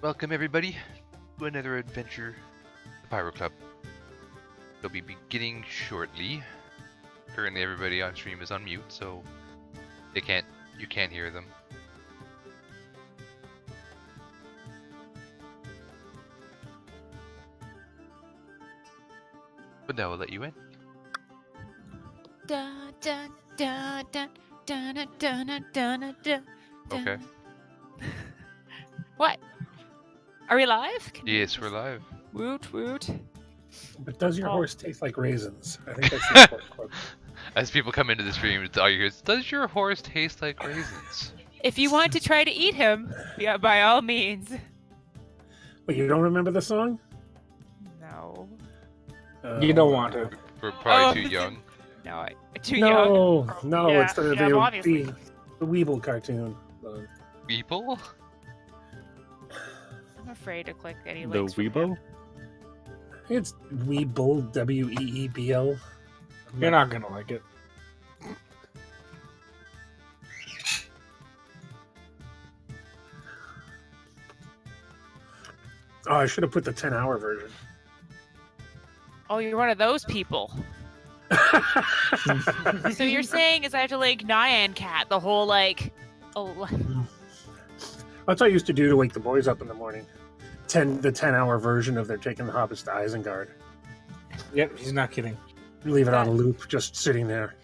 Welcome everybody to another adventure, the Pyro Club. They'll be beginning shortly. Currently everybody on stream is on mute, so you can't hear them. But now we'll let you in. Okay. What? Are we live? Yes, we're live. Woot woot. But does your horse taste like raisins? I think that's the important question. As people come into the stream, it's all you hear is, does your horse taste like raisins? If you want to try to eat him, yeah, by all means. Wait, you don't remember the song? No. You don't want to. We're probably too young. No, too young. No, Yeah, it's the obviously. the Weeble cartoon. People? I'm afraid to click any The links. from Weibo? him. It's Weeble, Weebl. You're not gonna like it. Oh, I should have put the 10-hour version. Oh, you're one of those people. So you're saying is I have to like Nyan Cat the whole like, oh. That's what I used to do to wake the boys up in the morning. The 10-hour version of They're Taking the Hobbits to Isengard. Yep, he's not kidding. Leave it on a loop, just sitting there.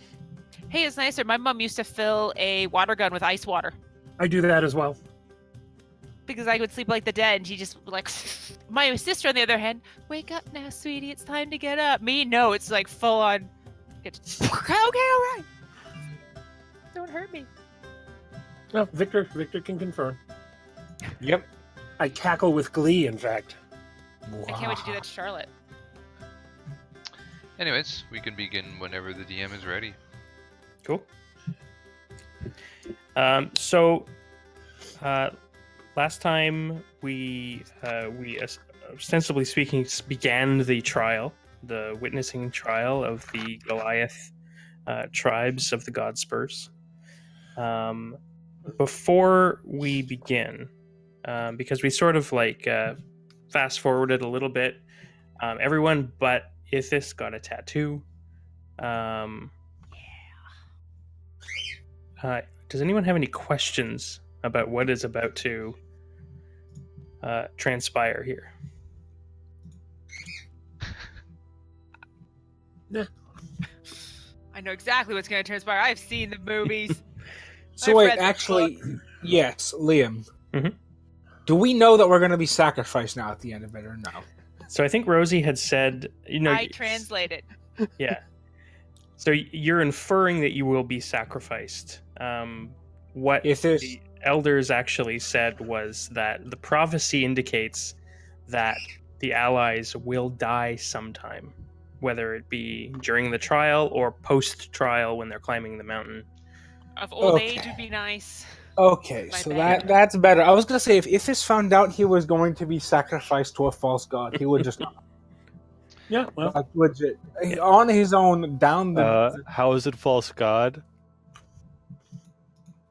Hey, it's nicer. My mom used to fill a water gun with ice water I do that as well. because I would sleep like the dead, and she just like. My sister, on the other hand, wake up now, sweetie. It's time to get up. Me, no, it's like full on. It's okay, all right. Don't hurt me. No, Victor can confirm. Yep. I cackle with glee, in fact. I can't wait to do that to Charlotte. Anyways, we can begin whenever the DM is ready. Cool. So, last time we ostensibly speaking began the trial, the witnessing trial of the Goliath tribes of the Godspurs. Before we begin, because we sort of like fast forwarded a little bit, everyone but Ithis got a tattoo. Does anyone have any questions about what is about to transpire here? I know exactly what's going to transpire. I've seen the movies. So I've wait, read the actually, yes, Liam. Mhm. Do we know that we're going to be sacrificed now at the end of it, or no? So I think Rosie had said, I translated. Yeah. So you're inferring that you will be sacrificed. What If there's the elders actually said was that the prophecy indicates that the allies will die sometime, whether it be during the trial or post-trial when they're climbing the mountain. Of old Okay. age would be nice. okay, My so bad. that's better. I was going to say if this found out he was going to be sacrificed to a false god, he would just Yeah, well, like legit on his own down the. How is it false god?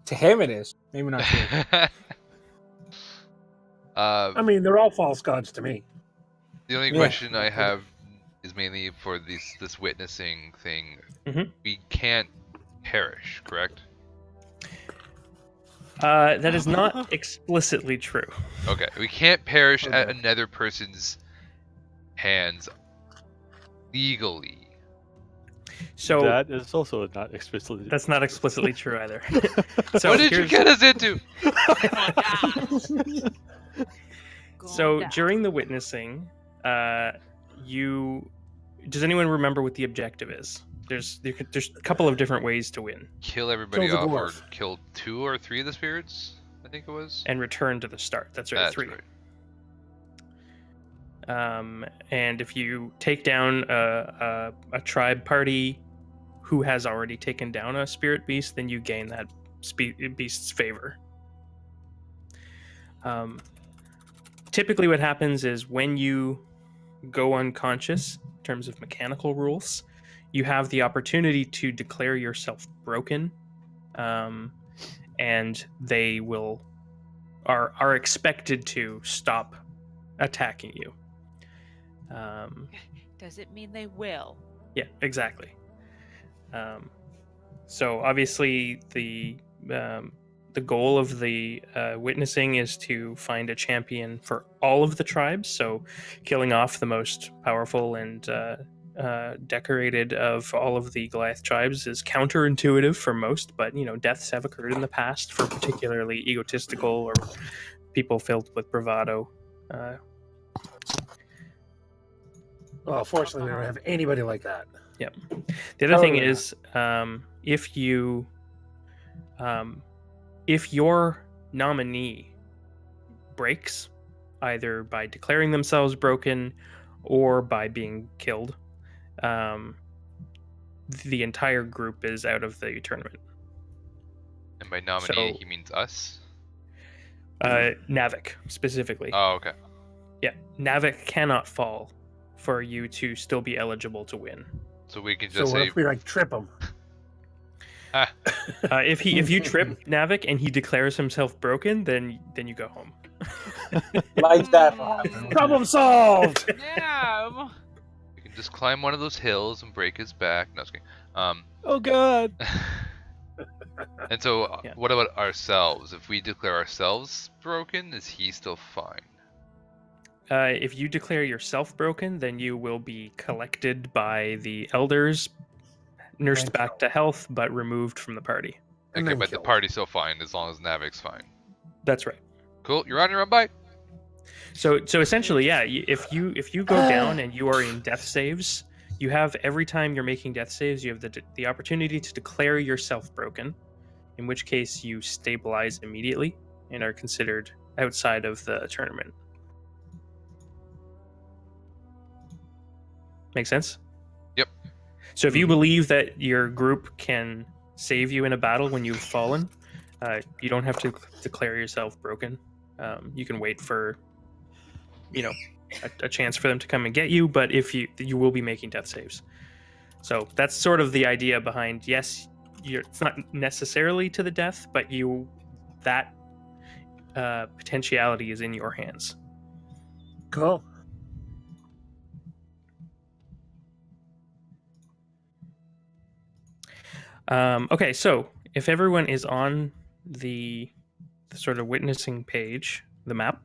To him, it is. Maybe not. To you. I mean, they're all false gods to me. The only Yeah. question I have is mainly for this witnessing thing. Mhm. We can't perish, correct? That is not explicitly true. Okay, we can't perish at Okay. another person's hands legally. So That is also not explicitly. that's not explicitly true either. So What did you here's- get us into? So during the witnessing, does anyone remember what the objective is? There's a couple of different ways to win Kill everybody Kill the off or dwarf. kill 2 or 3 of the spirits? I think it was. and return to the start. That's right, That's 3. right. And if you take down a tribe party who has already taken down a spirit beast, then you gain that beast's favor. Typically what happens is when you go unconscious, in terms of mechanical rules, you have the opportunity to declare yourself broken, and they will are expected to stop attacking you. Does it mean they will? Yeah, exactly. So obviously the goal of the witnessing is to find a champion for all of the tribes. So killing off the most powerful and decorated of all of the Goliath tribes is counterintuitive for most, but deaths have occurred in the past for particularly egotistical or people filled with bravado. Well, fortunately, we don't have anybody like that. Yep. The other thing Totally is, if your nominee breaks, either by declaring themselves broken or by being killed, the entire group is out of the tournament. And by nominee, he means us? Navek, specifically. Oh, okay. Yeah, Navek cannot fall for you to still be eligible to win. So we can So just what say, if we like trip him? If you trip Navek and he declares himself broken, then you go home. Like that. Problem solved. Yeah. we can just climb one of those hills and break his back. No, just kidding. Oh god. And so, Yeah. what about ourselves? If we declare ourselves broken, is he still fine? If you declare yourself broken, then you will be collected by the elders, nursed And back killed. to health, but removed from the party. And Okay, then but the killed. party's still fine as long as Navek's fine. That's right. Cool, you're on your own, bye. So essentially, yeah. If you go down and you are in death saves, you have every time you're making death saves, you have the opportunity to declare yourself broken, in which case you stabilize immediately and are considered outside of the tournament. Make sense? Yep. So if you believe that your group can save you in a battle when you've fallen, you don't have to declare yourself broken. You can wait for, a chance for them to come and get you. But if you will be making death saves, so that's sort of the idea behind. Yes, it's not necessarily to the death, but that potentiality is in your hands. Cool. Okay, so if everyone is on the sort of witnessing page, the map,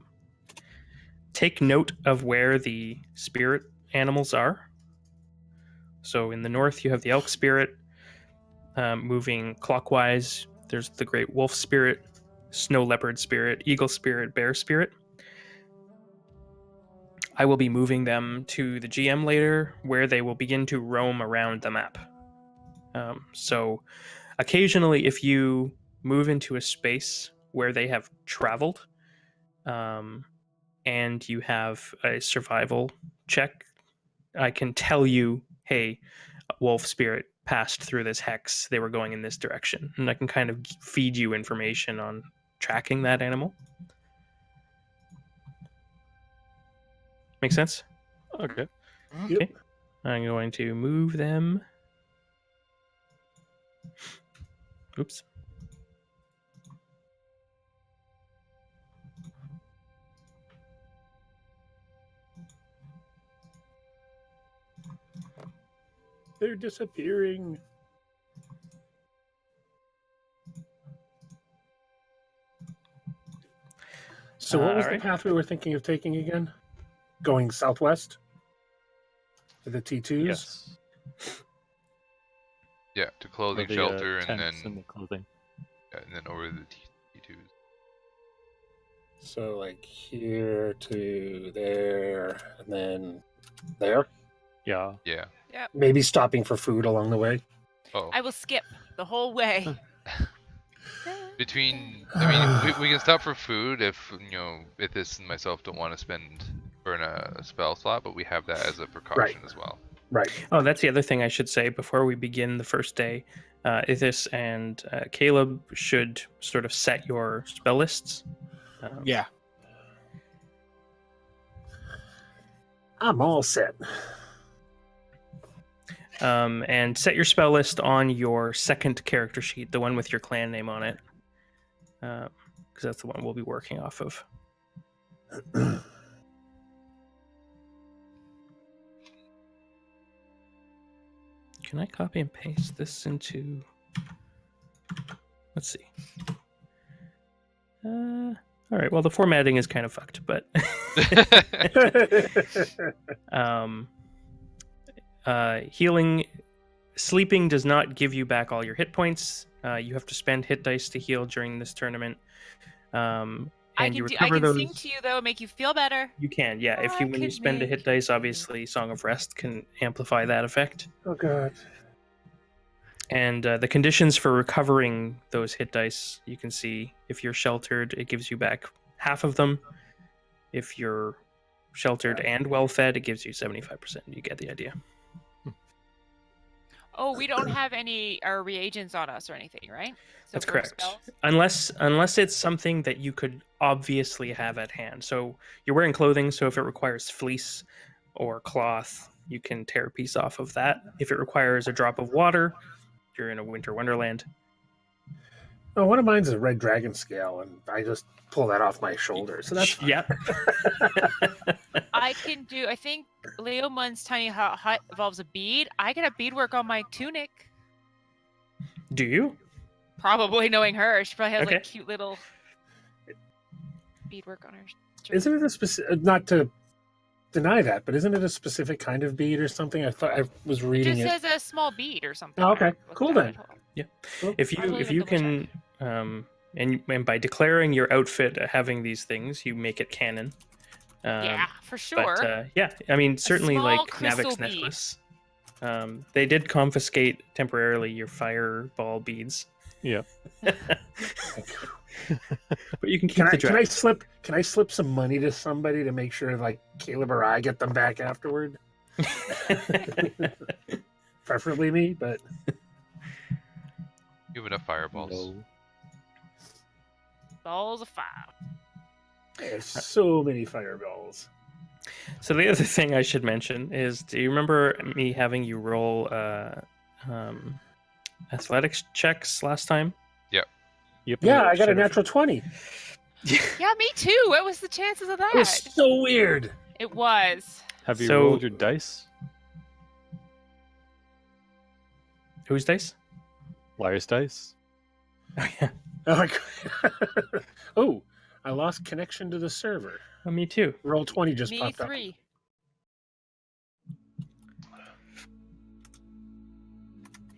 take note of where the spirit animals are. So in the north, you have the elk spirit moving clockwise. There's the great wolf spirit, snow leopard spirit, eagle spirit, bear spirit. I will be moving them to the GM later, where they will begin to roam around the map. So occasionally, if you move into a space where they have traveled, and you have a survival check, I can tell you, hey, wolf spirit passed through this hex, they were going in this direction, and I can kind of feed you information on tracking that animal. Make sense? Okay. Okay. I'm going to move them. Oops. They're disappearing. So what was the Alright. path we were thinking of taking again? Going southwest? To the T2s? Yes. Yeah, to clothing, Or the, shelter, and tents then and the clothing. over the T2s. So like here to there, and then there. Yeah. Yeah. Maybe stopping for food along the way. Oh. I will skip the whole way. Between, I mean, we can stop for food if Ithis and myself don't want to burn a spell slot, but we have that as a precaution as well. Right. Oh, that's the other thing I should say before we begin the first day. Ithis and Caleb should sort of set your spell lists. Yeah. I'm all set. And set your spell list on your second character sheet, the one with your clan name on it. because that's the one we'll be working off of. Can I copy and paste this into... Let's see. All right, well, the formatting is kind of fucked, but... Healing... Sleeping does not give you back all your hit points. You have to spend hit dice to heal during this tournament. And I you can recover those... sing to you though, make you feel better. You can, yeah. If you when you spend a hit dice, obviously Song of Rest can amplify that effect. Oh god. And the conditions for recovering those hit dice, you can see if you're sheltered, it gives you back half of them. If you're sheltered and well fed, it gives you 75%. You get the idea. Oh, we don't have any reagents on us or anything, right? So That's for correct. spells? Unless it's something that you could obviously have at hand. So you're wearing clothing, so if it requires fleece or cloth, you can tear a piece off of that. If it requires a drop of water, you're in a winter wonderland. Oh, one of mine's a red dragon scale, and I just pull that off my shoulder. So that's fine. Yep. I can do. I think Leomun's tiny hut involves a bead. I get a beadwork on my tunic. Do you? Probably knowing her, she probably has Okay. like cute little beadwork on her. Isn't it a specific? Not to deny that, but isn't it a specific kind of bead or something? I thought I was It reading just it. says a small bead or something. Oh, okay. Look Cool at then. it. Cool. If I'll you double can and by declaring your outfit having these things, you make it canon. Yeah, for sure. But yeah, I mean certainly small like crystal Navek's bead. necklace. They did confiscate temporarily your fireball beads. Yeah. But you can keep Can the I dress. slip some money to somebody to make sure like Caleb or I get them back afterward? Preferably me, but You have enough fireballs. No. Balls of fire. there's so many fireballs. So the other thing I should mention is, do you remember me having you roll athletics checks last time? Yep. Yeah, I got a Should've- natural 20. Yeah, me too. What was the chances of It was that? so weird. It was. Have you So- rolled your dice? Whose dice? Liar's dice? Oh yeah, Oh, my God. Oh, I lost connection to the server. oh, me too. Roll 20 just Me popped up. 3.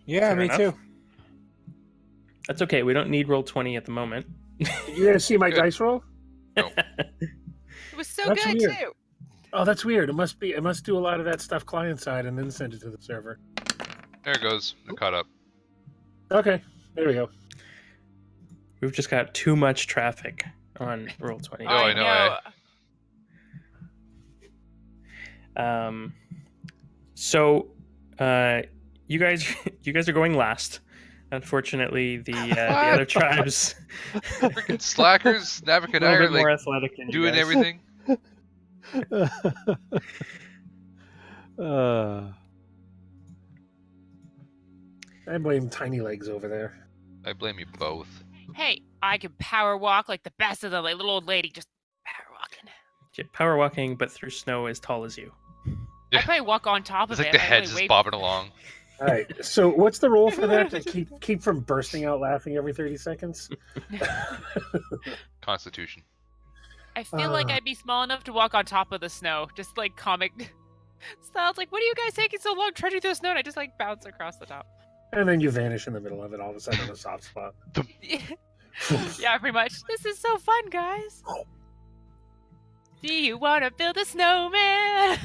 Yeah, Fair me enough. too. That's okay. We don't need roll 20 at the moment. Did you guys see my Good. dice roll? It was so That's good weird. too. Oh, that's weird. It must do a lot of that stuff client side and then send it to the server. There it goes. I caught up. Okay, there we go. We've just got too much traffic on roll 20. Oh, I know, So, you guys are going last. Unfortunately, the other tribes Freaking slackers. Navek a and I little are bit more like athletic than you doing guys. everything. I blame Tiny Legs over there. I blame you both. Hey, I can power walk like the best of them. Like little old lady just power walking. Yeah, power walking, but through snow as tall as you. Yeah. I probably walk on top It's of like it. the I head's really just wait- bobbing along. All right. So, what's the role for that to keep from bursting out laughing every 30 seconds? Constitution. I feel like Uh. I'd be small enough to walk on top of the snow, just like comic style. It's like, what are you guys taking so long trudging through the snow? And I just like bounce across the top. And then you vanish in the middle of it all of a sudden in a soft spot. Yeah, pretty much. This is so fun, guys. Do you want to build a snowman?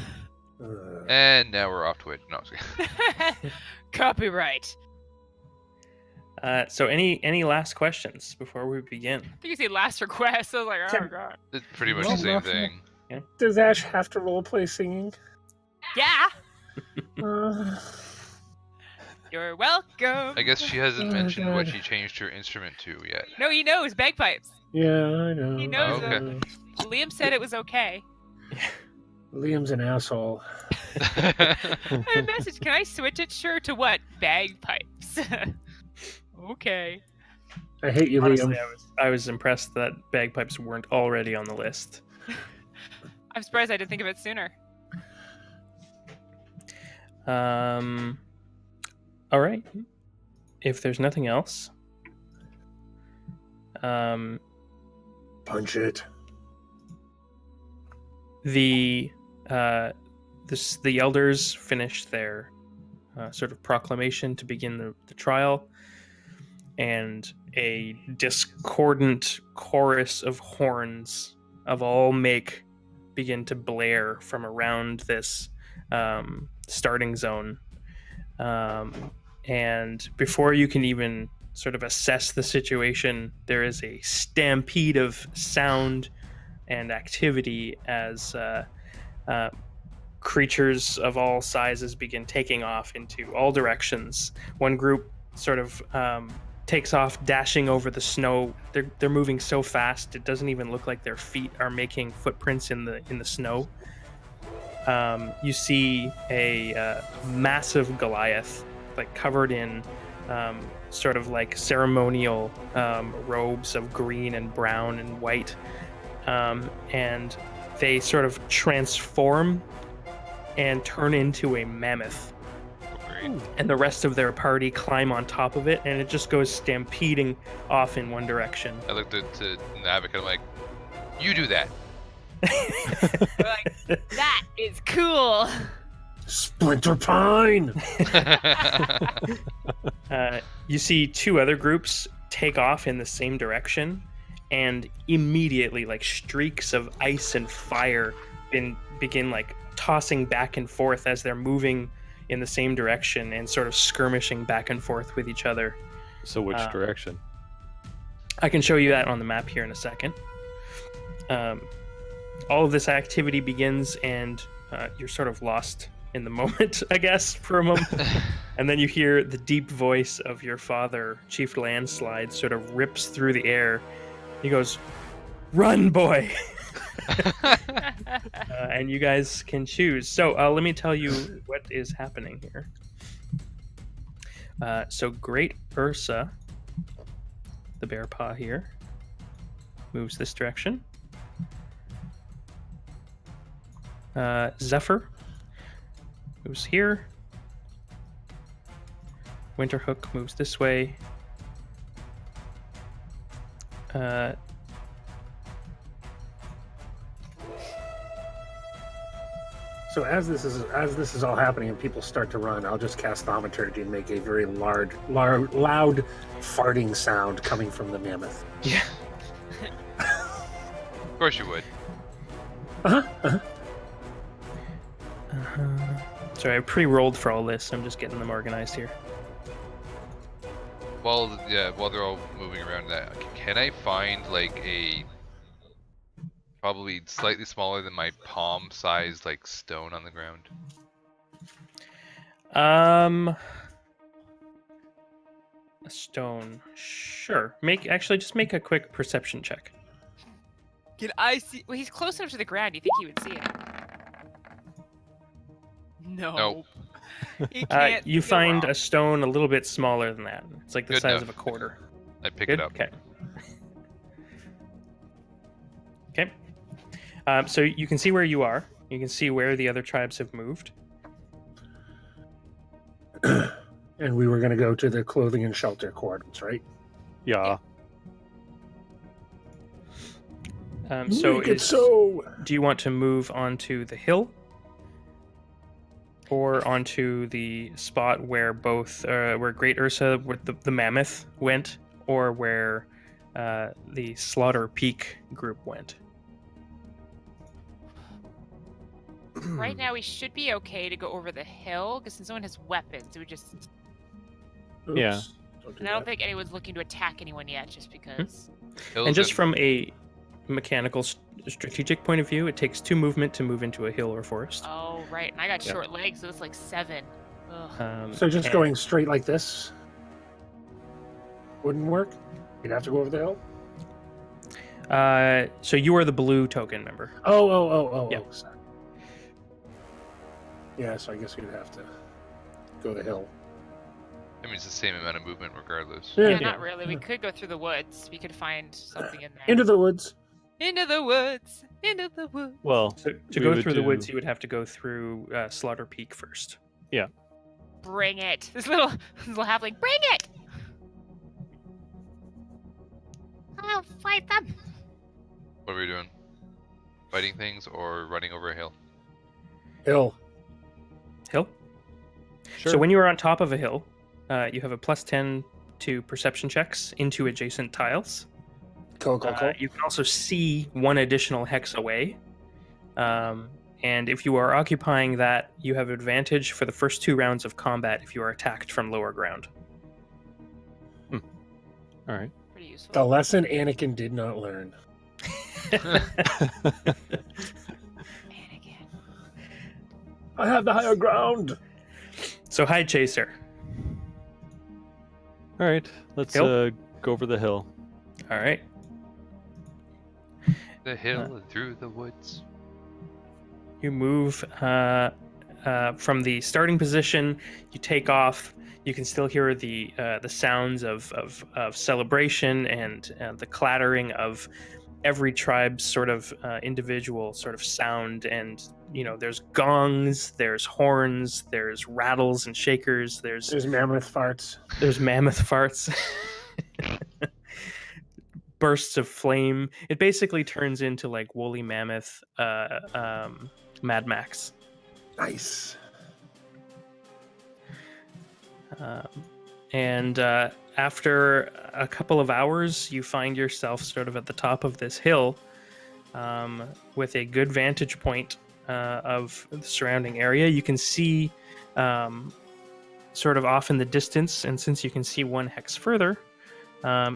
And now we're off to it. No, I'm just kidding. Copyright. So, any last questions before we begin? I think you say last request. I was like, oh Can- god. It's pretty much Well, the same nothing. thing. Does Ash have to roleplay singing? Yeah. Uh, You're welcome. I guess she hasn't Oh, mentioned what God. she changed her instrument to yet. No, he knows bagpipes. yeah, I know. He knows Okay. Liam said it was okay. Liam's an asshole. I message, can I switch it? Sure, to what? Bagpipes. Okay. I hate you, Honestly, Liam. I was impressed that bagpipes weren't already on the list. I'm surprised I didn't think of it sooner. All right. If there's nothing else, Punch it. the elders finished their sort of proclamation to begin the trial, and a discordant chorus of horns of all make begin to blare from around this starting zone. And before you can even sort of assess the situation, there is a stampede of sound and activity as creatures of all sizes begin taking off into all directions. One group sort of takes off, dashing over the snow. They're moving so fast it doesn't even look like their feet are making footprints in the snow. You see a massive Goliath, like covered in sort of like ceremonial robes of green and brown and white, and they sort of transform and turn into a mammoth. Great. And the rest of their party climb on top of it, and it just goes stampeding off in one direction. I looked at to Navek and I'm like, you do that. We're like, that is cool. Splinter Pine! You see two other groups take off in the same direction, and immediately, like streaks of ice and fire begin like tossing back and forth as they're moving in the same direction and sort of skirmishing back and forth with each other. So which direction? I can show you that on the map here in a second. All of this activity begins, and you're sort of lost in the moment, I guess, for a moment. And then you hear the deep voice of your father, Chief Landslide, sort of rips through the air. He goes, "Run, boy!" And you guys can choose. So let me tell you what is happening here. So Great Ursa, the bear paw here, moves this direction. Zephyr moves here. Winterhook moves this way. So as this is all happening and people start to run, I'll just cast Thaumaturgy and make a very loud farting sound coming from the mammoth. Yeah. Of course you would. Sorry, I pre-rolled for all this. I'm just getting them organized here. While they're all moving around that, can I find like a probably slightly smaller than my palm size like stone on the ground? A stone. Sure. Just make a quick perception check. Can I see? Well, he's close enough to the ground. You think he would see it? No. Nope. He can't You see find wrong. a stone a little bit smaller than that. It's like the Good size enough. of a quarter. I pick Good? it up. Okay. Okay. So you can see where you are. You can see where the other tribes have moved. And we were going to go to the clothing and shelter coordinates, right? Yeah. So Make it so. do you want to move onto the hill, or onto the spot where both where Great Ursa with the mammoth went, or where the Slaughter Peak group went? Right now, we should be okay to go over the hill because since no one has weapons, we just. Oops. Yeah. Don't do And I don't that. think anyone's looking to attack anyone yet, just because. Hills And just and- from a mechanical strategic point of view, it takes 2 movement to move into a hill or forest. Oh right, and I got Yeah. short legs, so it's like 7. Ugh. So just and- going straight like this wouldn't work? You'd have to go over the hill? So you are the blue token member. Oh. Yeah. Sorry. Yeah, so I guess we'd have to go the hill. I mean, it's the same amount of movement regardless. Yeah, Yeah. not really. We could go through the woods. We could find something in there. Into the woods. Into the woods. Into the woods. Well, So to we go would through the woods, do- you would have to go through Slaughter Peak first. Bring it. This little halfling. Bring it. I'll fight them. What are we doing? Fighting things or running over a hill? Hill. Hill. Sure. So when you are on top of a hill, you have a +10 to perception checks into adjacent tiles. Cool. You can also see one additional hex away. And if you are occupying that, you have advantage for the first 2 rounds of combat if you are attacked from lower ground. All right. Pretty useful. The lesson Anakin did not learn. Anakin. I have the higher ground. So hide chaser. All right. Let's Hill? go over the hill. All right. The hill and through the woods. You move from the starting position. You take off. You can still hear the sounds of celebration and the clattering of every tribe's sort of individual sort of sound. And there's gongs, there's horns, there's rattles and shakers. There's mammoth farts. mammoth farts. Bursts of flame. It basically turns into like woolly mammoth Mad Max. Nice. And after a couple of hours, you find yourself sort of at the top of this hill with a good vantage point of the surrounding area. You can see sort of off in the distance, and since you can see 1 hex further,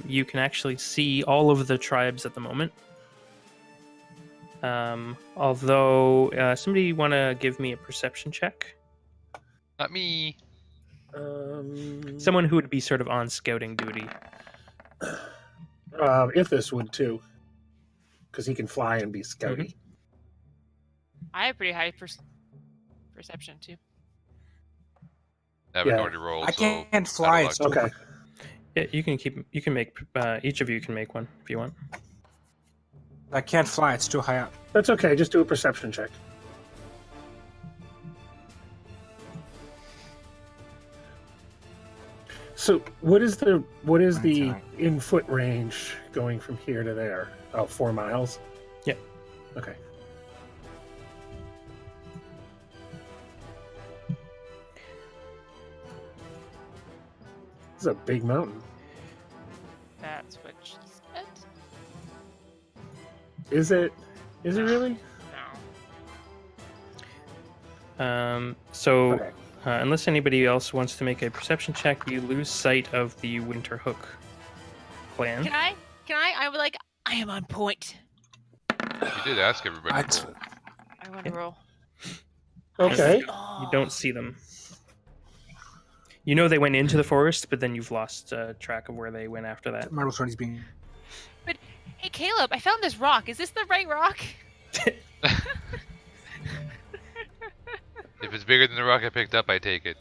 you can actually see all of the tribes at the moment. Although, somebody want to give me a perception check? Not me. Someone who would be sort of on scouting duty. Ithis would too, because he can fly and be scouty. I have pretty high perception too. Navek Yeah. already rolled. I so can't fly. It's out of luck. Okay. Yeah, you can make each of you can make one if you want. I can't fly. It's too high up. That's okay. Just do a perception check. So, what is the Okay. in foot range going from here to there? Oh, 4 miles. Yeah. Okay. This is a big mountain. That's what she said. Is it? Is it really? No. So Okay. unless anybody else wants to make a perception check, you lose sight of the Winter Hook clan. Can I? I would like. I am on point. You did ask everybody. I'd- to roll. I want to roll. Okay. You don't see them. You know they went into the forest, but then you've lost track of where they went after that. Marble Sword is being. Hey Caleb, I found this rock. Is this the right rock? If it's bigger than the rock I picked up, I take it.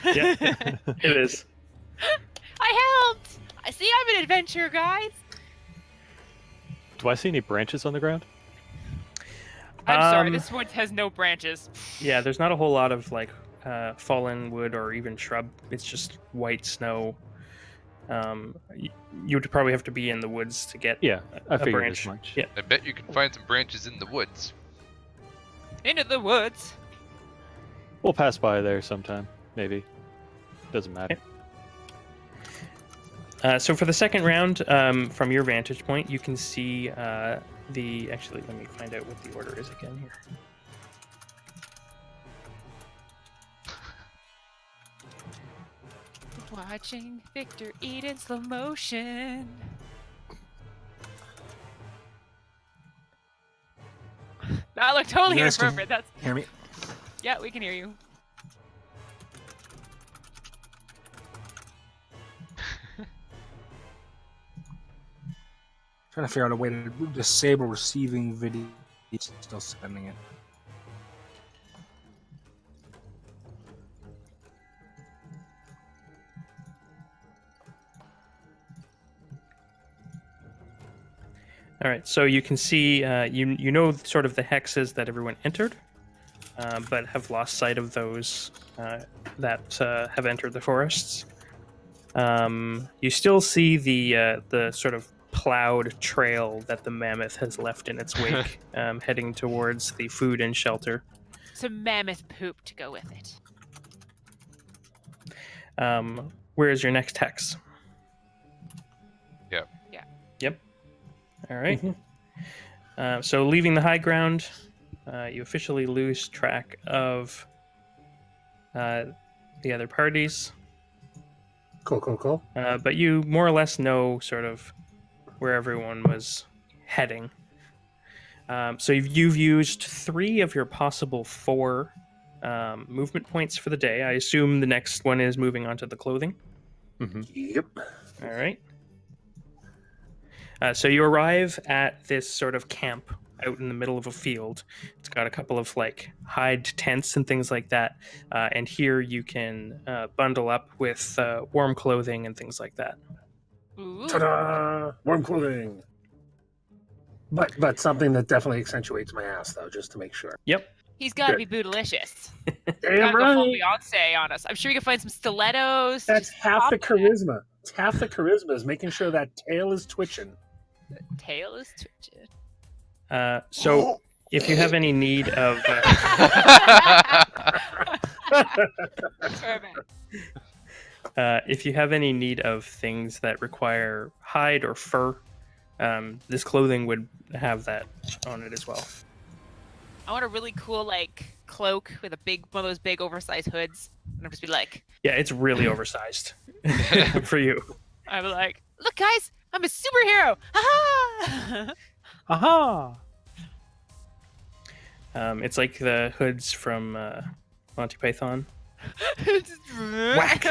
Yeah, it is. I helped. I see. I'm an adventurer, guys. Do I see any branches on the ground? I'm sorry. Um, This wood has no branches. Yeah, there's not a whole lot of like fallen wood or even shrub. It's just white snow. You would probably have to be in the woods to get Yeah, I a figured branch. as much. Yeah. I bet you can find some branches in the woods. Into the woods. We'll pass by there sometime, maybe. Doesn't matter. So for the second round, from your vantage point, you can see the. Actually, let me find out what the order is again here. Watching Victor eat in slow motion. That looked totally You guys can- inappropriate. That's Hear me? yeah, we can hear you. Trying to figure out a way to disable receiving video. It's still sending it. All right, so you can see, you know sort of the hexes that everyone entered, but have lost sight of those that have entered the forests. You still see the sort of plowed trail that the mammoth has left in its wake, heading towards the food and shelter. Some mammoth poop to go with it. Where is your next hex? Yep. Yeah. Yep. All right. Mm-hmm. So leaving the high ground, you officially lose track of the other parties. Cool. But you more or less know sort of where everyone was heading. So you've used 3 of your possible 4 movement points for the day. I assume the next one is moving on to the clothing. Yep. All right. So you arrive at this sort of camp out in the middle of a field. It's got a couple of like hide tents and things like that. And here you can bundle up with warm clothing and things like that. Ooh. Ta-da! Warm clothing. But something that definitely accentuates my ass, though, just to make sure. Yep. He's got to be Good. bootylicious. Damn Gotta go full right. Beyonce on us. I'm sure you can find some stilettos. That's just half the pop on that. charisma. It's half the charisma is making sure that tail is twitching. Tail is twitching. So if you have any need of Perfect. if you have any need of things that require hide or fur, this clothing would have that on it as well. I want a really cool like cloak with one of those big oversized hoods, and I'll just be like, Yeah, it's really oversized for you. I'm like, look guys, I'm a superhero. Ha Aha! It's like the hoods from Monty Python. Whack.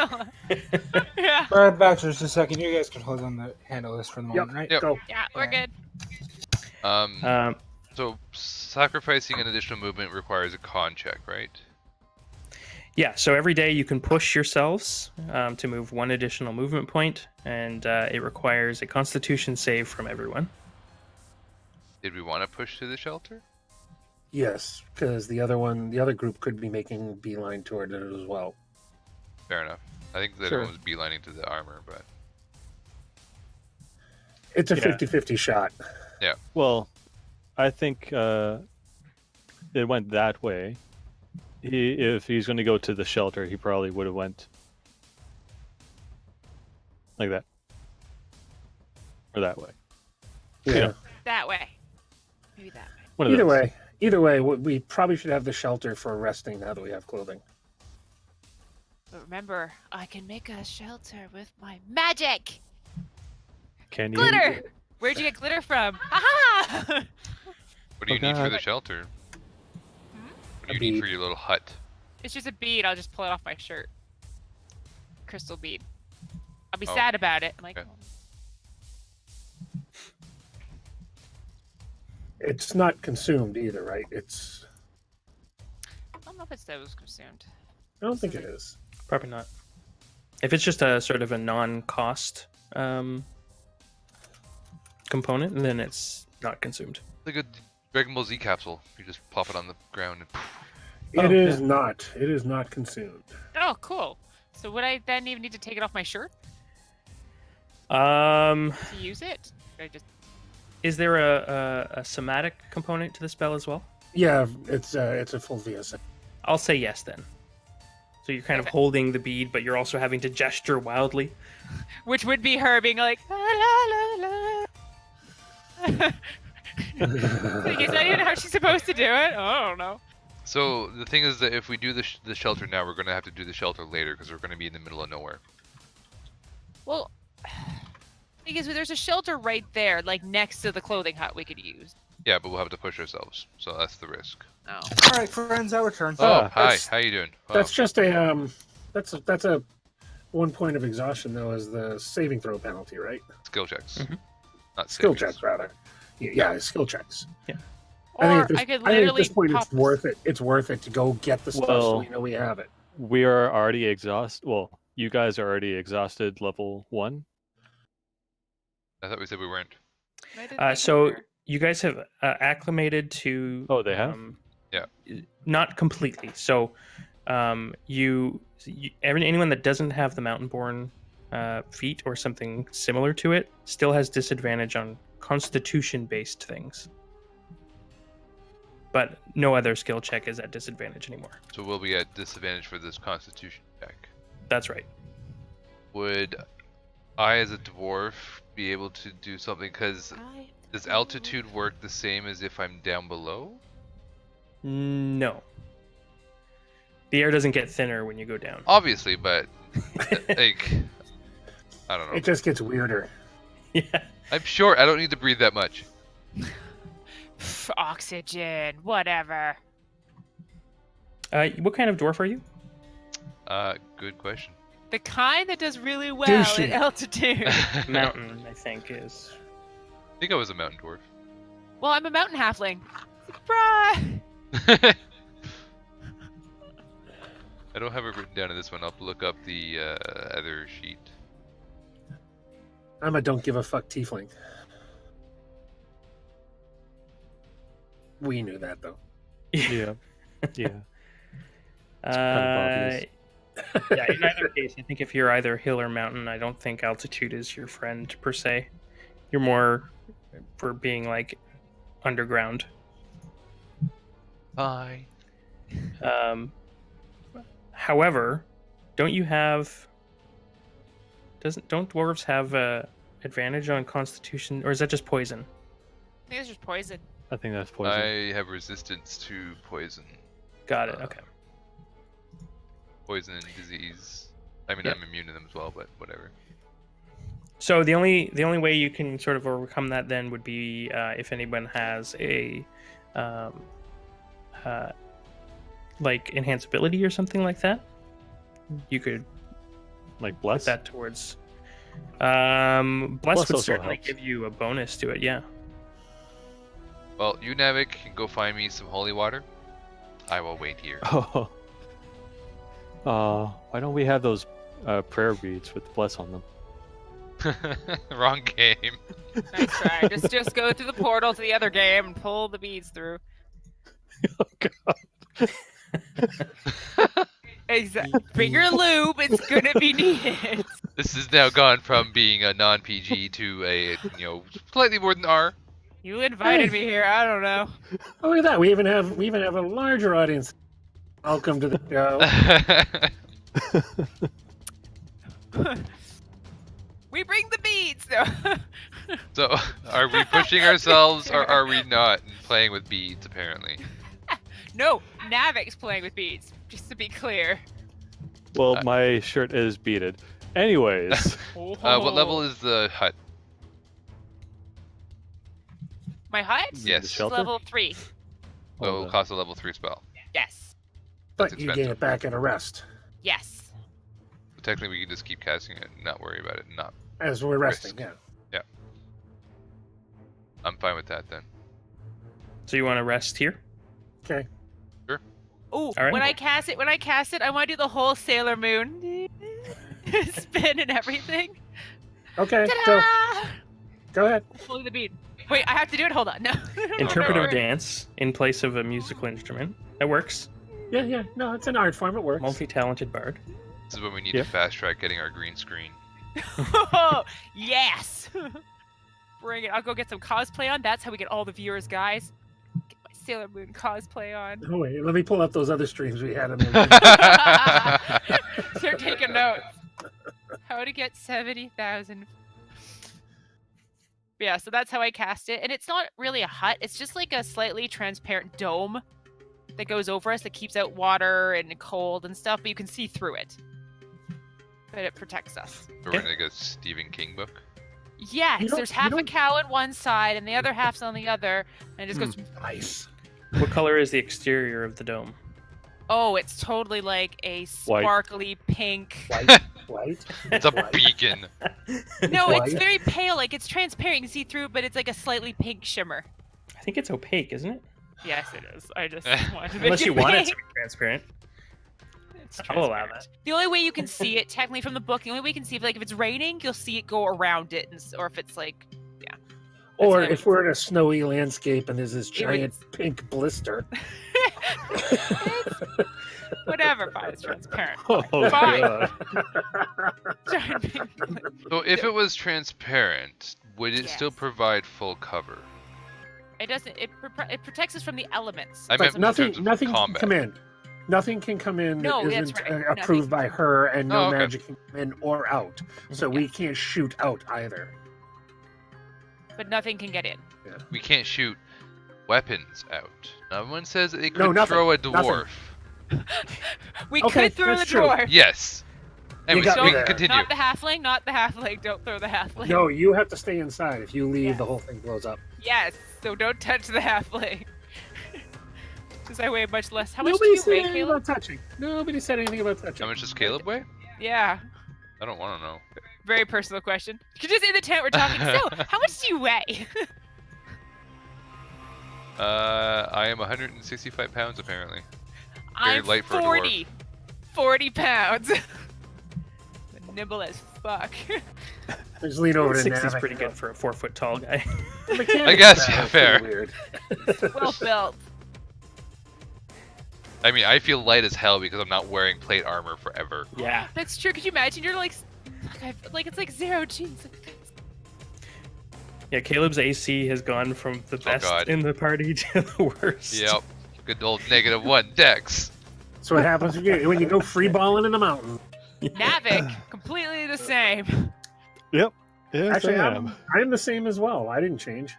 Yeah. All right, back just a second. You guys can hold on the handle this for the moment, right? Yep. Go. Yeah, we're good. So sacrificing an additional movement requires a con check, right? Yeah, so every day you can push yourselves to move 1 additional movement point, and it requires a Constitution save from everyone. Did we want to push to the shelter? Yes, because the other group could be making beeline toward it as well. Fair enough. I think that Sure. everyone was beelining to the armor, but It's a Yeah. 50-50 shot. Well, I think it went that way. If he's going to go to the shelter, he probably would have went like that or that way. Yeah. Yeah. That way. Maybe that way. One of those. Either way, we probably should have the shelter for resting now that we have clothing. But remember, I can make a shelter with my magic. Can you? Glitter. Where'd you get glitter from? Aha! what do you Oh, need for God. the shelter? Hmm? What do A you need bead. for your little hut? It's just a bead. I'll just pull it off my shirt. Crystal bead. I'll be Oh, sad about it. I'm like, okay. It's not consumed either, right? It's. I don't know if it's those consumed. I don't think it is. Probably not. If it's just a sort of a non-cost component, then it's not consumed. Like a Dragon Ball Z capsule. You just plop it on the ground and It Oh, is yeah. not. It is not consumed. Oh, cool. So would I then even need to take it off my shirt Um, to use it? Or just is there a somatic component to the spell as well? Yeah, it's a full VSA. I'll say yes then. So you're kind of Okay. holding the bead, but you're also having to gesture wildly. which would be her being like, la la la la. Like, is that even how she's supposed to do it? I don't know. So the thing is that if we do the shelter now, we're going to have to do the shelter later because we're going to be in the middle of nowhere. Well, because there's a shelter right there, like next to the clothing hut we could use. Yeah, but we'll have to push ourselves, so that's the risk. Oh. All right, friends, our turn. Oh, hi. that's- How you doing? Wow. That's just a that's a 1 point of exhaustion though, as the saving throw penalty, right? Skill checks, Mhm. not Skill savings. checks rather. Yeah, skill checks. Or I think I could at literally this point pop it's worth it. It's worth it to go get the stuff so Well- we know we have it. We are already exhausted. Well, you guys are already exhausted level 1. I thought we said we weren't. I didn't make it So there. you guys have acclimated to. Oh, they have? Yeah. Not completely. So, anyone that doesn't have the mountain-born feat or something similar to it still has disadvantage on Constitution-based things. But no other skill check is at disadvantage anymore. So we'll be at disadvantage for this Constitution check. That's right. Would I, as a dwarf, be able to do something? Because does altitude work the same as if I'm down below? No. The air doesn't get thinner when you go down. Obviously, but like, I don't know. It just gets weirder. Yeah. I'm short. I don't need to breathe that much. Oxygen, whatever. What kind of dwarf are you? Good question. The kind that does really well Douchey. at altitude. Mountain, I think, is. I think I was a mountain dwarf. Well, I'm a mountain halfling. Surprise! I don't have it written down in this one. I'll look up the other sheet. I'm a don't give a fuck tiefling. We knew that though. Yeah. Yeah. Uh, kind of obvious. yeah, in either case, I think if you're either hill or mountain, I don't think altitude is your friend per se. You're more for being like underground. Bye. However, don't dwarves have advantage on Constitution, or is that just poison? I think it's just poison. I think that's poison. I have resistance to poison. Got it. Okay. Poison and disease. I mean, Yep. I'm immune to them as well, but whatever. So the only way you can sort of overcome that then would be if anyone has a like enhanceability or something like that. You could Like put bless. that towards. Bless would also certainly helps. give you a bonus to it. Yeah. Well, you, Navek, can go find me some holy water. I will wait here. Oh. Why don't we have those prayer beads with bless on them? Wrong game. Nice try. just go through the portal to the other game and pull the beads through. Oh god. Exactly. Bigger loop. It's gonna be needed. This has now gone from being a non-PG to a, slightly more than R. You invited me here. I don't know. Oh, look at that. We even have a larger audience. Welcome to the show. We bring the beads. No. So, are we pushing ourselves or are we not playing with beads, apparently? No, Navek's playing with beads. Just to be clear. Well, my shirt is beaded. Anyways, What level is the hut? My hut? Yes. The Is shelter? level 3. So Oh, it'll cost a level 3 spell. Yes. That's But you gain expensive. it back at a rest Yes. So technically, we can just keep casting it and not worry about it. Not. as we're resting. Risk. Yeah. I'm fine with that then. So you want to rest here? Okay. Oh, All right. when I cast it, I want to do the whole Sailor Moon spin and everything. Okay. So Ta-da! go ahead. Pulling the bead. Wait, I have to do it. Hold on. No. Interpretive Alright. dance in place of a musical instrument. That works. Yeah. No, it's an art form. It works. Multi-talented bard. This is when we need Yep. to fast track getting our green screen. Yes. Bring it. I'll go get some cosplay on. That's how we get all the viewers, guys. Get my Sailor Moon cosplay on. Oh wait, let me pull up those other streams we had in there. They're taking notes. How to get 70,000. Yeah, so that's how I cast it. And it's not really a hut. It's just like a slightly transparent dome that goes over us that keeps out water and cold and stuff, but you can see through it. But it protects us. We're in like a Stephen King book. Yes, You don't- there's you half a don't- cow on one side and the other half's on the other. And it just goes, Nice. What color is the exterior of the dome? oh, it's totally like a White. sparkly pink. White. It's a beacon. No, it's White. very pale. Like it's transparent. You can see through, but it's like a slightly pink shimmer. I think it's opaque, isn't it? Yes, it is. I just wanted to make Unless it you want it pink. to be transparent. It's I'll allow transparent. The only way you can see it, technically from the book, the only way you can see it, like if it's raining, you'll see it go around it, or if it's like, Or That's if we're in a snowy landscape and there's this Even giant pink blister. Whatever, fine, it's transparent. Oh Fine. god. Giant pink So if it was transparent, would it still Yes. provide full cover? It doesn't. It protects us from the elements. I It meant doesn't- nothing, terms of nothing can combat. come in. Nothing can come in that No, that's isn't right. approved by her, and no Oh, okay. magic can come in or out. So we can't shoot out either. but nothing can get in. We can't shoot weapons out. No one says that they could No, nothing. throw a Nothing. dwarf. We Okay, could throw the that's true. dwarf. Yes. Anyways, got we me can there. continue. Not the halfling. Not the halfling. Don't throw the halfling. No, you have to stay inside. If you leave, Yes. the whole thing blows up. Yes. So don't touch the halfling. Because I weigh much less. How much Nobody do you said weigh, anything Caleb? about touching. Nobody said anything about touching. How much does Caleb weigh? Yeah. I don't want to know. Very personal question. You just in the tent we're talking. So, how much do you weigh? I am 165 pounds apparently. Very I'm light for a dwarf. 40. 40 pounds. Nimble as fuck. Just lean over to 60 is Navek. pretty good for a 4-foot tall guy. The mechanics I guess, of that yeah, are pretty fair. Weird. Well built. I mean, I feel light as hell because I'm not wearing plate armor forever. Yeah. That's true. Could you imagine? You're like it's like 0 G. Yeah, Caleb's AC has gone from the best God. in the party to the worst. Yep. Good old -1 dex. That's what happens when you go free balling in the mountain. Navek, completely the same. Yep. Yes, Actually, I am. I'm the same as well. I didn't change.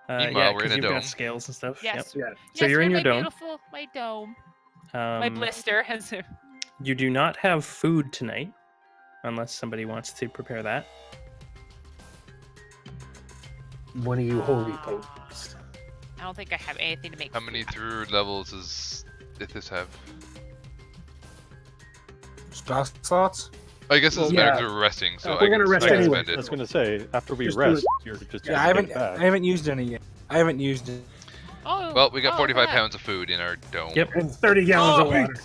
Meanwhile, Yeah, we're in 'cause a you've dome. got scales and stuff. Yes. Yeah. So Yes, you're in my your dome. Beautiful, my dome. Yep. My blister has a... You do not have food tonight, unless somebody wants to prepare that. One of you holy popes. I don't think I have anything to make. How many food. through levels does this have? Spell slots? I guess it's Yeah. better because we're resting, so We're I gonna can rest I can anyway. spend I was it. gonna say after we Just do rest, it. you're just Yeah, I get back. haven't used any yet. I haven't used it. Oh, Well, we got oh, 45 God. pounds of food in our dome. Yep. And 30 gallons of water.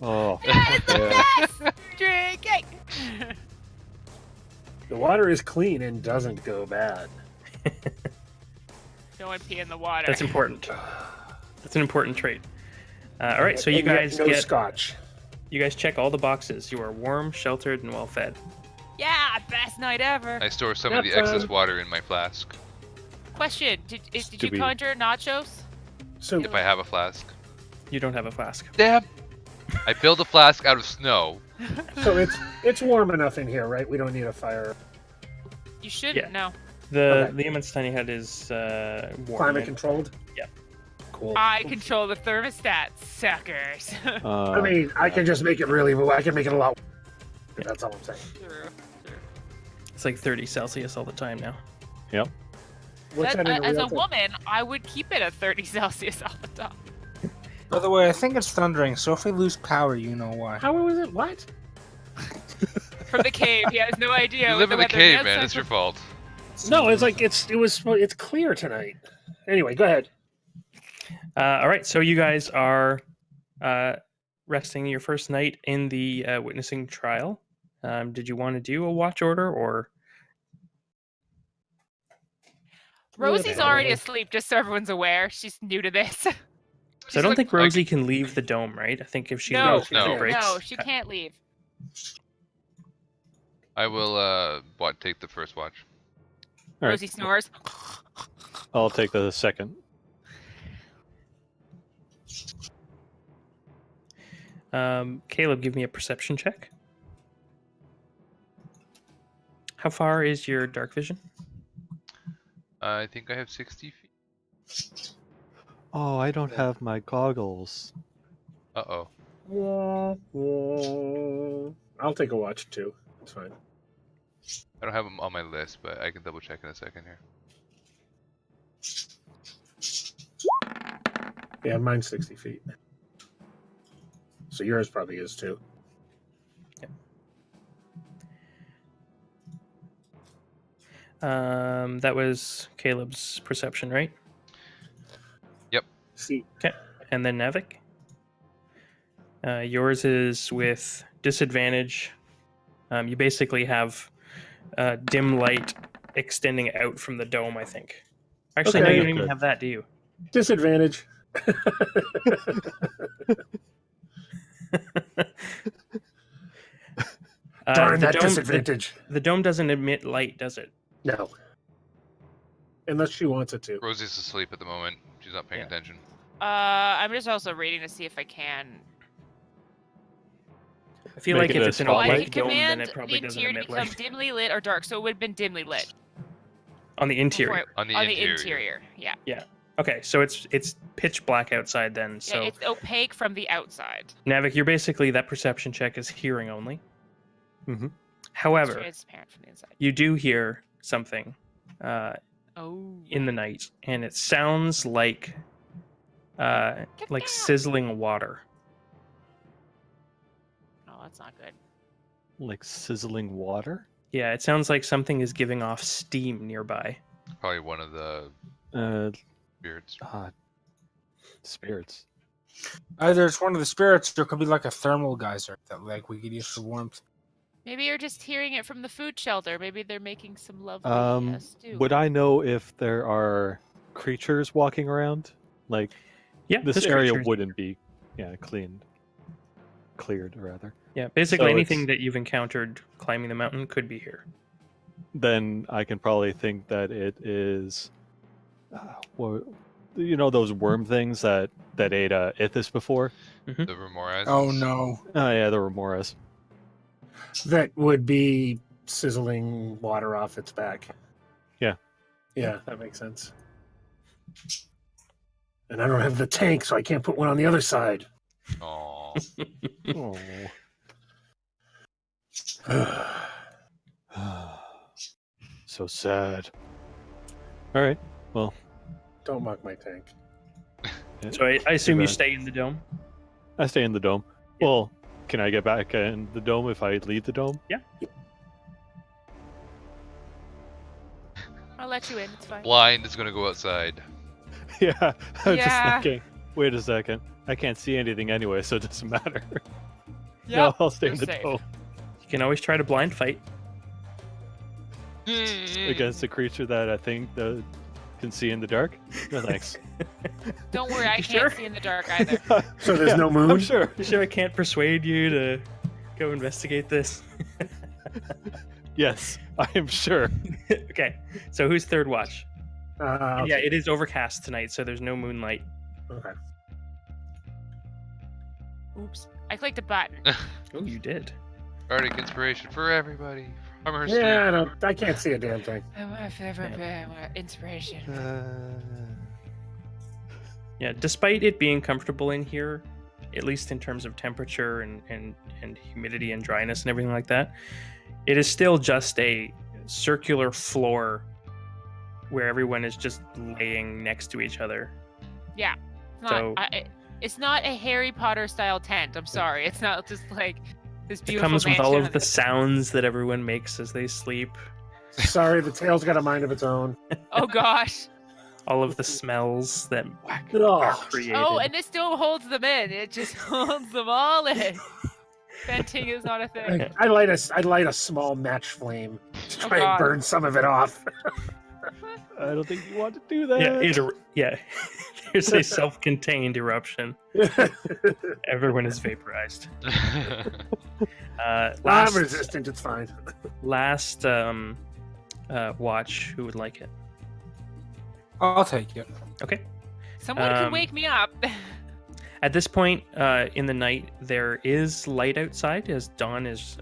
Oh, Yes, yeah. yes! Drinking! The water is clean and doesn't go bad. Don't pee in the water. That's important. That's an important trait. All right, so you And yet guys no scotch. you guys check all the boxes. You are warm, sheltered, and well fed. Yeah, best night ever. I store some of the Yep, excess water in my flask, Question: Did you Stupid. conjure nachos? So if I have a flask. You don't have a flask. Damn! I build a flask out of snow. so it's warm enough in here, right? We don't need a fire. You shouldn't. Yeah. No. The immense tiny hut is warm. Climate and- controlled? Yep. Cool. I control the thermostat, suckers. I mean, I can just make it really. I can make it a lot. That's all I'm saying. True. It's like 30 Celsius all the time now. What's That- that in a as real a thing? woman, I would keep it at 30 Celsius all the time. By the way, I think it's thundering, so if we lose power, you know why. How was it? What? From the cave, he has no idea. You what live in the weather cave, is. man. It's your fault. No, it's like it's clear tonight. Anyway, go ahead. All right, so you guys are resting your first night in the witnessing trial. Did you want to do a watch order or? Rosie's Yeah. already asleep, just so everyone's aware. She's new to this. So I don't think Rosie can leave the dome, right? I think if she No, leaves, no. it breaks. No, she can't leave. I will take the first watch. All right. Rosie snores. I'll take the second. Caleb, give me a perception check. How far is your dark vision? I think I have 60 feet. Oh, I don't have my goggles. Uh-oh. I'll take a watch too. It's fine. I don't have them on my list, but I can double check in a second here. Yeah, mine's 60 feet. So yours probably is too. That was Caleb's perception, right? See, And then Navek. Yours is with disadvantage. You basically have dim light extending out from the dome, I think. Actually, Okay. no, you don't even Good. have that, do you? Disadvantage. Darn the that dome, disadvantage. The dome doesn't emit light, does it? No. Unless she wants it to. Rosie's asleep at the moment. She's not paying Yeah. attention. I'm just also reading to see if I can. I feel Make like it if a it's an Well, I spotlight? opaque can dome, then command it the probably doesn't interior to emit become light. dimly lit or dark, so it would have been dimly lit. On the interior. On the on interior. the interior. Yeah. Okay, so it's pitch black outside then. So Yeah, it's opaque from the outside. Navik, you're basically that perception check is hearing only. Mhm. However, Transparent from the inside. you do hear something Oh. in the night, and it sounds like down. sizzling water. No, that's not good. Like sizzling water. Yeah, it sounds like something is giving off steam nearby. Probably one of the spirits. Spirits. Either it's one of the spirits, or it could be like a thermal geyser that like we could use for warmth. Maybe you're just hearing it from the food shelter. Maybe they're making some lovely stew. Would I know if there are creatures walking around? Like Yeah, this there's area creatures. wouldn't be, cleared rather. Yeah, basically So anything it's- that you've encountered climbing the mountain could be here. Then I can probably think that it is, those worm things that ate Ithis before. The Remoras. Oh no! Oh yeah, the remoras. That would be sizzling water off its back. Yeah. Yeah, that makes sense. And I don't have the tank, so I can't put one on the other side. Aw. Oh. So sad. All right. Well, Don't mock my tank. So I assume you bad. stay in the dome. I stay in the dome. Yeah. Well, can I get back in the dome if I leave the dome? I'll let you in. It's fine. Blind is gonna go outside. Yeah. I was Yeah. just thinking. Wait a second. I can't see anything anyway, so it doesn't matter. Yep, No, I'll stay you're in the safe. dome You can always try to blind fight. against a creature that I think can see in the dark. No thanks. Don't worry, I You can't sure? see in the dark either. So there's no moon? I'm sure. You sure I can't persuade you to go investigate this? Yes, I am sure. Okay, so who's third watch? Okay. Yeah, it is overcast tonight, so there's no moonlight. Okay. Oops. I clicked a button. Oh, you did. Bardic inspiration for everybody. From her Yeah, I can't see a damn thing. My favorite inspiration. Yeah, despite it being comfortable in here, at least in terms of temperature and humidity and dryness and everything like that, it is still just a circular floor where everyone is just laying next to each other. Yeah. So- It's not a Harry Potter style tent. I'm sorry. It's not just like this It beautiful comes with all mansion of the sounds that everyone makes as they sleep, Sorry, the tail's got a mind of its own. Oh gosh. all of the smells that are Oh, created. Oh, and this don't holds them in. It just holds them all in. Venting is not a thing. I light a small match flame to try and God. burn some of it off. I don't think you want to do that. Yeah, there's a self-contained eruption. Everyone is vaporized. I'm Last resistant. It's fine. watch. Who would like it? I'll take it. Okay. Someone can Um, wake me up. At this point in the night, there is light outside as dawn is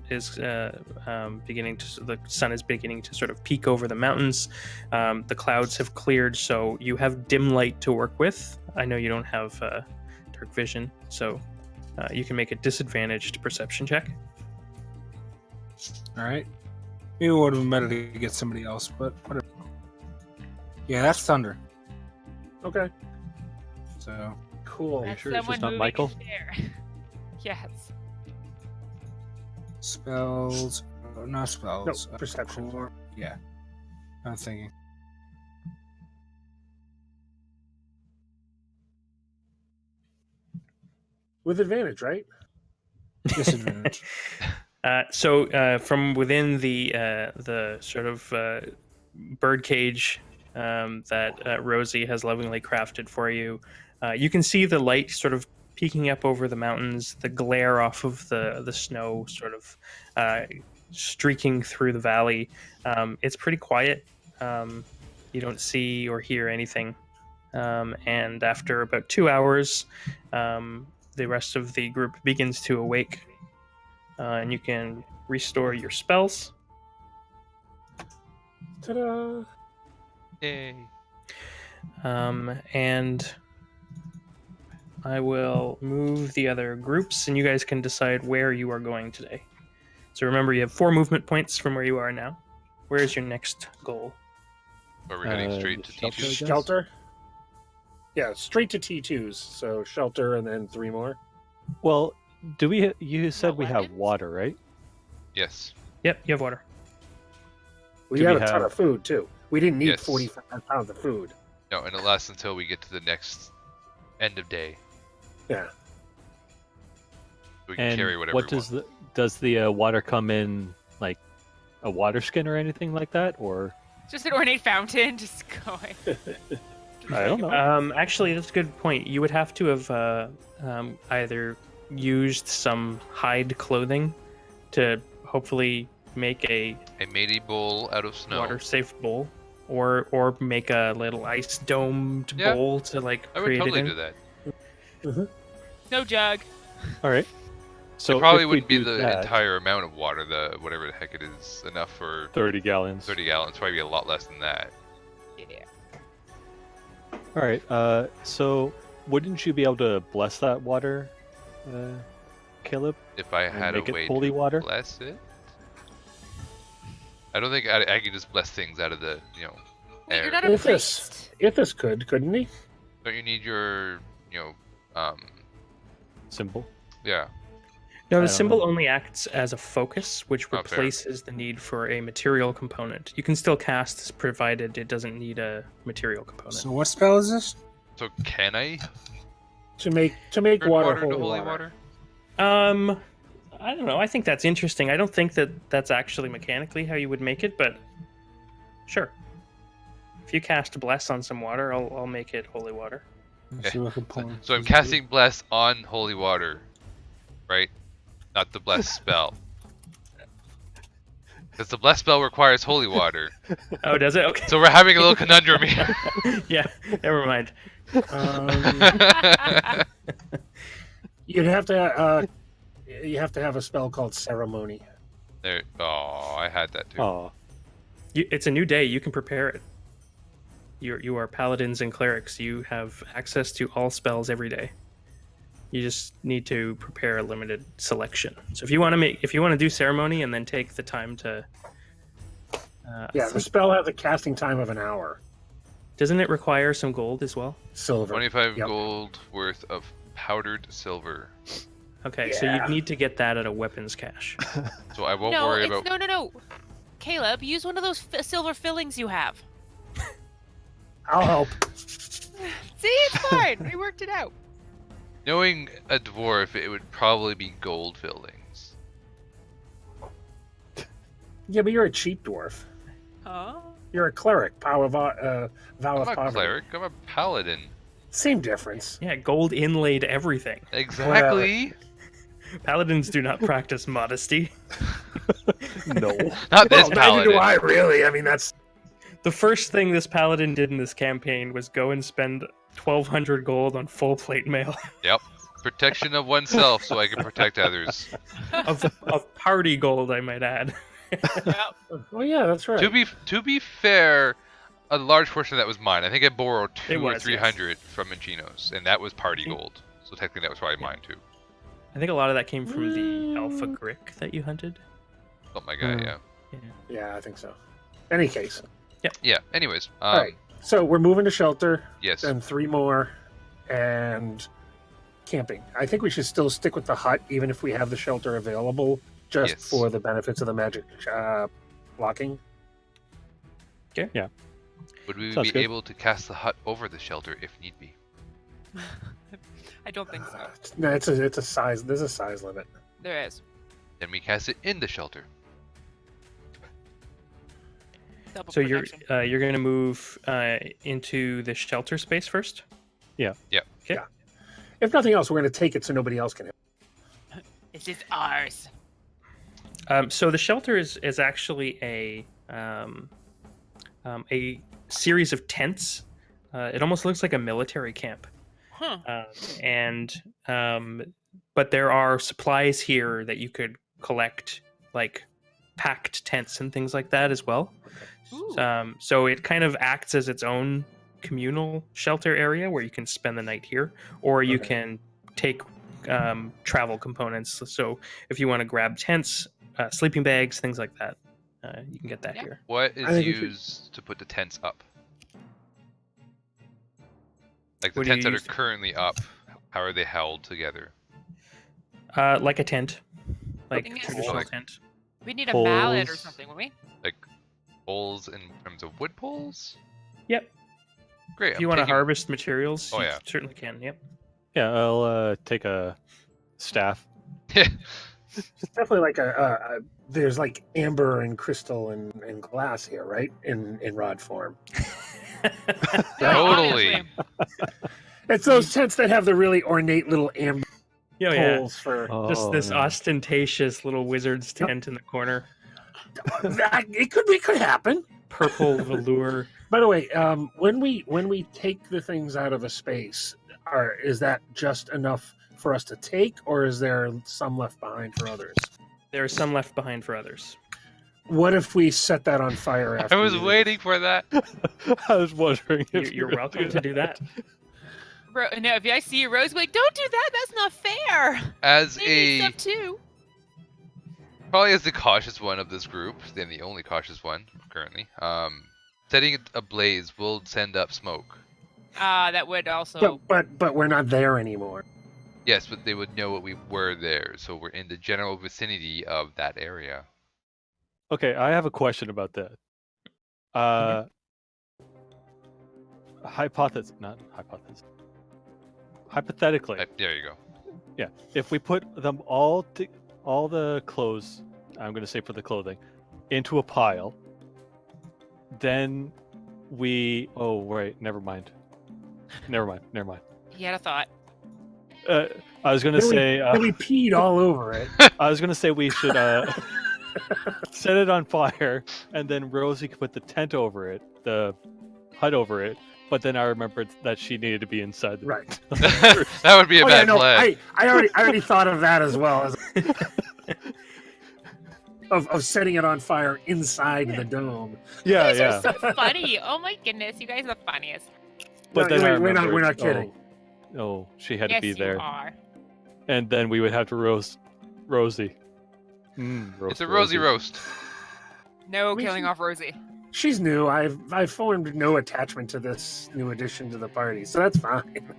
beginning to. The sun is beginning to sort of peek over the mountains. The clouds have cleared, so you have dim light to work with. I know you don't have dark vision, so you can make a disadvantaged perception check. All right. Maybe it would have been better to get somebody else, but whatever. Yeah, that's thunder. Okay. So Cool. That's sure it's someone just not moving Michael? a chair. Yes. spells, not spells. No, perception. Yeah. I'm thinking. With advantage, right? Disadvantage. So from within the sort of bird cage that Rosie has lovingly crafted for you. You can see the light sort of peeking up over the mountains, the glare off of the snow sort of streaking through the valley. It's pretty quiet. You don't see or hear anything. And after about 2 hours, the rest of the group begins to awake. And you can restore your spells. Ta-da! Yay. And I will move the other groups, and you guys can decide where you are going today. So remember, you have 4 movement points from where you are now. Where is your next goal? Are we heading straight the to shelter, I T2? guess? Shelter? Yeah, straight to T2s. So shelter and then 3 more. Well, do we? You said Got we have wagons? water, right? Yes. Yep, you have water. We Do had we a ton have- of food, too. We didn't need Yes. 45 pounds of food. No, and it lasts until we get to the next end of day. Yeah. We can And carry whatever what we does want. does the water come in like a water skin or anything like that, or Just an ornate fountain, just going. I don't know. Actually, that's a good point. You would have to have either used some hide clothing to hopefully make a I made a bowl out of snow. water-safe bowl, or make a little ice domed Yeah. bowl to like I would create totally it in. do that. No jug. All right. So it probably if we wouldn't be do the that, entire amount of water, the whatever the heck it is, enough for 30 gallons. 30 gallons. Probably be a lot less than that. Yeah. All right. So wouldn't you be able to bless that water, Caleb? If I And had make a it way holy to water? bless it. I don't think I can just bless things out of the, Wait, air. you're not a If priest. Ithis could, couldn't he? Don't you need your, Symbol. yeah. No, I the don't symbol know. only acts as a focus, which Oh, fair. replaces the need for a material component. You can still cast, provided it doesn't need a material component. So what spell is this? So can I To make turn water, to holy holy water. water? I don't know. I think that's interesting. I don't think that that's actually mechanically how you would make it, but sure. If you cast bless on some water, I'll make it holy water. Let's see what component So I'm is casting bless on holy water, right? Not the bless spell. Because the bless spell requires holy water. Oh, does it? Okay. So we're having a little conundrum here. Yeah. Never mind. You'd have to. You have to have a spell called ceremony. There. Oh, I had that too. Oh, It's a new day. You can prepare it. You are paladins and clerics. You have access to all spells every day. You just need to prepare a limited selection. So if you want to do ceremony and then take the time to, Yeah, the spell has a casting time of an hour. doesn't it require some gold as well? Silver. 25 Yep. gold worth of powdered silver. Okay, so Yeah. you need to get that at a weapons cache. So I won't No, worry it's about. no. Caleb, use one of those silver fillings you have. I'll help. See, it's fine. We worked it out. Knowing a dwarf, it would probably be gold fillings. Yeah, but you're a cheap dwarf. Oh. You're a cleric. Vow of I'm a poverty. cleric. I'm a paladin. Same difference. Yeah, gold inlaid everything. Exactly. Paladins do not practice modesty. no. Not this Well, neither paladin. do I, really. I mean, that's The first thing this paladin did in this campaign was go and spend 1,200 gold on full plate mail Yep. Protection of oneself so I can protect others. of party gold, I might add. Oh yeah, that's right. To be fair, a large portion of that was mine. I think I borrowed It 2 or was, 300 from Machino's, and that was party gold. So technically that was probably mine too. I think a lot of that came from the alpha grick that you hunted. Something like that, Mm. yeah. Yeah, I think so. Any case. Yeah, anyways. All right. So we're moving to shelter, Yes. then 3 more, and camping. I think we should still stick with the hut, even if we have the shelter available, just Yes. for the benefits of the magic blocking. Would we Sounds be good. able to cast the hut over the shelter if need be? I don't think so. No, it's a size. There's a size limit. There is. Then we cast it in the shelter. Double So protection. you're going to move into the shelter space first. If nothing else, we're going to take it so nobody else can. This is ours. So the shelter is actually a series of tents. It almost looks like a military camp. Huh. But there are supplies here that you could collect, like packed tents and things like that as well. Ooh. So it kind of acts as its own communal shelter area where you can spend the night here, or you Okay. can take travel components. So if you want to grab tents, sleeping bags, things like that, you can get that Yeah. here. What I is think we should- used to put the tents up? Like the What do you tents that use? are currently up, how are they held together? Like a tent, like Thing is- traditional Like- tent. We need a mallet or Poles. something, won't we? Like poles in terms of wood poles? Yep. Great. If you want to harvest materials, Oh, you yeah. certainly can. Yep. Yeah, I'll take a staff. It's definitely like there's like amber and crystal and glass here, right? In rod form. Totally. Obviously. It's those tents that have the really ornate little amber Oh yeah. poles for. Just this yeah. ostentatious little wizard's tent in the corner. It could happen. Purple velour. By the way, when we take the things out of a space, is that just enough for us to take, or is there some left behind for others? There are some left behind for others. What if we set that on fire after I was we leave? waiting for that. I was wondering if You're welcome to do that. No, if I see you, Rose, be like, don't do that. That's not fair. As They need a stuff too. probably as the cautious one of this group, then the only cautious one currently. Setting it ablaze will send up smoke. That would also. But we're not there anymore. Yes, but they would know what we were there, so we're in the general vicinity of that area. Okay, I have a question about that. Hypothetically, There you go. yeah, if we put them all the clothes, I'm going to say for the clothing, into a pile, then we. Oh right, never mind. He had a thought. I was going to Then say. Then we peed all over it. I was going to say we should set it on fire, and then Rosie could put the tent over it, the hut over it. But then I remembered that she needed to be inside. The Right. That would be a bad plan. I already thought of that as well as of setting it on fire inside the dome. Yeah, You yeah. guys are so funny. Oh my goodness, you guys are the funniest. But No, then I we're not remembered, kidding. Oh, she had Yes, to be you there, are. and then we would have to roast Rosie. Roast It's a Rosie roast. No We killing should- off Rosie. She's new. I've formed no attachment to this new addition to the party, so that's fine.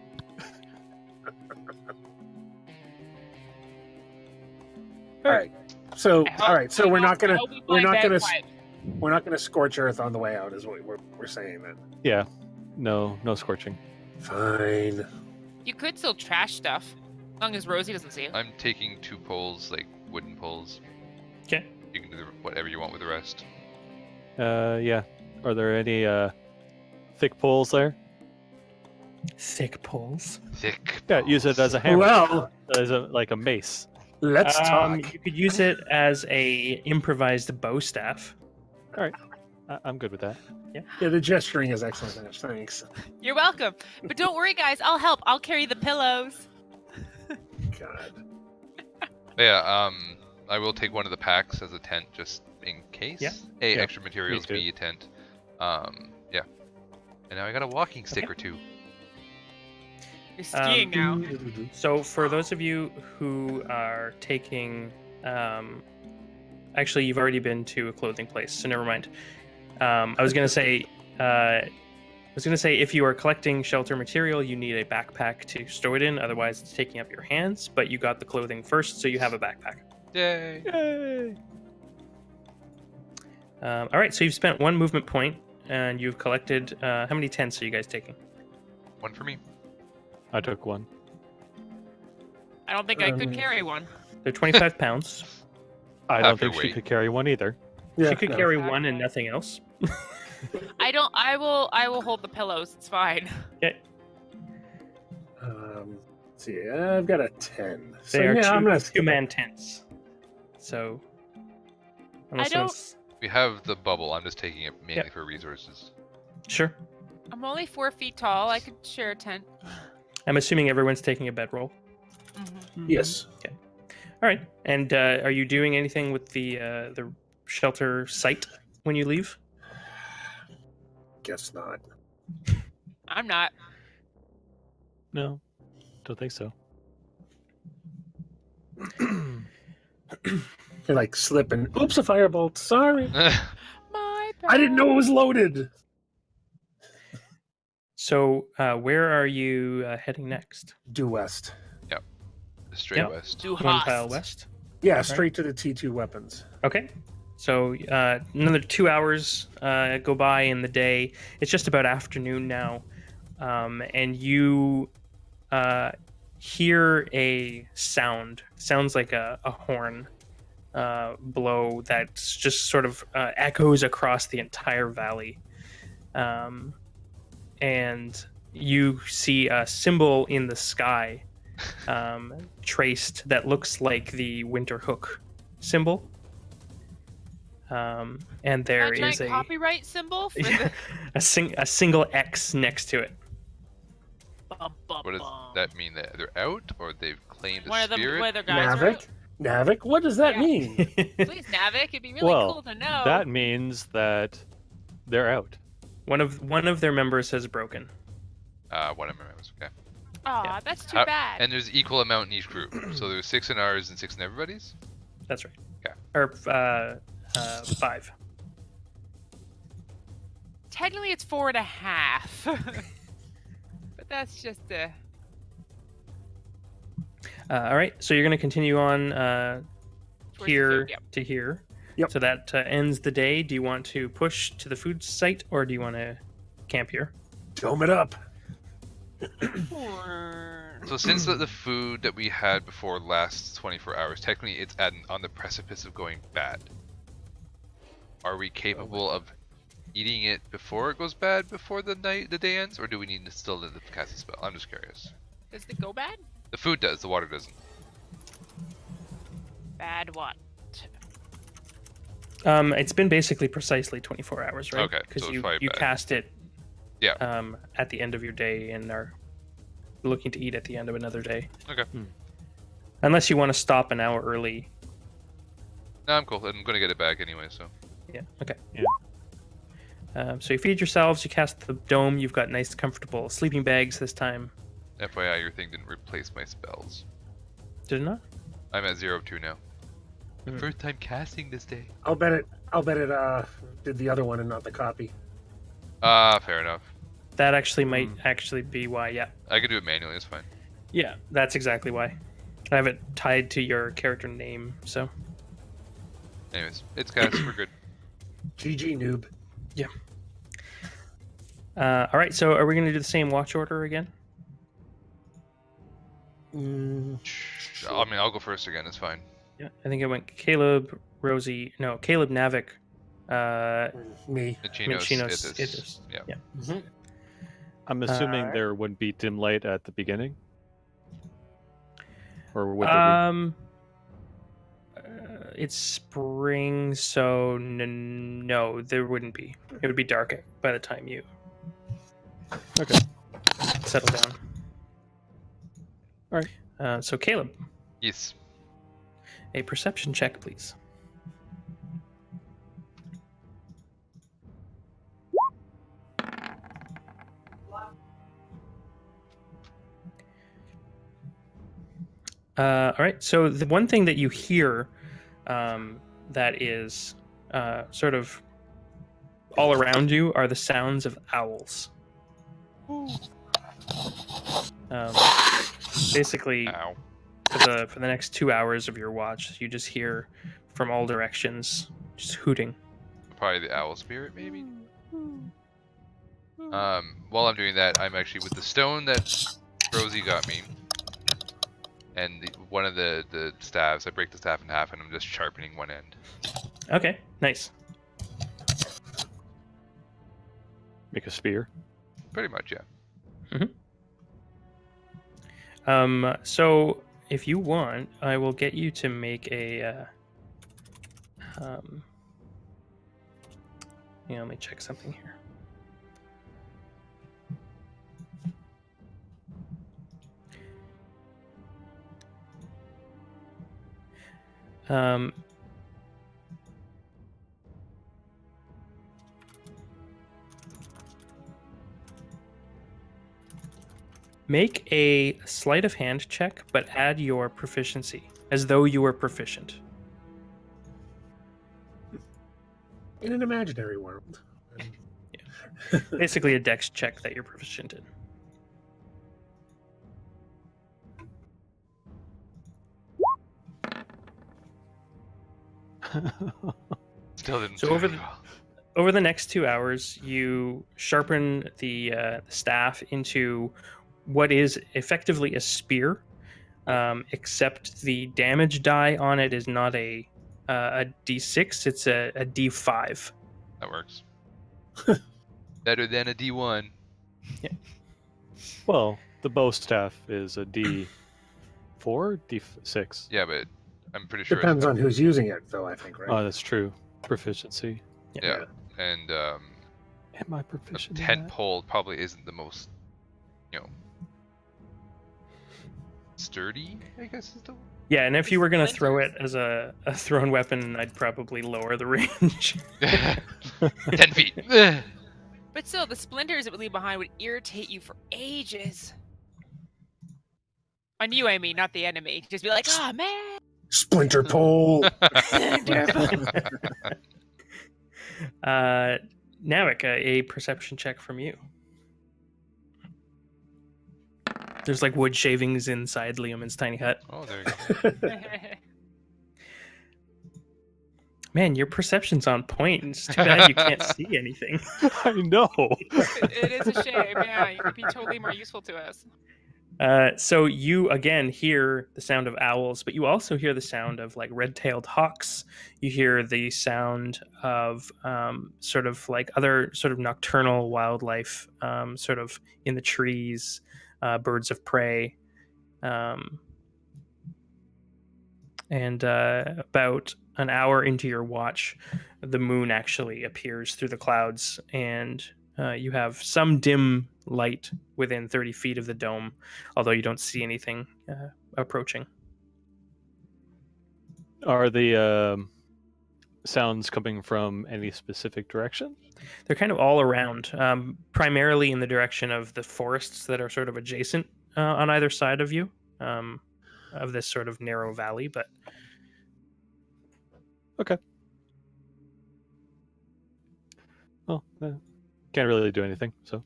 All right. So we're not gonna scorch earth on the way out, is what we're saying then. Yeah, no scorching. Fine. You could still trash stuff, as long as Rosie doesn't see it. I'm taking 2 poles, like wooden poles. Okay. You can do whatever you want with the rest. Yeah. Are there any thick poles there? Thick poles. Thick. Yeah, use it as a hammer, Well, as a mace. let's talk. You could use it as a improvised bow staff. I'm good with that. Yeah, the gesturing is excellent, Ash. Thanks. You're welcome. But don't worry, guys. I'll help. I'll carry the pillows. God. Yeah, I will take one of the packs as a tent just in case. Yeah. A, Yeah, extra materials, too. B, a tent. Yeah. And now I got a walking stick or 2. You're skiing now. So for those of you who are taking, actually you've already been to a clothing place, so never mind. I was gonna say if you are collecting shelter material, you need a backpack to store it in. Otherwise, it's taking up your hands. But you got the clothing first, so you have a backpack. Yay! Yay! All right, so you've spent 1 movement point, and you've collected. How many tents are you guys taking? 1 for me. I took one. I don't think I could carry one. They're 25 pounds. I Half don't your think she weight. could carry one either. Yeah, She could no. carry one and nothing else. I will hold the pillows. It's fine. Okay. Let's see, I've got a 10. So They are yeah, I'm gonna skip it. two-man tents. So. unless don't- someone's- We have the bubble. I'm just taking it mainly Yep. for resources. Sure. I'm only 4 feet tall. I could share a tent. I'm assuming everyone's taking a bedroll. Mm-hmm. Yes. All right. And are you doing anything with the shelter site when you leave? Guess not. I'm not. No, don't think so. You're like slipping. Oops, a firebolt. Sorry. My bad. I didn't know it was loaded. So where are you heading next? Due west. Straight Yep. west. Do One tile host. west. Yeah, straight to the T2 weapons. Okay. So another 2 hours go by in the day. It's just about afternoon now, and you hear a sound. Sounds like a horn blow that just sort of echoes across the entire valley. And you see a symbol in the sky traced that looks like the Winter Hook symbol. And there a giant is a copyright symbol for the a single X next to it. bum, bum, What does bum. that mean? That they're out, or they've claimed One a of them, spirit? one of their guys are out. Navek, what does that Yeah. mean? Please, Navek, it'd be really Well, cool to know. That means that they're out. One of their members has broken. One of my members. Okay. Aw, yeah. that's too How- bad. And there's equal amount in each group. So there's 6 in ours and 6 in everybody's. That's right. Okay. Or 5. Technically, it's 4.5. But that's just a. All right. So you're going to continue on towards the here food, yep. to here. Yep. So that ends the day. Do you want to push to the food site, or do you want to camp here? Dome it up. So since the food that we had before lasts 24 hours, technically it's on the precipice of going bad. Are we capable of eating it before it goes bad, before the day ends, or do we need to still live to cast a spell? I'm just curious. Does it go bad? The food does, the water doesn't. Bad what? It's been basically precisely 24 hours, right? Okay, Because so it's you probably bad. cast it. Yeah. At the end of your day and are looking to eat at the end of another day. Okay. Unless you want to stop an hour early. No, I'm cool. I'm gonna get it back anyway, so. Yeah. Okay. Yeah. So you feed yourselves. You cast the dome. You've got nice, comfortable sleeping bags this time. FYI, your thing didn't replace my spells. Did it not? I'm at 0-2 now. Mhm. First time casting this day. I'll bet it did the other one and not the copy. Fair enough. That actually might actually be why. Yeah. I could do it manually, it's fine. Yeah. That's exactly why. I have it tied to your character name. So. Anyways, it's cast, we're good. GG noob. All right. So are we going to do the same watch order again? I mean, I'll go first again, it's fine. Yeah. I think it went Caleb, Rosie. No, Caleb, Navek. Me. Michinos, Idris. Yeah. Yeah. I'm assuming Alright. there wouldn't be dim light at the beginning. Or would there It's spring, so no, there wouldn't be. It would be dark by the time you Okay. settle down. Alright. So Caleb, Yes. a perception check, please. All right. So the one thing that you hear that is sort of all around you are the sounds of owls. Basically, Ow. for the next 2 hours of your watch, you just hear from all directions just hooting. Probably the owl spirit, maybe? While I'm doing that, I'm actually with the stone that Rosie got me. And one of the staves, I break the staff in half and I'm just sharpening one end. Okay, nice. Make a spear. Pretty much, yeah. So if you want, I will get you to make a. Let me check something here. Make a sleight of hand check, but add your proficiency as though you were proficient. In an imaginary world. Basically, a dex check that you're proficient in. Still didn't. So do over very the- well. Over the next 2 hours, you sharpen the staff into what is effectively a spear, except the damage die on it is not a D6; it's a D5. That works. Better than a D1. Well, the bow staff is a D4, D6. Yeah, but I'm pretty sure. Depends on who's using it, though, I think, right? Oh, that's true. Proficiency. Yeah, and Am I a proficient? in tent that? pole probably isn't the most, sturdy. I guess is the. Yeah, and if you were going to throw it Splinters. as a thrown weapon, I'd probably lower the range. 10 feet. But still, the splinters it would leave behind would irritate you for ages. On you, I mean, not the enemy. Just be like, oh man. Splinter pole. Navek, a perception check from you. There's like wood shavings inside Liam's tiny hut. Oh, there you go. Man, your perception's on point. It's too bad you can't see anything. I know. It is a shame. Yeah, you could be totally more useful to us. So you again hear the sound of owls, but you also hear the sound of like red-tailed hawks. You hear the sound of sort of like other sort of nocturnal wildlife, sort of in the trees, birds of prey, and about an hour into your watch, the moon actually appears through the clouds, and you have some dim light within 30 feet of the dome, although you don't see anything approaching. Are the sounds coming from any specific direction? They're kind of all around, primarily in the direction of the forests that are sort of adjacent on either side of you, of this sort of narrow valley, but Well, can't really do anything, so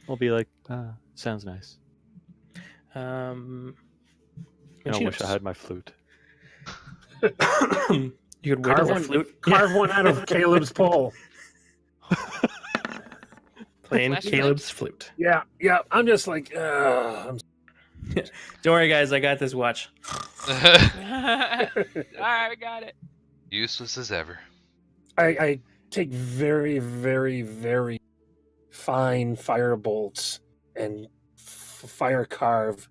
I'll be like, sounds nice. I don't wish I had my flute. You could whittle Carve a one, flute. carve one out of Caleb's pole. Playing Flashlight. Caleb's flute. Yeah. I'm just like, I'm Don't worry, guys. I got this watch. All right, we got it. Useless as ever. I take very, very, very fine fire bolts and fire carve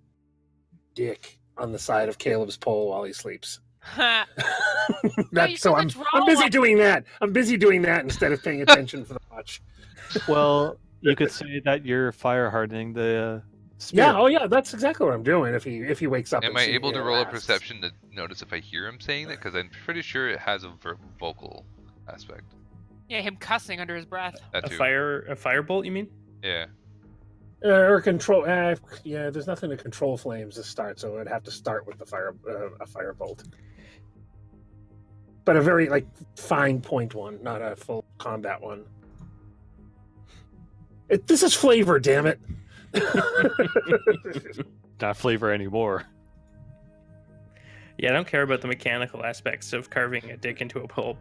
Dick on the side of Caleb's pole while he sleeps. you So can I'm draw busy one. doing that. I'm busy doing that instead of paying attention for the watch. Well, you could say that you're fire hardening the spear. Yeah, oh yeah, that's exactly what I'm doing. If he wakes up, Am and I sees able me to and roll a asks. perception to notice if I hear him saying that? Because I'm pretty sure it has a vocal aspect. Yeah, him cussing under his breath. That A too. firebolt, you mean? Yeah. Or control? Yeah, there's nothing to control flames to start, so it'd have to start with the a firebolt. But a very fine point one, not a full combat one. This is flavor, damn it. Not flavor anymore. Yeah, I don't care about the mechanical aspects of carving a dick into a pulp.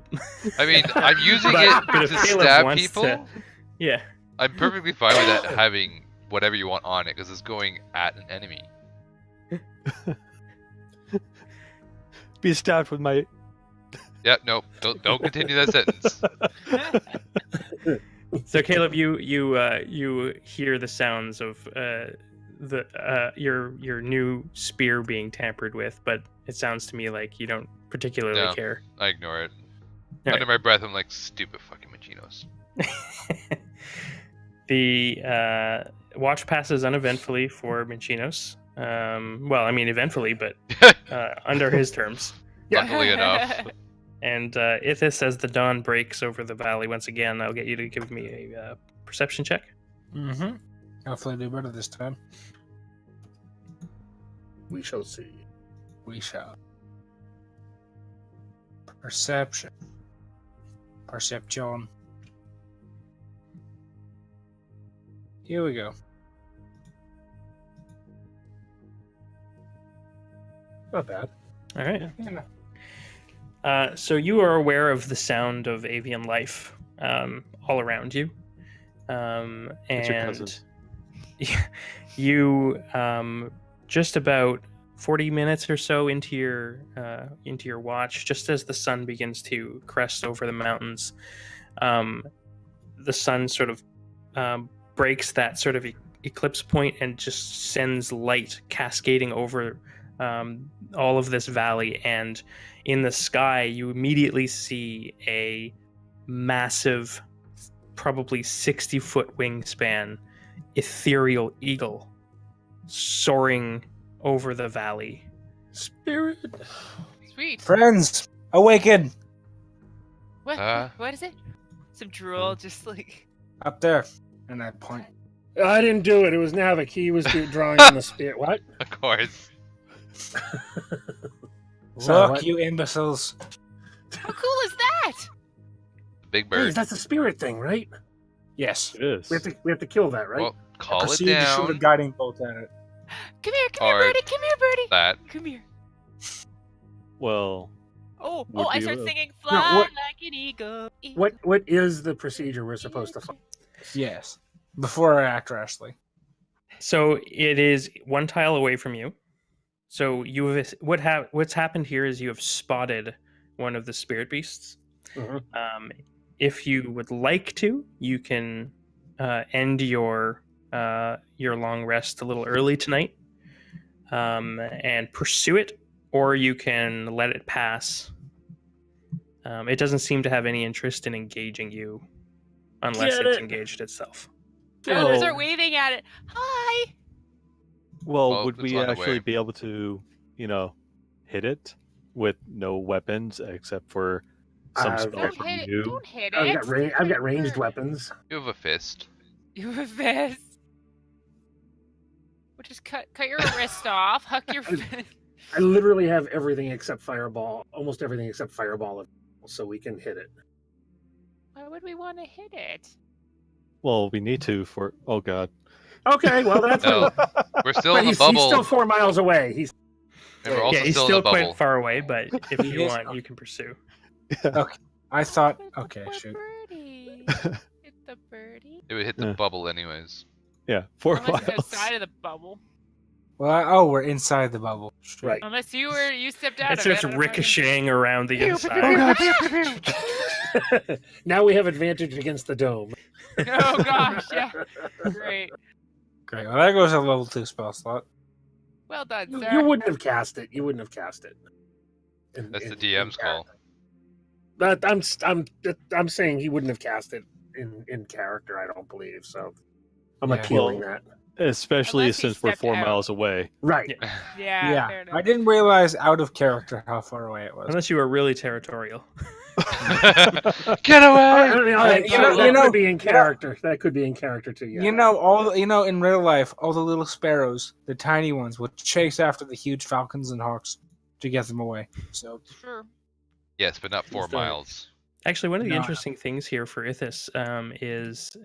I mean, I'm using But it if to Caleb stab wants people. to- Yeah. I'm perfectly fine with that having whatever you want on it because it's going at an enemy. Be stabbed with my. Yeah, no, don't continue that sentence. So Caleb, you hear the sounds of your new spear being tampered with, but it sounds to me like you don't particularly No. care. I ignore it. All Under my breath, I'm like, stupid fucking Machinos. The watch passes uneventfully for Minchinos. Well, I mean, eventfully, but under his terms. Luckily enough. And Ithis, as the dawn breaks over the valley once again, I'll get you to give me a perception check. Mm-hmm. Hopefully I do better this time. We shall see. We shall. Perception. Perception. Here we go. Not bad. All right. Yeah. So you are aware of the sound of avian life all around you, It's your cousin. and you just about 40 minutes or so into your watch, just as the sun begins to crest over the mountains, the sun sort of breaks that sort of eclipse point and just sends light cascading over all of this valley, and in the sky you immediately see a massive, probably 60-foot wingspan ethereal eagle soaring over the valley. Spirit. Sweet. Friends, awaken! What is it? Some drool, just like. Up there. And I point. I didn't do it. It was Navek. He was drawing on the spirit. What? Of course. Sorry, Look, what? you imbeciles. How cool is that? Big Hey, bird. that's a spirit thing, right? Yes. It is. We have to kill that, right? Well, call it Proceed to shoot a down. guiding bolt at it. Come here, Or- birdie. Come here, birdie. That. Come here. Well, Oh, Would I be start a- singing No, "Fly what- Like an Eagle." What is the procedure we're supposed to follow? Yes. Before or after Ashley. So it is one tile away from you. So you have what's happened here is you have spotted one of the spirit beasts. Mhm. If you would like to, you can end your long rest a little early tonight and pursue it, or you can let it pass. It doesn't seem to have any interest in engaging you unless Get it's it. engaged itself. Oh, they Oh. start waving at it. Hi. well, would it's we on the actually way. be able to, hit it with no weapons except for some I've spell got- from Don't hit it. you? Don't hit I've it. got ranged weapons. You have a fist. You have a fist. Well, just cut your wrist off. Huck your fist. I literally have everything except fireball. Almost everything except fireball, so we can hit it. Why would we want to hit it? Well, we need to for. Oh God. Okay, well that's. No. We're still But in the he's bubble. still 4 miles away. He's And we're also Yeah, he's still, still in the bubble. quite far away, but if He you is- want, you can pursue. I thought, Hit the okay, poor shoot. birdie. Hit the birdie. It would hit the Yeah. bubble anyways. Yeah, 4 Unless you're miles. outside of the bubble. Well, we're inside the bubble. Shoot. right. Unless you stepped out It of it. starts I don't know. ricocheting around the inside. Now we have advantage against the dome. Oh gosh, yeah. Great. Great. Well, that goes a level 2 spell slot. Well done, You, sir. you wouldn't have cast it. You wouldn't have cast it. That's the DM's call. But I'm saying he wouldn't have cast it in character. I don't believe so. I'm Yeah. appealing that. Especially Unless he since we're stepped 4 out. miles away. Right. Yeah. Fair I enough. didn't realize out of character how far away it was. Unless you were really territorial. Get away! That could be in character. That could be in character too. Yeah. In real life, all the little sparrows, the tiny ones, would chase after the huge falcons and hawks to get them away. So Sure. Yes, but not 4 He's doing it. miles. Actually, one of the No. interesting things here for Ithis is,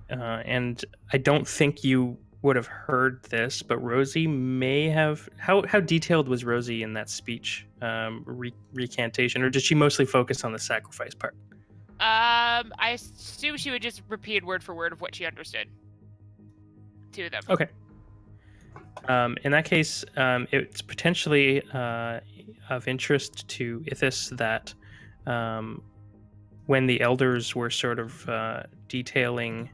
and I don't think you would have heard this, but Rosie may have. How detailed was Rosie in that speech recantation, or did she mostly focus on the sacrifice part? I assume she would just repeat word for word of what she understood. Two of them. Okay. In that case, it's potentially of interest to Ithis that when the elders were sort of detailing.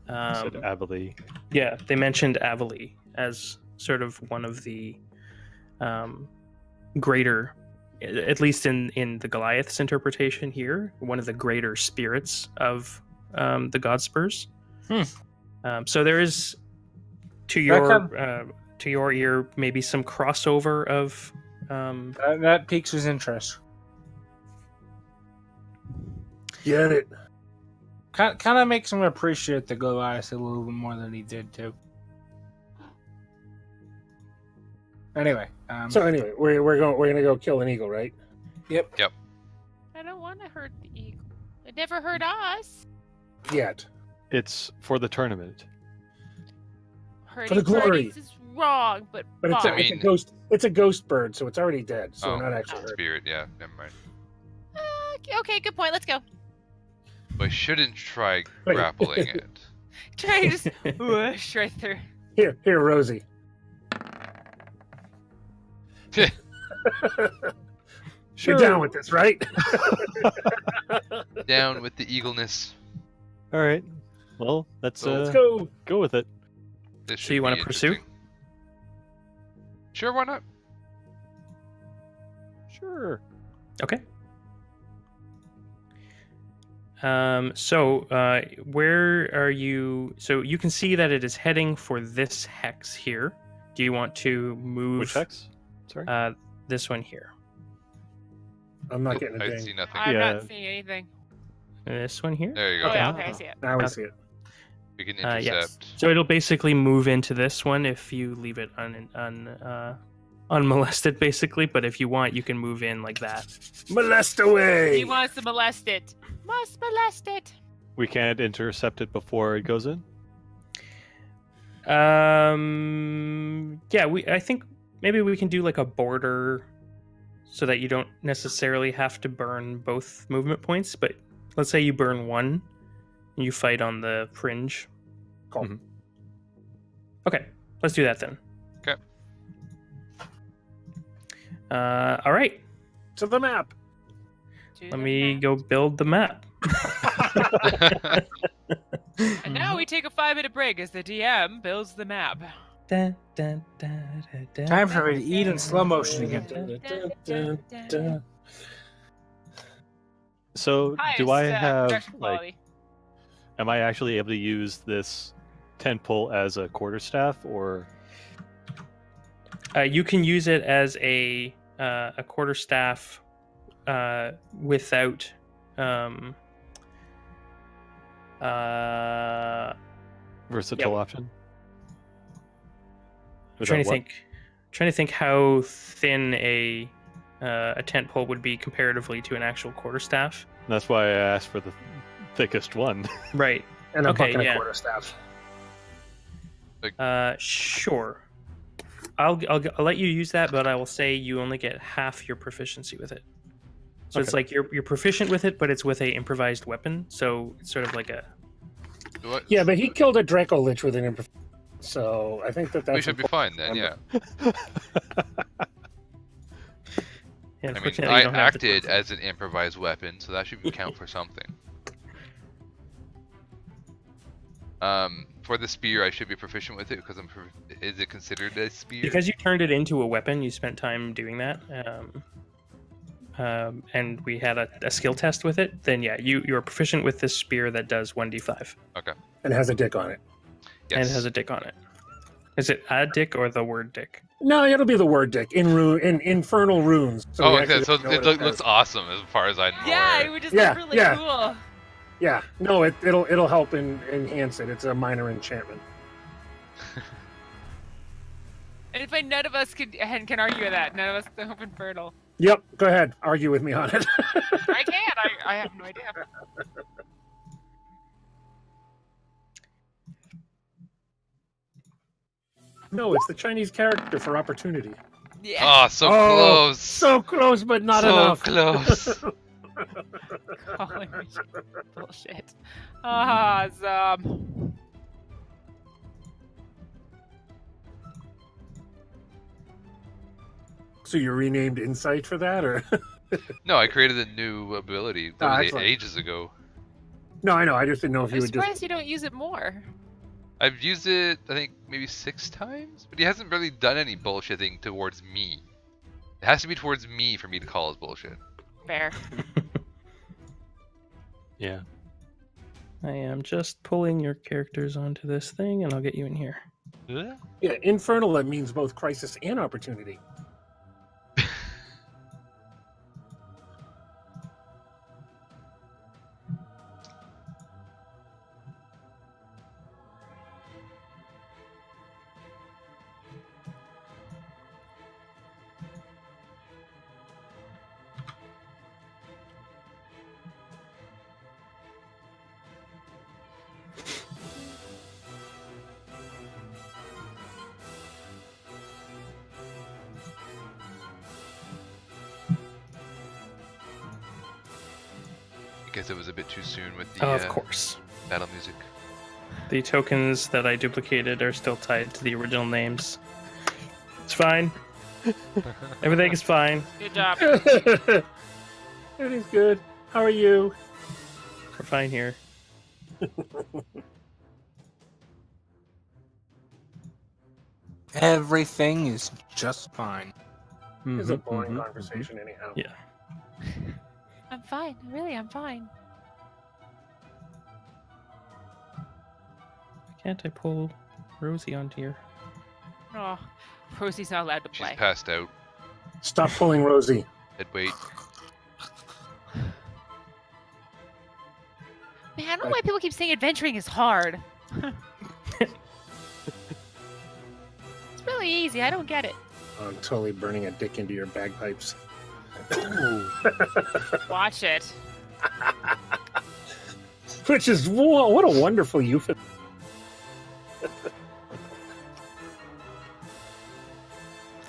Said Abilene. Yeah, they mentioned Avali as sort of one of the greater, at least in the Goliath's interpretation here, one of the greater spirits of the Godspurs. So there is, to your ear, maybe some crossover of. That piques his interest. Get it? Kind of makes him appreciate the Goliath a little bit more than he did too. Anyway, So anyway, we're gonna go kill an eagle, right? yep. I don't want to hurt the eagle. It never hurt us. Yet. It's for the tournament. Hurting the glory. birdies is wrong, but But it's fine. a, it's a ghost. It's a ghost bird, so it's already dead. So we're not actually hurt. Spirit, yeah, never mind. Okay, good point. Let's go. But I shouldn't try Wait. grappling it. Try to just whoosh right through. Here, Rosie. Sure. You're down with this, right? Down with the eagleness. All right. Well, let's So Let's go. go with it. This So should you be wanna pursue? interesting. Sure, why not? Sure. Okay. Where are you? So you can see that it is heading for this hex here. Do you want to move? Which hex? Sorry. This one here. I'm not Nope, getting a I ding. see nothing. I'm Yeah. not seeing anything. This one here. There you go. Oh yeah, okay, I see it. Now I see it. We can Yes. intercept. So it'll basically move into this one if you leave it unmolested, basically. But if you want, you can move in like that. Molest away. He wants to molest it. Must molest it. We can't intercept it before it goes in. Yeah, I think maybe we can do like a border so that you don't necessarily have to burn both movement points, but let's say you burn one and you fight on the fringe. Cool. Mhm. Okay, let's do that then. Okay. All right, To the map. let me go build the map. And now we take a 5-minute break as the DM builds the map. Dun, dun, dun, dun, dun. Time for me to eat in slow motion again. So, Highest, do I have production like? quality. Am I actually able to use this tent pole as a quarterstaff, or You can use it as a quarterstaff without versatile option? trying Without to think how thin a tent pole would be comparatively to an actual quarterstaff. what? That's why I asked for the thickest one. Right. And a Okay, buck and yeah. a quarter staff. Sure. I'll let you use that, but I will say you only get half your proficiency with it. So it's Okay. like you're proficient with it, but it's with a improvised weapon. So it's sort of like a What? Yeah, but he killed a Draco Lich with an improv. So I think that's. We should be fine then, yeah. yeah, I mean, unfortunately, I you don't have the acted proficiency. as an improvised weapon, so that should count for something. For the spear, I should be proficient with it because is it considered a spear? Because you turned it into a weapon. You spent time doing that. And we had a skill test with it, then yeah, you're proficient with this spear that does 1d5. And has a dick on it. Yes. And it has a dick on it. Is it a dick or the word dick? No, it'll be the word dick in infernal runes. So Oh, we okay, actually so know it what it looks says. awesome as far as I know. Yeah, it would just Yeah, look really yeah. cool. Yeah, no, it'll help enhance it. It's a minor enchantment. And if none of us can argue that, none of us can hope infernal. Yep, go ahead, argue with me on it. I can. I have no idea. No, it's the Chinese character for opportunity. Yeah. Oh, so Oh, close. So close, but not so enough. close. Calling me bullshit. Awesome. So you renamed Insight for that, or? No, I created a new ability. That Ah, was excellent. ages ago. No, I know. I just didn't know if you I'm would just. surprised you don't use it more. I've used it, I think, maybe 6 times, but he hasn't really done any bullshitting towards me. It has to be towards me for me to call his bullshit. Fair. Yeah. I am just pulling your characters onto this thing, and I'll get you in here. Huh? Yeah, infernal. That means both crisis and opportunity. I guess it was a bit too soon with the Of course. battle music. The tokens that I duplicated are still tied to the original names. It's fine. Everything is fine. Good job. Everything's good. How are you? We're fine here. Everything is just fine. It's a Mhm, boring mhm, conversation, anyhow. Yeah. I'm fine. Really, I'm fine. Why can't I pull Rosie onto here? Oh, Rosie's not allowed to She's play. passed out. Stop pulling Rosie. Head weight. Man, I don't know why people keep saying adventuring is hard. It's really easy. I don't get it. I'm totally burning a dick into your bagpipes. Watch it. Which is what a wonderful euphemism.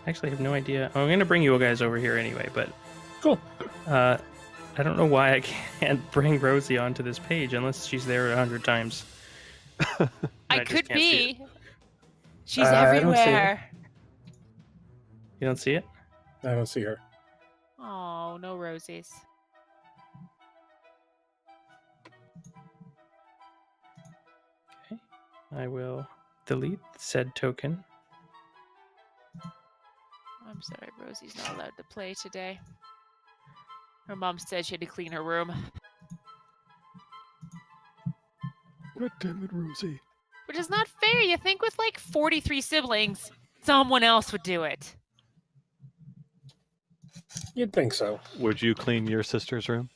Actually, I have no idea. I'm going to bring you guys over here anyway, but... Cool. I don't know why I can't bring Rosie onto this page unless she's there 100 times. I just could can't see be. She's I don't see it. everywhere. You don't see it? I don't see her. Oh, no rosies. Okay. I will delete said token. I'm sorry, Rosie's not allowed to play today. Her mom said she had to clean her room. God damn it, Rosie. Which is not fair. You think with like 43 siblings, someone else would do it. You'd think so. Would you clean your sister's room?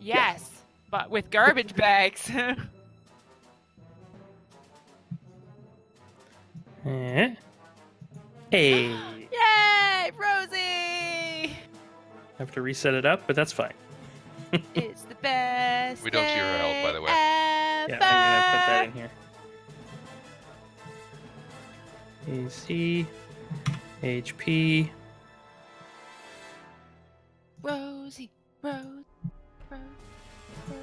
Yes, but with garbage bags. Eh? Hey. Yay, Rosie! Have to reset it up, but that's fine. It's the best. We don't see her help, by the way. Yeah, I'm gonna put that in here. AC, HP. Rosie, Rose, Rose, Rose.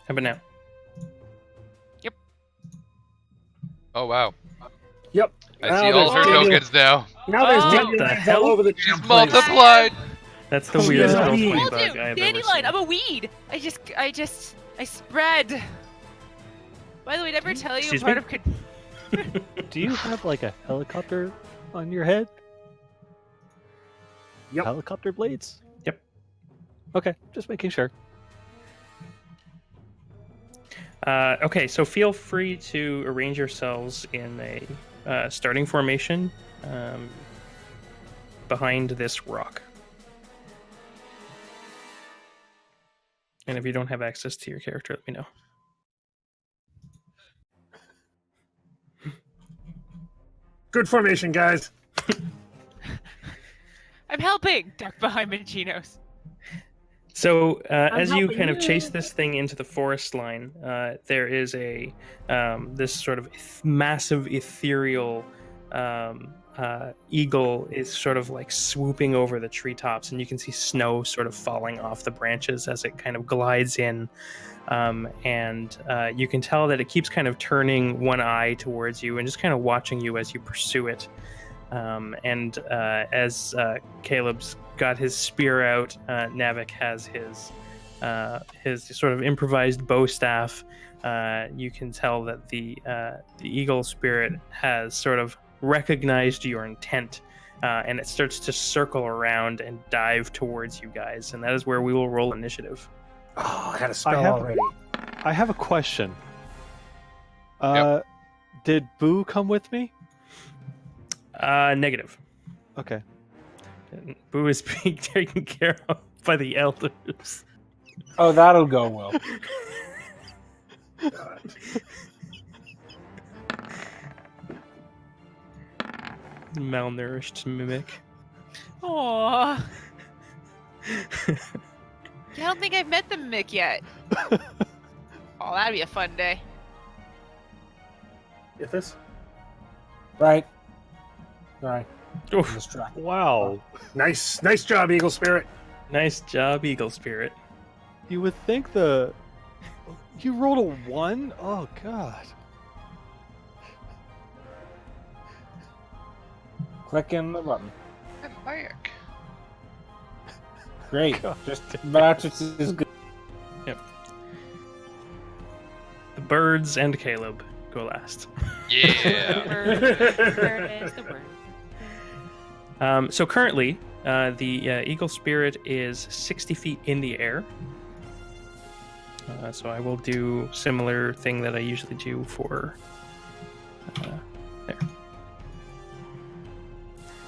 How about now? Oh, wow. Yep. I Now see all her there's dandelion- tokens now. Now there's Oh. dandelions What the all hell? over the She's damn place. multiplied. That's the Oh, weirdest yeah. roleplay Told bug you, I've ever dandelion. seen. I'm a weed. I spread. By the way, did I ever tell you Excuse part me? of Do you have like a helicopter on your head? Yep. Helicopter blades? Yep. Okay, just making sure. Okay, so feel free to arrange yourselves in a starting formation behind this rock. And if you don't have access to your character, let me know. Good formation, guys. I'm helping. Duck behind Minchinos. So as you helping kind of you. chase this thing into the forest line, there is a this sort of massive ethereal eagle is sort of like swooping over the treetops, and you can see snow sort of falling off the branches as it kind of glides in. And you can tell that it keeps kind of turning one eye towards you and just kind of watching you as you pursue it. As Caleb's got his spear out, Navek has his sort of improvised bow staff. You can tell that the eagle spirit has sort of recognized your intent, and it starts to circle around and dive towards you guys, and that is where we will roll initiative. Oh, I had a spell already. I have a question. Yep. Did Boo come with me? Negative. Okay. Boo is being taken care of by the elders. Oh, that'll go well. God. Malnourished mimic. Aww. I don't think I've met the Mick yet. Oh, that'd be a fun day. Get this? Right. Right. Oof. Distract. Wow. Nice job, Eagle Spirit. Nice job, Eagle Spirit. You would think you rolled a 1? Oh god. Clicking the button. And back. Great. God. Just about as good. The birds and Caleb go last. Yeah. Bird is the word. So currently, the Eagle Spirit is 60 feet in the air. So I will do similar thing that I usually do for there.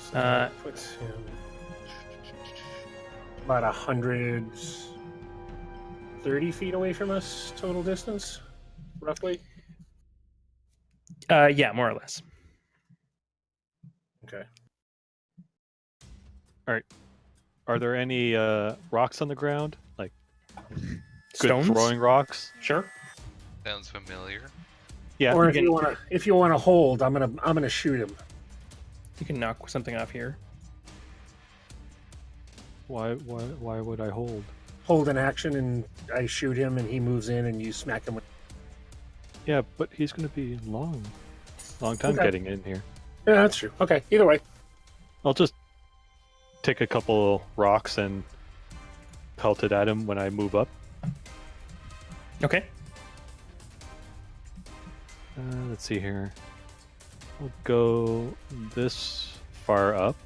So that puts him about 130 feet away from us, total distance, roughly. Yeah, more or less. Okay. Are there any rocks on the ground? Like good Stones? throwing rocks? Sure. Sounds familiar. Yeah. Or you if you wanna hold, I'm gonna shoot him. You can knock something off here. Why would I hold? Hold an action, and I shoot him, and he moves in, and you smack him with. Yeah, but he's gonna be long time Okay. getting in here. Yeah, that's true. Okay, either way. I'll just take a couple rocks and pelt it at him when I move up. Okay. Let's see here. I'll go this far up.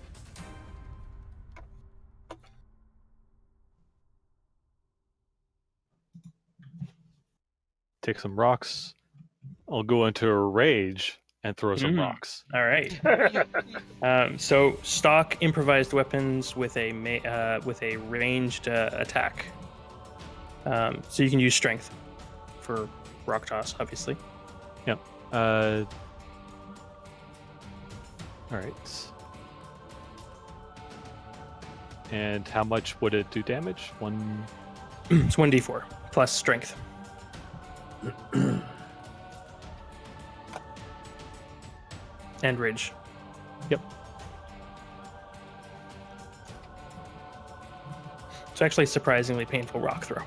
Take some rocks. I'll go into a rage and throw some rocks. All right. So stock improvised weapons with a ranged attack. So you can use strength for rock toss, obviously. All right. And how much would it do damage? One. It's 1d4 plus strength. And rage. Yep. It's actually a surprisingly painful rock throw.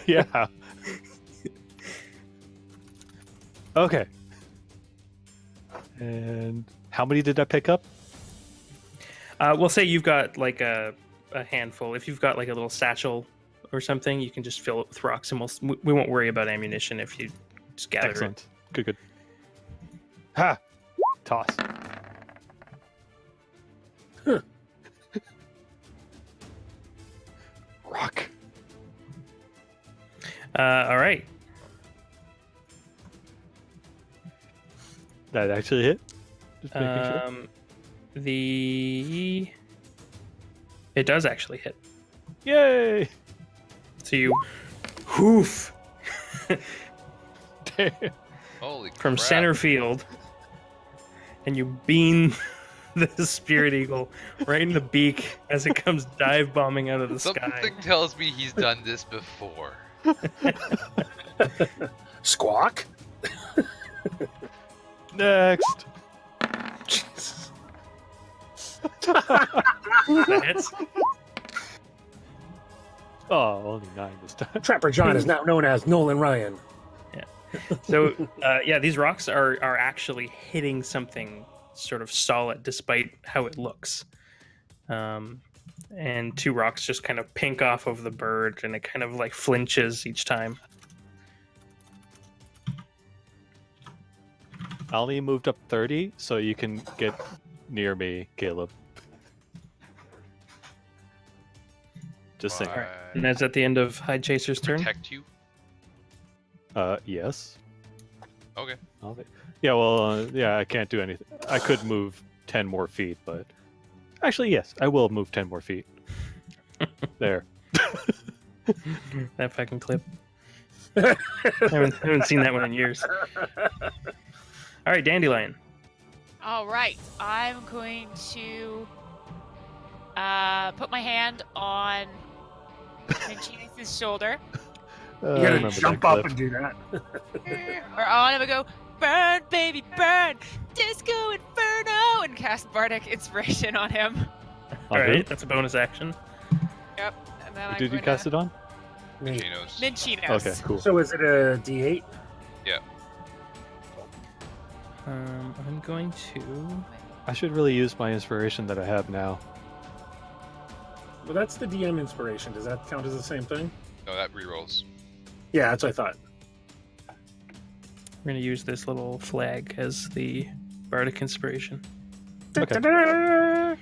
Yeah. Okay. And how many did I pick up? We'll say you've got like a handful. If you've got like a little satchel or something, you can just fill it with rocks, and we won't worry about ammunition if you just gather Excellent. Good. Ha! Toss. Rock. it. All right. That actually hit? Just making sure. It does actually hit. Yay! So you hoof Damn. Holy from crap. center field, and you beam the spirit eagle right in the beak as it comes dive bombing out of the sky. Something tells me he's done this before. Squawk. Next. That hits. Oh, only 9 this time. Trapper John is now known as Nolan Ryan. So, yeah, these rocks are actually hitting something sort of solid, despite how it looks. And 2 rocks just kind of pink off of the bird, and it kind of like flinches each time. I only moved up 30, so you can get near me, Caleb. Just saying. Why And that's at the end of Hide Chaser's turn. protect you? Yes. Okay. Yeah, well, yeah, I can't do anything. I could move 10 more feet, but... Actually, yes, I will move 10 more feet. There. That fucking clip. haven't seen that one in years. All right, Dandelion. All right, I'm going to put my hand on Minchinos' shoulder, You I gotta remember jump that up clip. and do that. or on him and go, burn, baby, burn, disco inferno, and cast bardic inspiration on him. All On who? right, that's a bonus action. Yep. And then Did you cast it on? Me. Chinos. Minchinos. Okay, cool. So is it a D8? I'm going to. I should really use my inspiration that I have now. Well, that's the DM inspiration. Does that count as the same thing? No, that rerolls. Yeah, that's what I thought. We're going to use this little flag as the bardic inspiration. Okay. Da-da-da!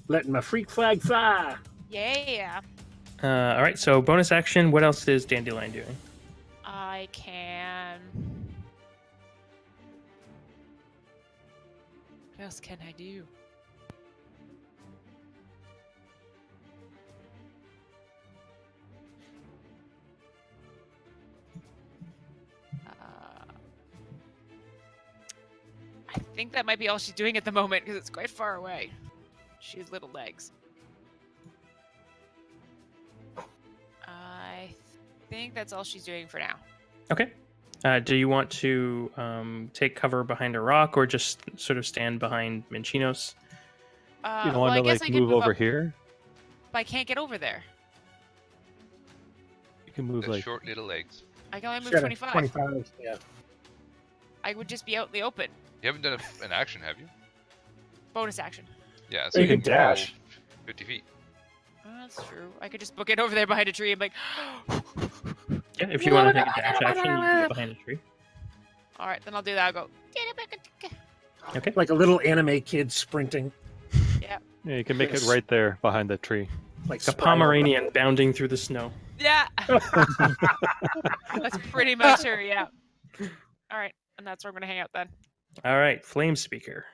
Letting my freak flag fly. Yeah. All right, so bonus action. What else is Dandelion doing? I can. What else can I do? I think that might be all she's doing at the moment because it's quite far away. She has little legs. I think that's all she's doing for now. Okay. Do you want to take cover behind a rock or just sort of stand behind Minchinos? You don't well, want I to guess like I can move over up, here? but I can't get over there. You can move The like short little legs. I can only move Shut it. 25. 25, yeah. I would just be out in the open. You haven't done an action, have you? Bonus action. Yeah, You can dash. 50 feet. Oh, that's true. I could just book it over there behind a tree and be like, Yeah, if you want to take a dash action, you can get behind a tree. all right, then I'll do that. I'll go. Okay. Like a little anime kid sprinting. yeah, you can make it right there behind the tree. Like A Sprite. Pomeranian bounding through the snow. Yeah. That's pretty much her. Yeah. All right, and that's where I'm gonna hang out then. All right, Flame Speaker.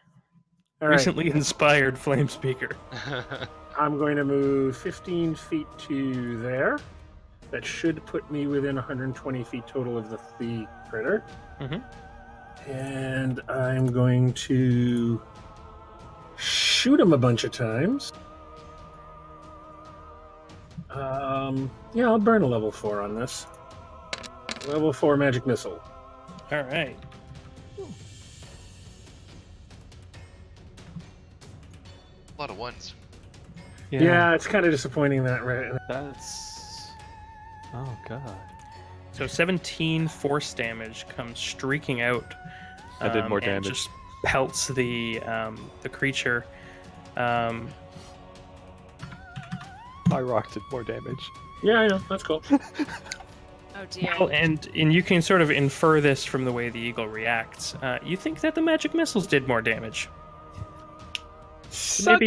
All right, Recently inspired Flame Speaker. I'm going to move 15 feet to there. That should put me within 120 feet total of the critter. Mhm. And I'm going to shoot him a bunch of times. Yeah, I'll burn a level 4 on this. Level 4 magic missile. All right. A lot of ones. Yeah, it's kind of disappointing that right. That's. Oh god. So 17 force damage comes streaking out. I did more and damage. just pelts the creature. My rock did more damage. Yeah, I know. That's cool. Oh dear. Well, and you can sort of infer this from the way the eagle reacts. You think that the magic missiles did more damage. There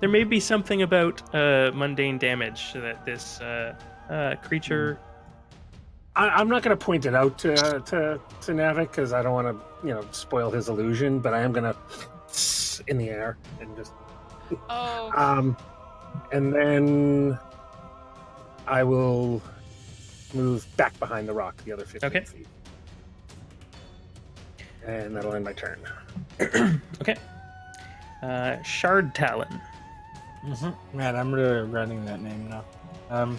may be something about mundane damage that this creature. I'm not going to point it out to Navek because I don't want to, spoil his illusion. But I am going to in the air and just. Oh. And then I will move back behind the rock the other 15 Okay. feet. And that'll end my turn. Okay. Shard Talon. Man, I'm really regretting that name now.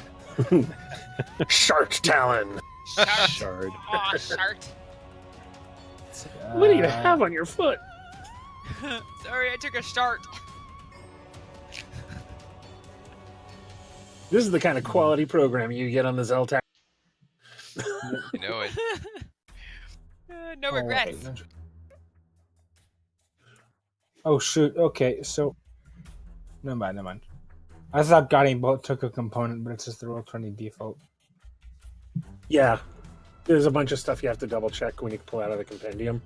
Shark Talon. Shart. Shard. Aw, Shart. What do you have on your foot? Sorry, I took a start. This is the kind of quality programming you get on the Zeltac. You know it. No Oh, regrets. wait. Oh shoot. Okay, so never mind. I thought Guiding Bolt took a component, but it's just the Roll20 default. Yeah, there's a bunch of stuff you have to double check when you pull out of the compendium.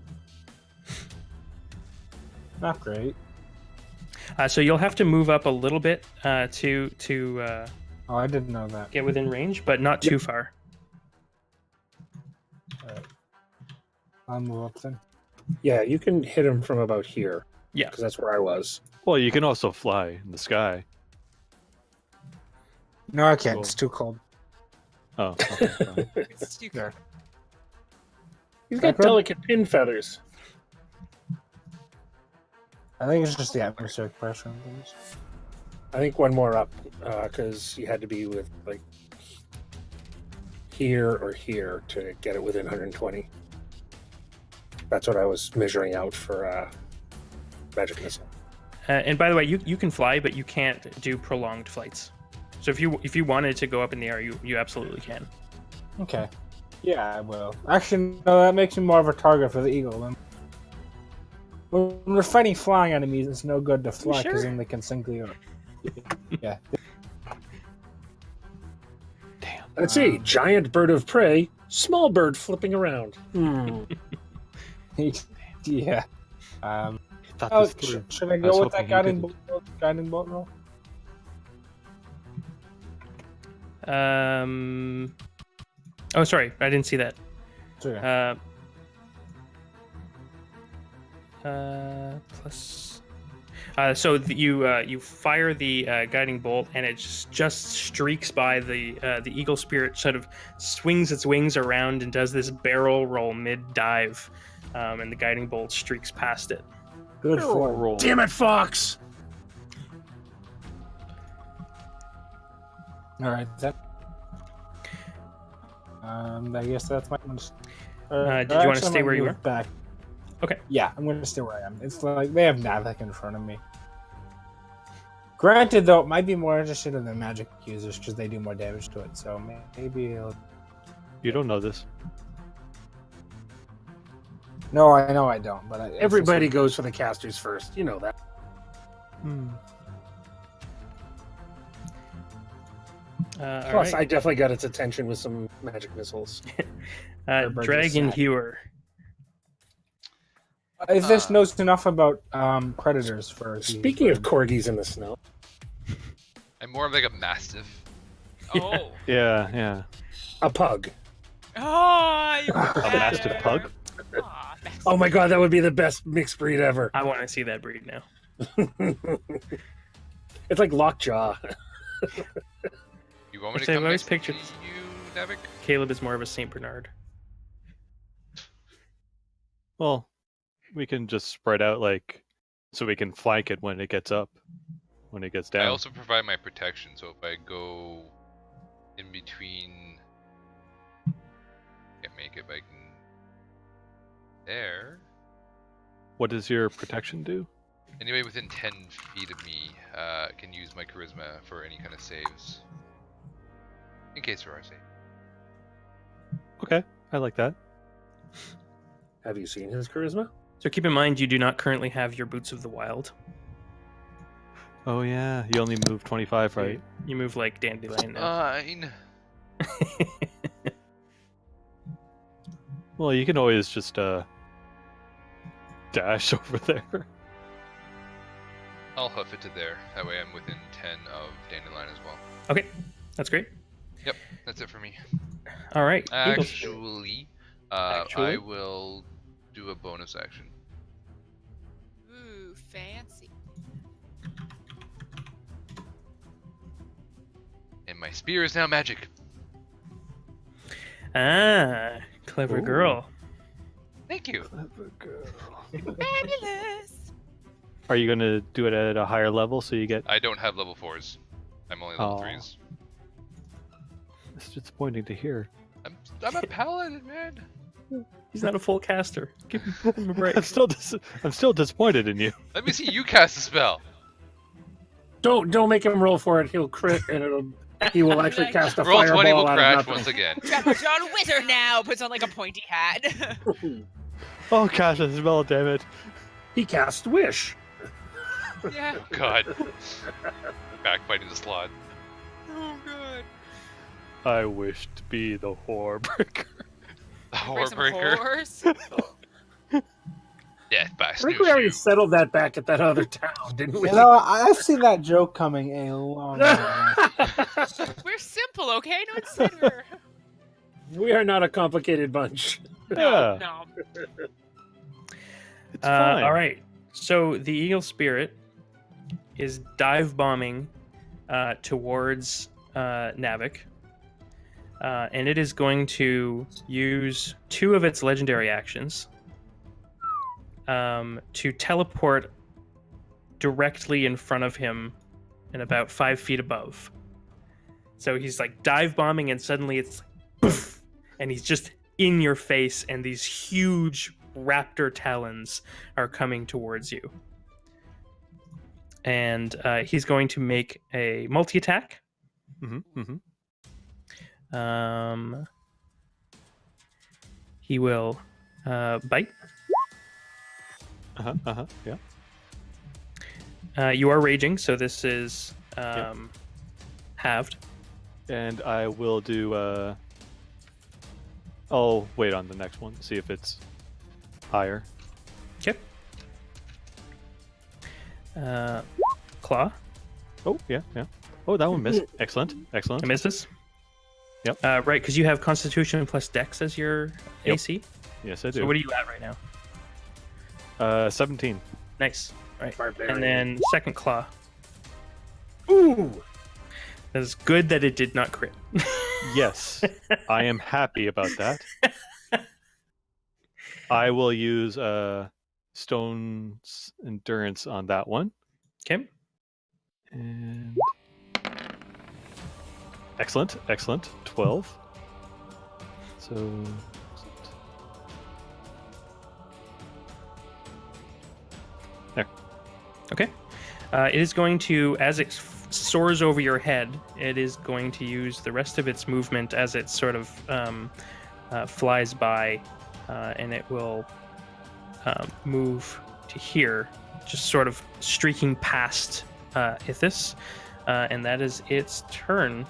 Not great. So you'll have to move up a little bit to Oh, I didn't know that. get within range, but not too far. Alright. I'll move up then. Yeah, you can hit him from about here. Yeah. Because that's where I was. Well, you can also fly in the sky. No, I can't. Cool. It's too cold. Oh, okay. Fine. It's too There. He's got Good. delicate pin feathers. I think it's just the atmospheric pressure on things. I think one more up, because you had to be with, like, here or here to get it within 120. That's what I was measuring out for magic missile. And by the way, you can fly, but you can't do prolonged flights. So if you wanted to go up in the air, you absolutely can. Okay. Yeah, I will. Actually, no, that makes me more of a target for the eagle. Then. When we're fighting flying enemies, it's no good to fly because sure? then they can sink the earth. Yeah. Damn. Let's see. Giant bird of prey, small bird flipping around. Yeah. Thought Oh, this through. should I I was go with that hoping you guiding bolt roll? Oh, sorry, I didn't see that. It's okay. Plus. You fire the guiding bolt, and it just streaks by the eagle spirit. Sort of swings its wings around and does this barrel roll mid dive, and the guiding bolt streaks past it. Good form. Roll. Damn it, Fox! All right, then. I guess that's my. Did you want to actually, stay I'm where you gonna were? move back. Okay. Yeah, I'm going to stay where I am. It's like they have Navek in front of me. Granted, though, it might be more interested in the magic users because they do more damage to it. So maybe it'll... You don't know this. No, I know I don't. But it's Everybody just- goes for the casters first. You know that. All Plus, right. I definitely got its attention with some magic missiles. Everybody's Dragon sad. Hewer. If this knows enough about predators for... Speaking of corgis in the snow, I'm more of like a mastiff. Oh. Yeah. a pug. Oh, you A mastiff pug? Aw, mastiff. Oh my god, that would be the best mixed breed ever. I want to see that breed now. It's like lockjaw. You want me to Actually, I've come always next pictured- to you, Navek? Caleb is more of a Saint Bernard. Well, we can just spread out so we can flank it when it gets up, when it gets down. I also provide my protection, so if I go in between, can't make it, but I can. There. What does your protection do? Anybody within 10 feet of me can use my charisma for any kind of saves. In case there are saves. Okay, I like that. Have you seen his charisma? So keep in mind, you do not currently have your Boots of the Wild. Oh yeah, you only move 25, right? You move like Dandelion now. Fine. Well, you can always just dash over there. I'll hoof it to there. That way I'm within 10 of Dandelion as well. Okay, that's great. Yep, that's it for me. All right. Eagle. Actually, Actually? I will do a bonus action. Ooh, fancy. And my spear is now magic. Ah, clever Ooh. girl. Thank you. Fabulous. Are you gonna do it at a higher level so you get? I don't have level 4s. I'm only level Aw. 3s. It's disappointing to hear. I'm a paladin, man. He's not a full caster. Give him a break. I'm still disappointed in you. Let me see you cast a spell. Don't make him roll for it. He'll crit, and he will actually cast a Roll 20 fireball will out crash of once nothing. again. Trevor John Wizard now puts on like a pointy hat. Oh gosh, I smell it, damn it. He cast wish. Yeah. God. Backbiting the slot. Oh god. I wish to be the Whore-breaker. The Raise some Whore-breaker. whores. Death by I think we already snooze. settled that back at that other town, didn't we? You know, I've seen that joke coming a long way. We're simple, okay? Don't say we're. We are not a complicated bunch. Yeah, No. it's fine. All right. So the Eagle Spirit is dive bombing towards Navek. And it is going to use 2 of its legendary actions to teleport directly in front of him and about 5 feet above. So he's like dive bombing, and suddenly it's like, poof, and he's just in your face, and these huge raptor talons are coming towards you. And he's going to make a multi-attack. He will bite. Yeah. You are raging, so this is halved. And I will do. I'll wait on the next one, see if it's higher. Okay. Claw. Oh yeah. Oh, that one missed. Excellent. It misses. Yep. Right, because you have Constitution plus Dex as your Yep. AC. Yes, I do. So what are you at right now? 17. Nice. Right. Barbarian. And then second claw. Ooh! That's good that it did not crit. Yes, I am happy about that. I will use Stone's Endurance on that one. Okay. And excellent. 12. So there. Okay. It is going to, as it soars over your head, it is going to use the rest of its movement as it sort of flies by, and it will move to here, just sort of streaking past Ithis, and that is its turn.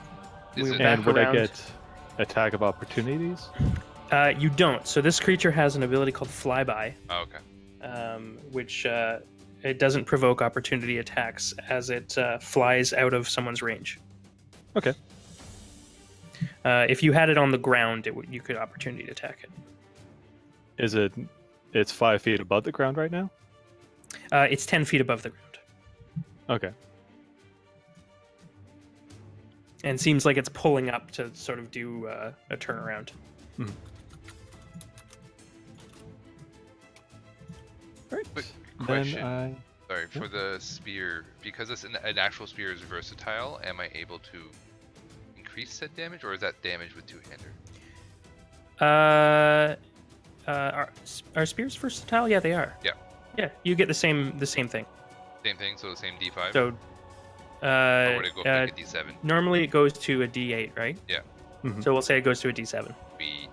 Is We're it- back And would around. I get attack of opportunities? You don't. So this creature has an ability called Flyby, Oh, okay. which it doesn't provoke opportunity attacks as it flies out of someone's range. Okay. If you had it on the ground, you could opportunity attack it. Is it? It's 5 feet above the ground right now. It's 10 feet above the ground, Okay. and seems like it's pulling up to sort of do a turnaround. Mhm. All right. Quick Then question. I Sorry, for the spear, because it's an actual spear is versatile, am I able to increase said damage, or is that damage with two-hander? Are spears versatile? Yeah, they are. Yeah. Yeah, you get the same thing. Same thing, so the same D5? So, or would it go for like a D7? normally it goes to a D8, right? Yeah. Mhm. So we'll say it goes to a D7. We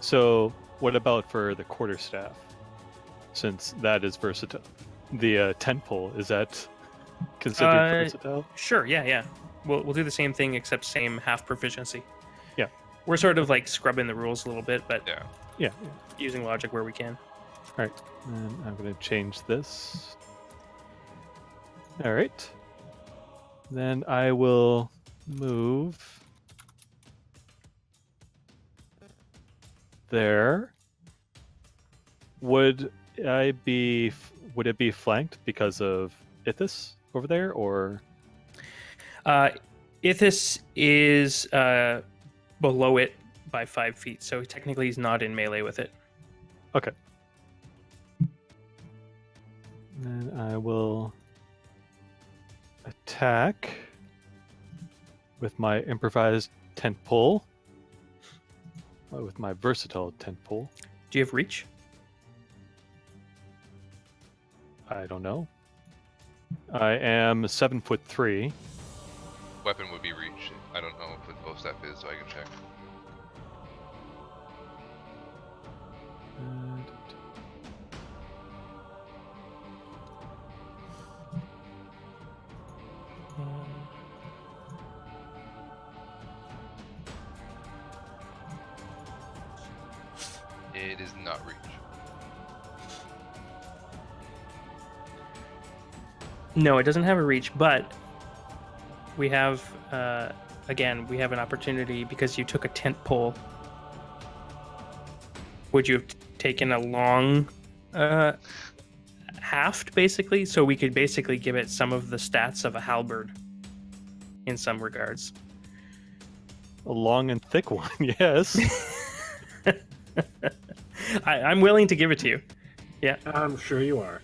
So, what about for the quarterstaff? Since that is versatile, the tent pole, is that considered versatile? Sure. Yeah. We'll do the same thing except same half proficiency. Yeah. We're sort of like scrubbing the rules a little bit, but yeah. Yeah. using logic where we can. And I'm going to change this. All right. Then I will move there. Would it be flanked because of Ithis over there, or? Ithis is below it by 5 feet, so technically he's not in melee with it. Okay. Then I will attack with my improvised tent pole. with my versatile tent pole. Do you have reach? I don't know. I am 7'3". Weapon would be reach. I don't know what bow staff is, so I can check. It is not reach. No, it doesn't have a reach, but we have, again, we have an opportunity because you took a tent pole. Would you have taken a long haft, basically? So we could basically give it some of the stats of a halberd in some regards. A long and thick one, yes. I'm willing to give it to you. Yeah. I'm sure you are.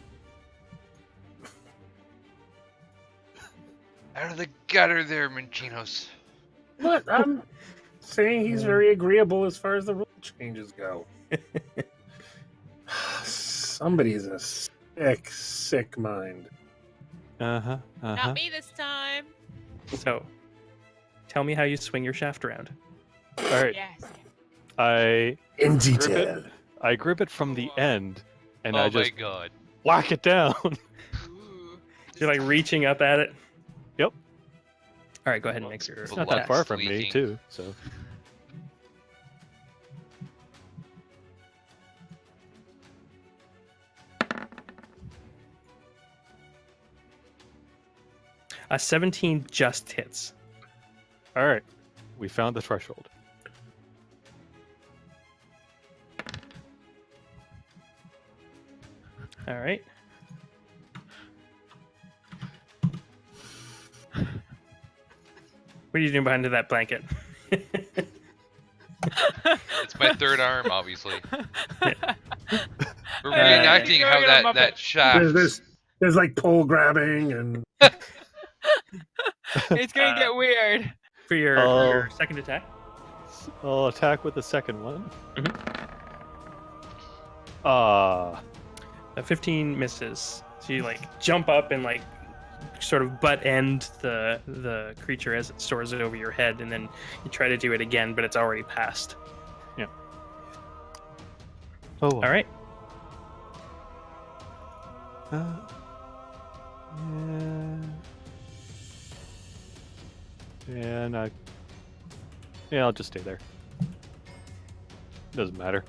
Out of the gutter there, Minchinos. But I'm saying he's very agreeable as far as the rule changes go. Somebody's a sick, sick mind. Uh-huh. Not me this time. So, tell me how you swing your shaft around. All right. Yes. I In grip detail. it. I grip it from the end, and oh I just my god. whack it down. You're like reaching up at it. Yep. All right, go ahead and make your. It's not that far from me, leaking. too. So A 17 just hits. all right, we found the threshold. All right. What are you doing behind that blanket? It's my third arm, obviously. We're Yeah, reenacting you're how throwing 'em that, up that at- shaft. There's like pole grabbing and It's gonna get weird. For your second attack? I'll attack with the second one. Mhm. A 15 misses. So you like jump up and like sort of butt end the creature as it soars it over your head, and then you try to do it again, but it's already passed. Oh. All right. And I'll just stay there. Doesn't matter.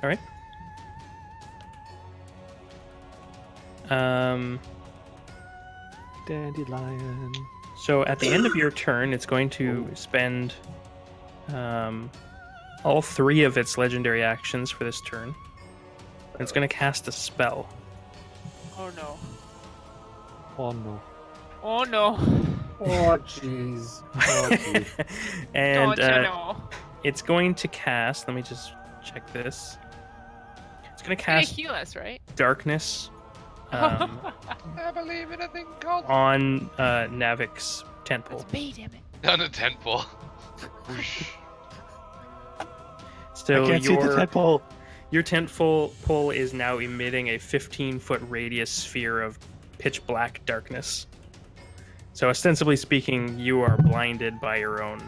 All right. Dandelion. So at the end of your turn, it's going to spend all 3 of its legendary actions for this turn. And it's going to cast a spell. Oh no. Oh no. Oh no. oh jeez. Oh, geez. And Don't you know? it's going to cast. Let me just check this. It's going to It's gonna cast heal us, right? darkness I believe in a thing called on Navek's tent pole. It's me, damn it. on a tent pole. Whoosh. So I can't see the tent pole. your tent pole is now emitting a 15-foot radius sphere of pitch black darkness. So ostensibly speaking, you are blinded by your own.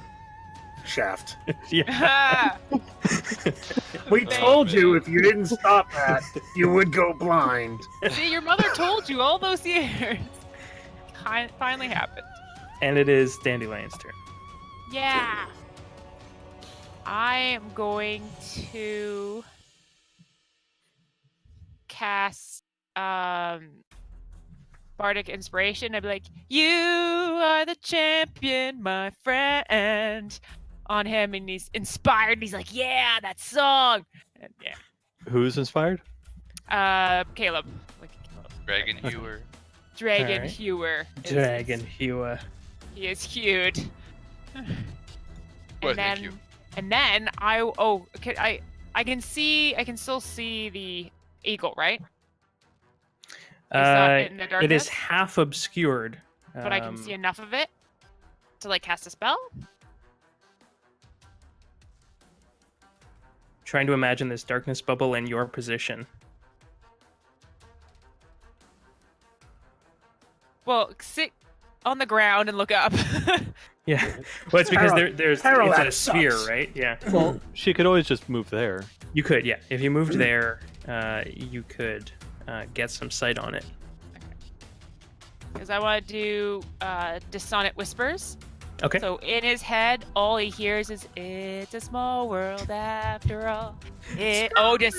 Shaft. Yeah. We told you if you didn't stop that, you would go blind. See, your mother told you all those years. Finally happened. And it is Dandelion's turn. Yeah. I am going to cast Bardic Inspiration. I'd be like, "You are the champion, my friend," on him, and he's inspired. He's like, "Yeah, that song." And yeah, Who's inspired? Caleb, like Dragon Hewer. Dragon Alright. Hewer. Dragon Hewer. He is cute. Well, and thank then, you. and then I can still see the eagle, right? It's not in the It is darkness? half obscured. But I can see enough of it to like cast a spell. trying to imagine this darkness bubble in your position. Well, sit on the ground and look up. Yeah. Well, it's because there's it's Pyro, a that sphere, sucks. right? Yeah. Well, she could always just move there. You could, yeah. If you moved there, you could get some sight on it. Because I want to do Dissonant Whispers. Okay. So in his head, all he hears is "It's a small world after all." Just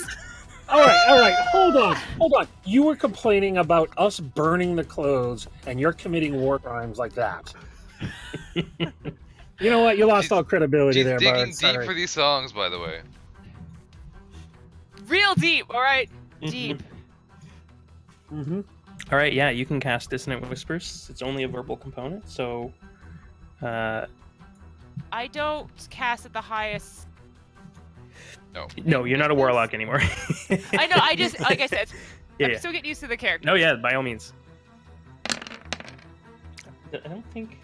All right. Hold on. You were complaining about us burning the clothes, and you're committing war crimes like that. You know what? You lost all credibility She's there, digging Bard. deep Sorry. for these songs, by the way. real deep. All right, deep. Mm-hmm. All right, yeah, you can cast Dissonant Whispers. It's only a verbal component, so I don't cast at the highest. no, you're not a warlock anymore. I know. I just like I said. Yeah, I'm yeah. still getting used to the character. No, yeah, by all means. I don't think.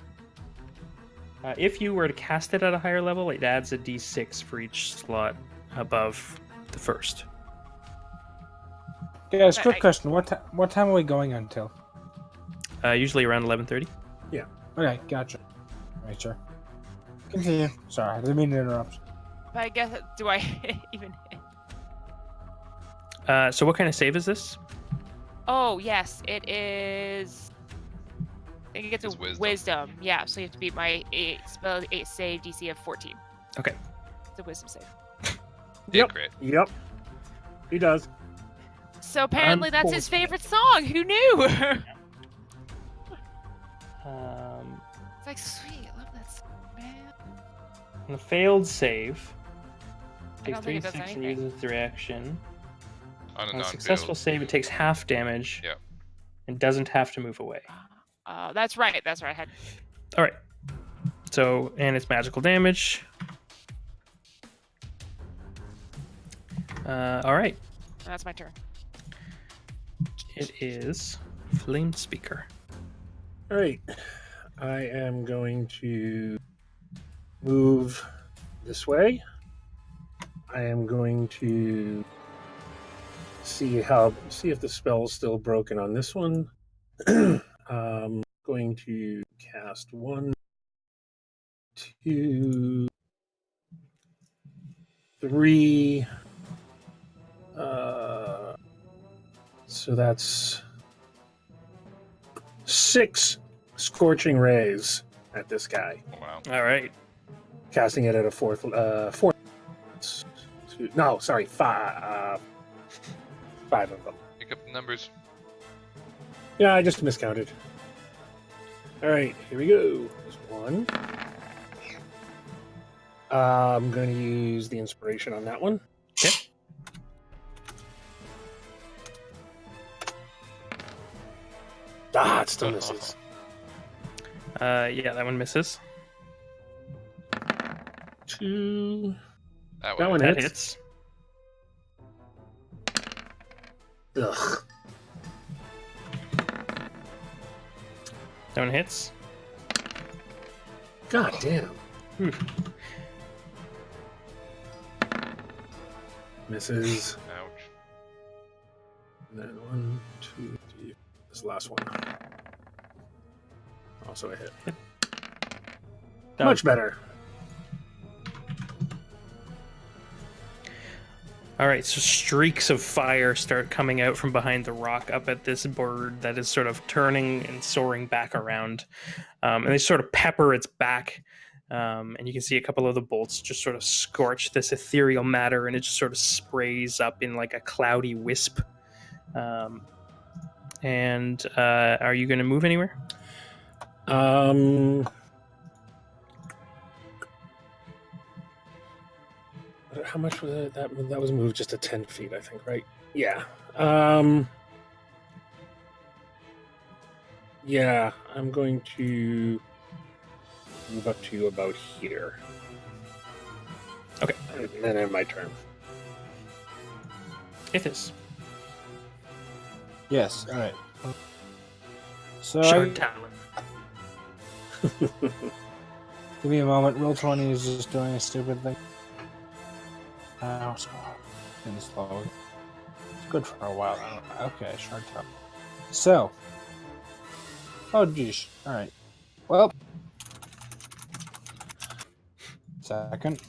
If you were to cast it at a higher level, it adds a d6 for each slot above the first. Guys, But quick I- question. What time are we going until? Usually around 11:30. Okay, gotcha. Right, sure. Continue. Sorry, I didn't mean to interrupt. But I guess do I even? So what kind of save is this? Oh yes, it is. I think it gets It's a wisdom. wisdom. Yeah, so you have to beat my spell save DC of 14. Okay. It's a wisdom save. Yep. Crit. Yep. He does. So apparently that's his favorite song. Who knew? It's like sweet. I love that song, man. On a failed save, I takes don't think it does 36 and anything. uses its reaction. On a On a non-failed. successful save, it takes half damage. Yeah. And doesn't have to move away. That's right. That's right. I had. All right. So, and it's magical damage. All right. That's my turn. It is Flame Speaker. All right. I am going to move this way. I am going to see if the spell's still broken on this one. Going to cast 1, 2, 3. So that's 6 scorching rays at this guy. Wow. All right. Casting it at a fourth. No, sorry, 5. 5 of them. Pick up the numbers. Yeah, I just miscounted. All right, here we go. There's 1. I'm going to use the inspiration on that one. Okay. Ah, it still misses. Yeah, that one misses. 2. That That one. one That hits. hits. Ugh. That one hits. God damn. Whew. Misses. Ouch. And then 1, 2, 3. This is the last one. Also a hit. Done. Much better. All right, so streaks of fire start coming out from behind the rock up at this bird that is sort of turning and soaring back around. And they sort of pepper its back. And you can see a couple of the bolts just sort of scorch this ethereal matter, and it just sort of sprays up in like a cloudy wisp. Are you going to move anywhere? How much was it? That was moved just to 10 feet, I think, right? Yeah. Yeah, I'm going to move up to about here. Okay. And then end my turn. Ithis. Yes. All right. So Shard Talon. give me a moment. Roll 20 is just doing a stupid thing. So getting slow. It's good for a while. Okay, short time. So. Oh, geez. All right. Well. Second.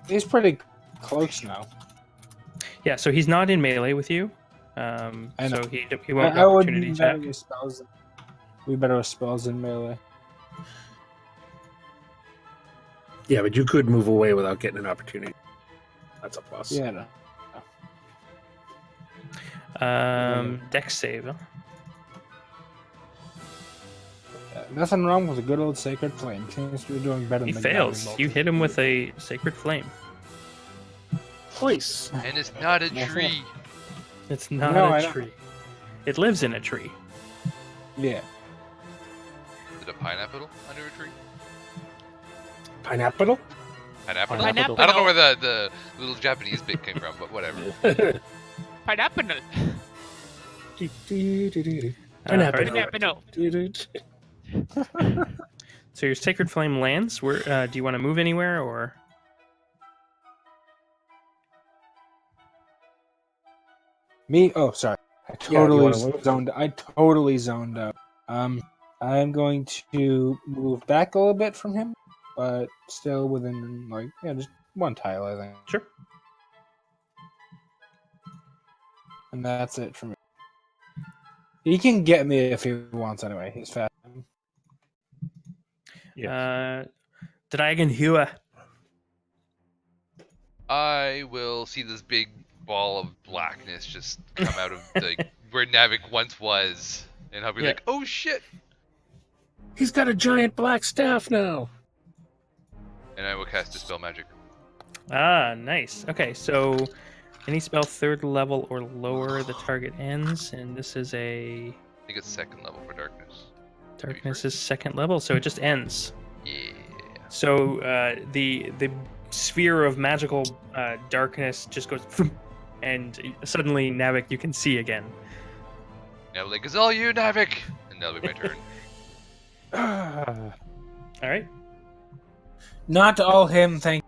He's pretty close now. Yeah, so he's not in melee with you. I So know. he won't I would opportunity better attack. with spells. We better with spells in melee. Yeah, but you could move away without getting an opportunity. That's a plus. Yeah. No. Dex save. Huh? Nothing wrong with a good old sacred flame. Seems to be doing better He than fails. the You hit him with a sacred flame. Nice. And it's not a Yeah. tree. It's not No, I a know. tree. It lives in a tree. Yeah. Is it a pineapple under a tree? Pineapple? Pineapple? Pineapple. I don't know where the little Japanese bit came from, but whatever. Pineapple. Pineapple. Pineapple. So your sacred flame lands. Where do you want to move anywhere or? Me? Oh, sorry. I Yeah, you wanna totally move? zoned. I totally zoned out. I'm going to move back a little bit from him, but still within just one tile, I think. Sure. And that's it for me. He can get me if he wants anyway. He's fast. Dragon Hua. I will see this big ball of blackness just come out of where Navek once was, and I'll be Yeah. like, "Oh shit!" He's got a giant black staff now. And I will cast Dispel Magic. Ah, nice. Okay, so any spell 3rd level or lower, the target ends, and this is a I think it's 2nd level for darkness. darkness is 2nd level, so it just ends. Yeah. So the sphere of magical darkness just goes, and suddenly Navek you can see again. Navek is all you, Navek! And that'll be my turn. All right. Not all him, thank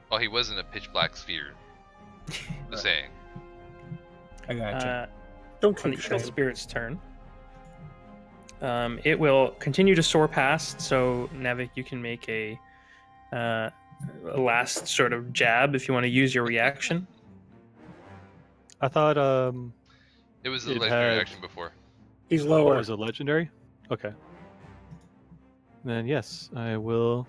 Well, he was in a pitch black sphere. Just saying. I gotcha. Don't On the keep evil shame. spirit's turn, it will continue to soar past. So Navek, you can make a last sort of jab if you want to use your reaction. I thought It was a It legendary had- action before. He's what lower. was it, legendary? Okay. Then yes, I will.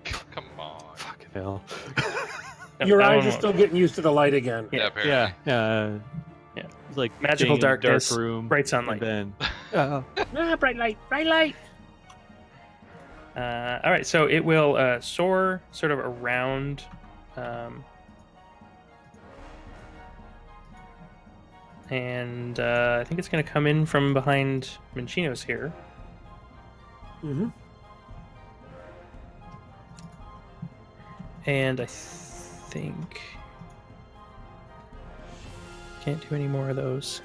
Come on. Fucking hell. No, Your that eyes one are won't. still getting used to the light again. Yeah. apparently. Yeah. Yeah. It's like Magical being in a darkness, dark room, bright sunlight. and then Ah, bright light, bright light. All right, so it will soar sort of around. And I think it's going to come in from behind Minchino's here. Mm-hmm. And I think can't do any more of those.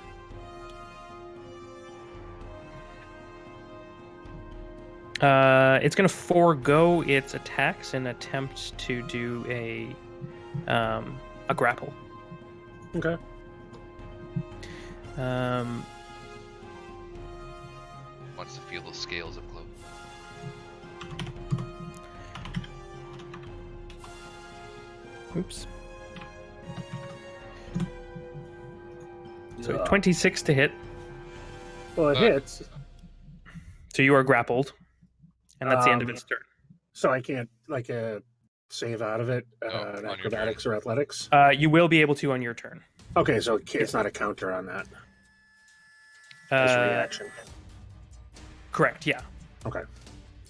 It's going to forego its attacks and attempt to do a grapple. Okay. Wants to feel those scales up close. Oops. So 26 to hit. Well, it hits, So you are grappled, and that's the end of its turn. so I can't save out of it. on In your acrobatics or athletics. You will be able to on your turn. Okay, so it's not a counter on that. It's a reaction. Correct. Yeah. Okay.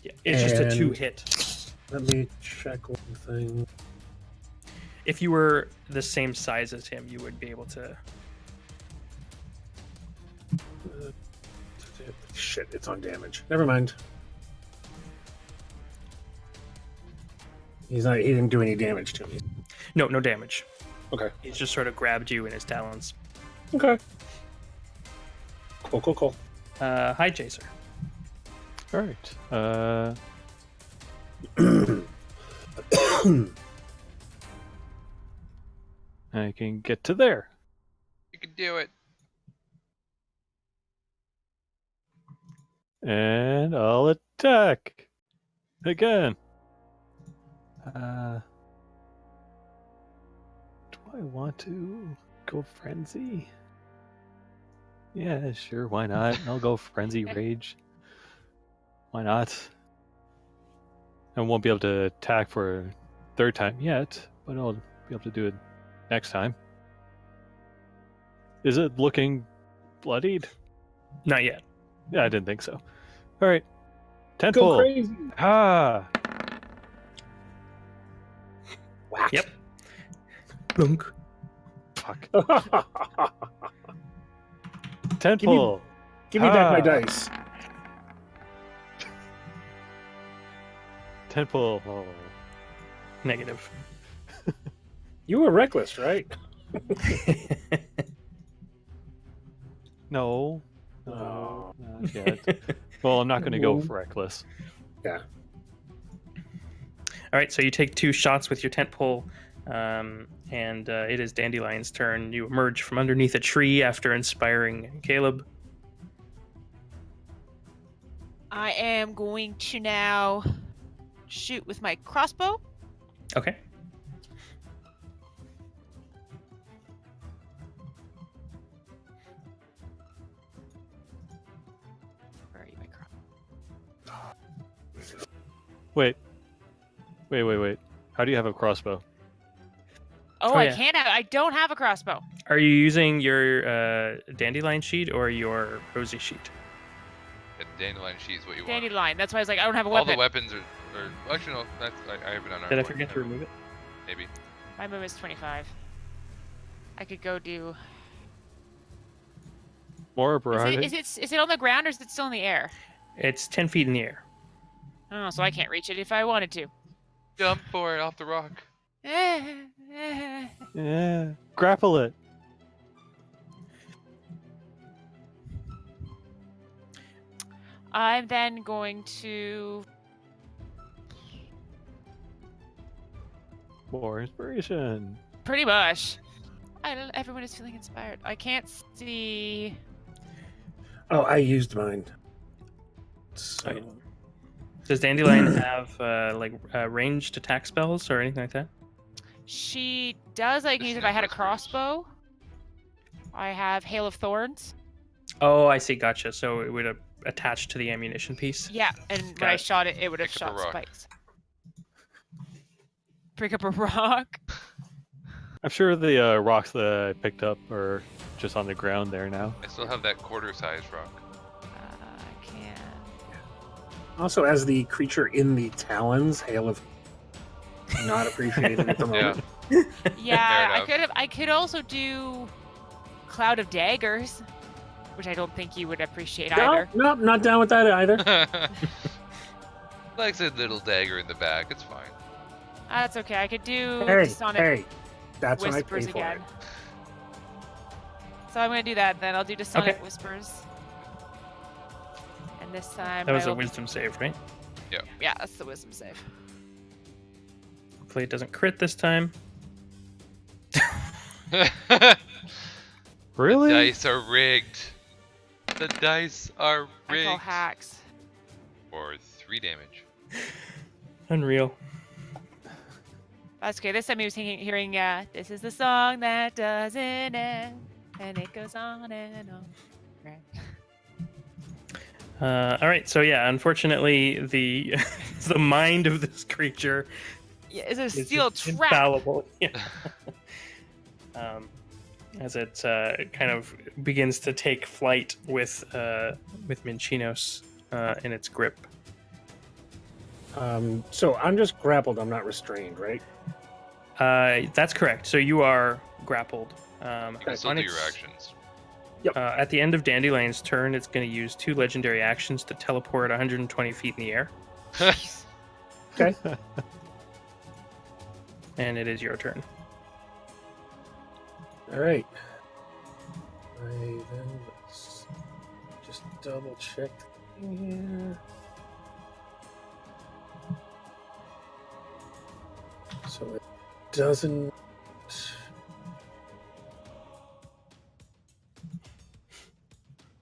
Yeah. It's just a And- 2-hit. Let me check one thing. If you were the same size as him, you would be able to. Shit, it's on damage. Never mind. He didn't do any damage to me. No damage. Okay. He's just sort of grabbed you in his talons. Okay. Cool. Hi, Chaser. All right. I can get to there. You can do it. And I'll attack again. Do I want to go frenzy? Yeah, sure. Why not? I'll go frenzy rage. Why not? I won't be able to attack for a third time yet, but I'll be able to do it next time. Is it looking bloodied? Not yet. Yeah, I didn't think so. All right. Go Tentpole. crazy. Ah. Whack. Yep. Blunk. Fuck. Give Tentpole. me back my Ah. dice. Tentpole. Oh. Negative. You were reckless, right? No. Oh. Not yet. Well, I'm not going to go for reckless. Yeah. All right, so you take 2 shots with your tent pole, and it is Dandelion's turn. You emerge from underneath a tree after inspiring Caleb. I am going to now shoot with my crossbow. Okay. Where are you, my crossbow? Wait. How do you have a crossbow? Oh, Oh, I yeah. can't. I don't have a crossbow. Are you using your Dandelion sheet or your Rosie sheet? And dandelion sheet is what you want. Dandelion. That's why I was like, I don't have a All weapon. the weapons are actually no. That's I have it on our. Did I board. forget to remove it? Maybe. My move is 25. I could go do. More Is variety? it on the ground or is it still in the air? It's 10 feet in the air. Oh, so I can't reach it if I wanted to. Jump for it off the rock. Yeah. Grapple it. I'm then going to. More inspiration. Pretty much. Everyone is feeling inspired. I can't see. Oh, I used mine. So, Okay. Does Dandelion have ranged attack spells or anything like that? She does. I can use if I had a crossbow. I have Hail of Thorns. Oh, I see. Gotcha. So it would have attached to the ammunition piece. Yeah, and when Got I it. shot it, it would have Pick up a shot rock. spikes. Pick up a rock. I'm sure the rocks that I picked up are just on the ground there now. I still have that quarter-sized rock. I can't. also, as the creature in the talons, Hail of not appreciated at the Yeah. moment. Yeah, enough. I could also do Cloud of Daggers, which I don't think you would appreciate either. No, not down with that either. Like a little dagger in the back. It's fine. That's okay. I could do Hey, Sonic hey, that's when I pay Whispers for again. it. So I'm gonna do that then. I'll do Sonic Okay. Whispers. And this time That was I a will- wisdom save, right? Yeah, that's the wisdom save. Hopefully it doesn't crit this time. Really? The dice are rigged. The dice are I rigged. call hacks. For 3 damage. Unreal. That's okay. This time he was hearing, this is the song that doesn't end, and it goes on and on. Right. All right. So yeah, unfortunately, the the mind of this creature Yeah, it's a is steel just trap. infallible. Yeah. As it kind of begins to take flight with Minchinos in its grip. So I'm just grappled. I'm not restrained, right? That's correct. So you are grappled. You can still on do your its- actions. At the end of Dandelion's turn, it's going to use 2 legendary actions to teleport 120 feet in the air. Okay. And it is your turn. All right. I then let's just double check here. So it doesn't.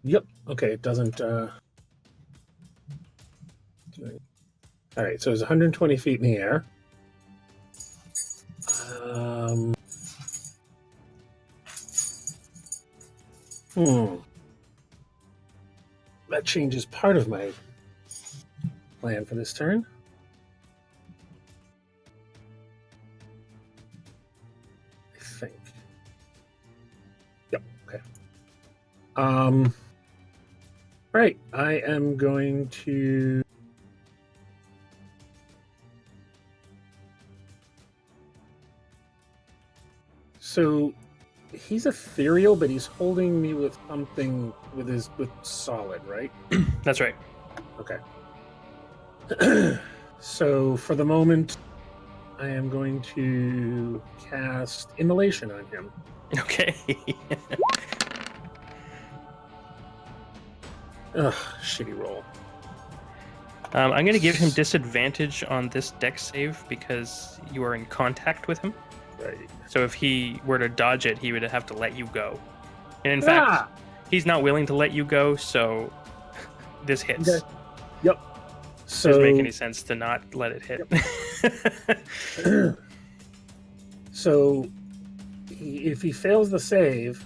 Yep. Okay, it doesn't. All right, so it's 120 feet in the air. That changes part of my plan for this turn. I think. Yep. Okay. Right. I am going to. So he's ethereal, but he's holding me with something with solid, right? That's right. Okay. So for the moment, I am going to cast Immolation on him. Okay. Ugh, shitty roll. I'm going to give him disadvantage on this dex save because you are in contact with him. Right. So if he were to dodge it, he would have to let you go. And in fact, he's not willing to let you go, so this hits. Okay. Yep. So Doesn't make any sense to not let it hit. Yep. So if he fails the save,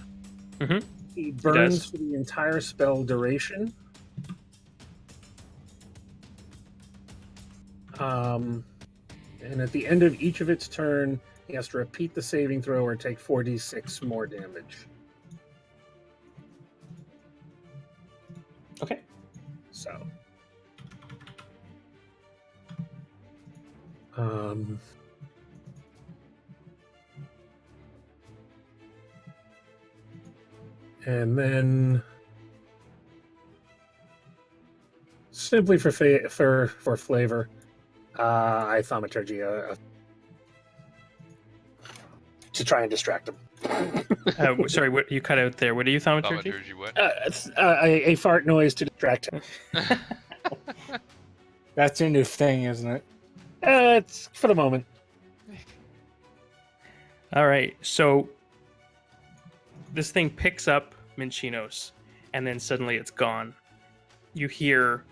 he burns for the entire spell duration. And at the end of each of its turn, he has to repeat the saving throw or take 4d6 more damage. Okay. So. And then, simply for flavor, I thaumaturgy to try and distract him. Sorry, what you cut out there? What are you thaumaturgy? Thaumaturgy, what? It's a fart noise to distract him. That's your new thing, isn't it? It's for the moment. All right, so this thing picks up Minchinos, and then suddenly it's gone. You hear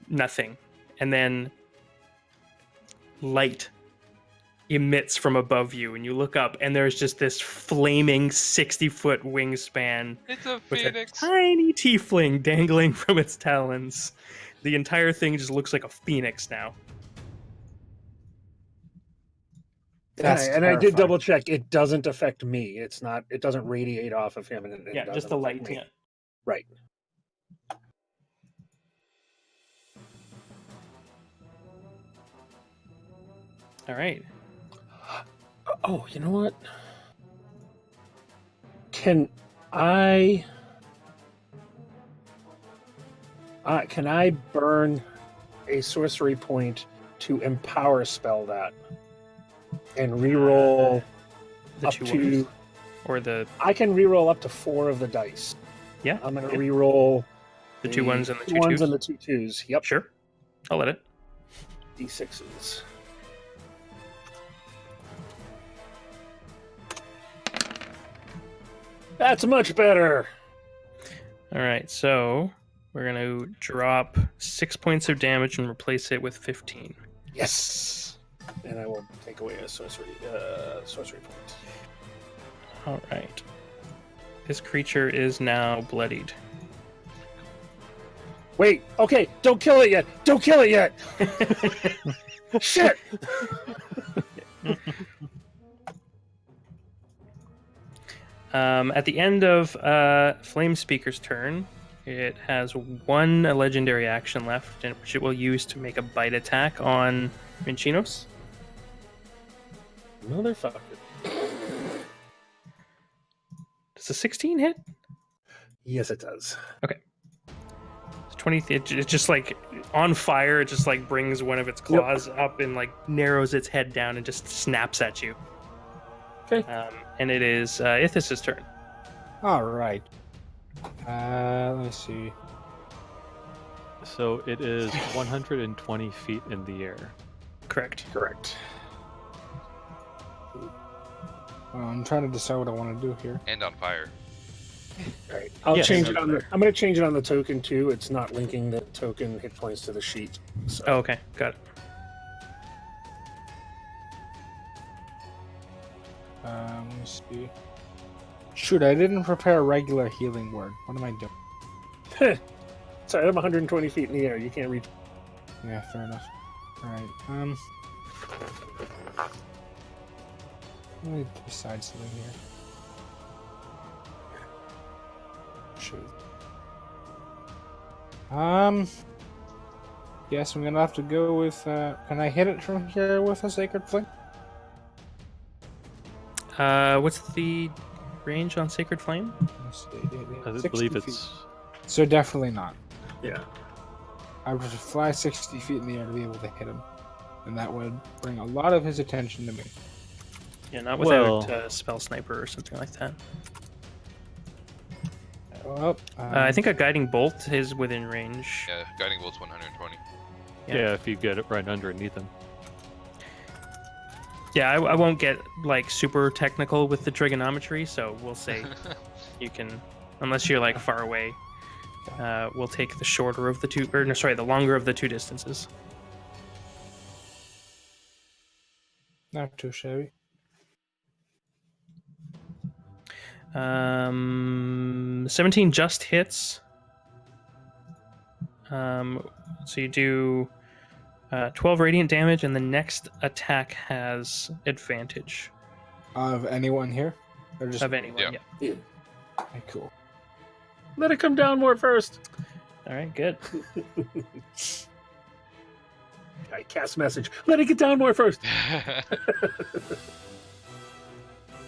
nothing, and then light emits from above you, and you look up, and there's just this flaming 60-foot wingspan It's a with a phoenix. tiny tiefling dangling from its talons. The entire thing just looks like a phoenix now. That's And I did terrifying. double check. It doesn't affect me. It's not. It doesn't radiate off of him. And it Yeah, doesn't just the affect light. me. Yeah. Right. All right. Oh, you know what? Can I burn a sorcery point to empower spell that and reroll The up two to? ones. Or the I can reroll up to 4 of the dice. yeah. I'm going to yeah. reroll The two ones and the two ones twos? and the 2 twos. Yep. Sure. I'll let it. D6s. That's much better. All right, so we're gonna drop 6 points of damage and replace it with 15. Yes. And I will take away a sorcery point. All right. This creature is now bloodied. Wait. Okay. Don't kill it yet. Don't kill it yet. Shit. At the end of Flame Speaker's turn, it has one legendary action left, which it will use to make a bite attack on Minchinos. Motherfucker. Does a 16 hit? Yes, it does. It's 20. It's just like on fire. It just like brings one of its claws up and like narrows its head down and just snaps at you. Okay. And it is Ithis' turn. All right. Let me see. So it is 120 feet in the air. Correct. Correct. I'm trying to decide what I want to do here. And on fire. All right. I'll Yes. change it on the. I'm going to change it on the token too. It's not linking the token hit points to the sheet. So. Oh, okay, got it. Let me see. Shoot, I didn't prepare a regular healing word. What am I doing? Sorry, I'm 120 feet in the air. You can't reach. Yeah, fair enough. Alright, let me decide something here. Shoot. Yes, I'm gonna have to go with, can I hit it from here with a Sacred Flame? What's the range on Sacred Flame? Let's see, I 60 believe feet. it's. So definitely not. Yeah. I would have to fly 60 feet in the air to be able to hit him. And that would bring a lot of his attention to me. Yeah, not without Well- Spell Sniper or something like that. Well, I think a Guiding Bolt is within range. Yeah, guiding bolt's 120. Yeah. Yeah, if you get it right underneath him. Yeah, I won't get like super technical with the trigonometry, so we'll say you can, unless you're like far away. We'll take the shorter of the two, or no, sorry, the longer of the two distances. not too shabby. 17 just hits. So you do 12 radiant damage, and the next attack has advantage Of anyone here? Or just of anyone. Yeah. Yeah. Okay, cool. Let it come down more first. All right, good. I cast message. Let it get down more first.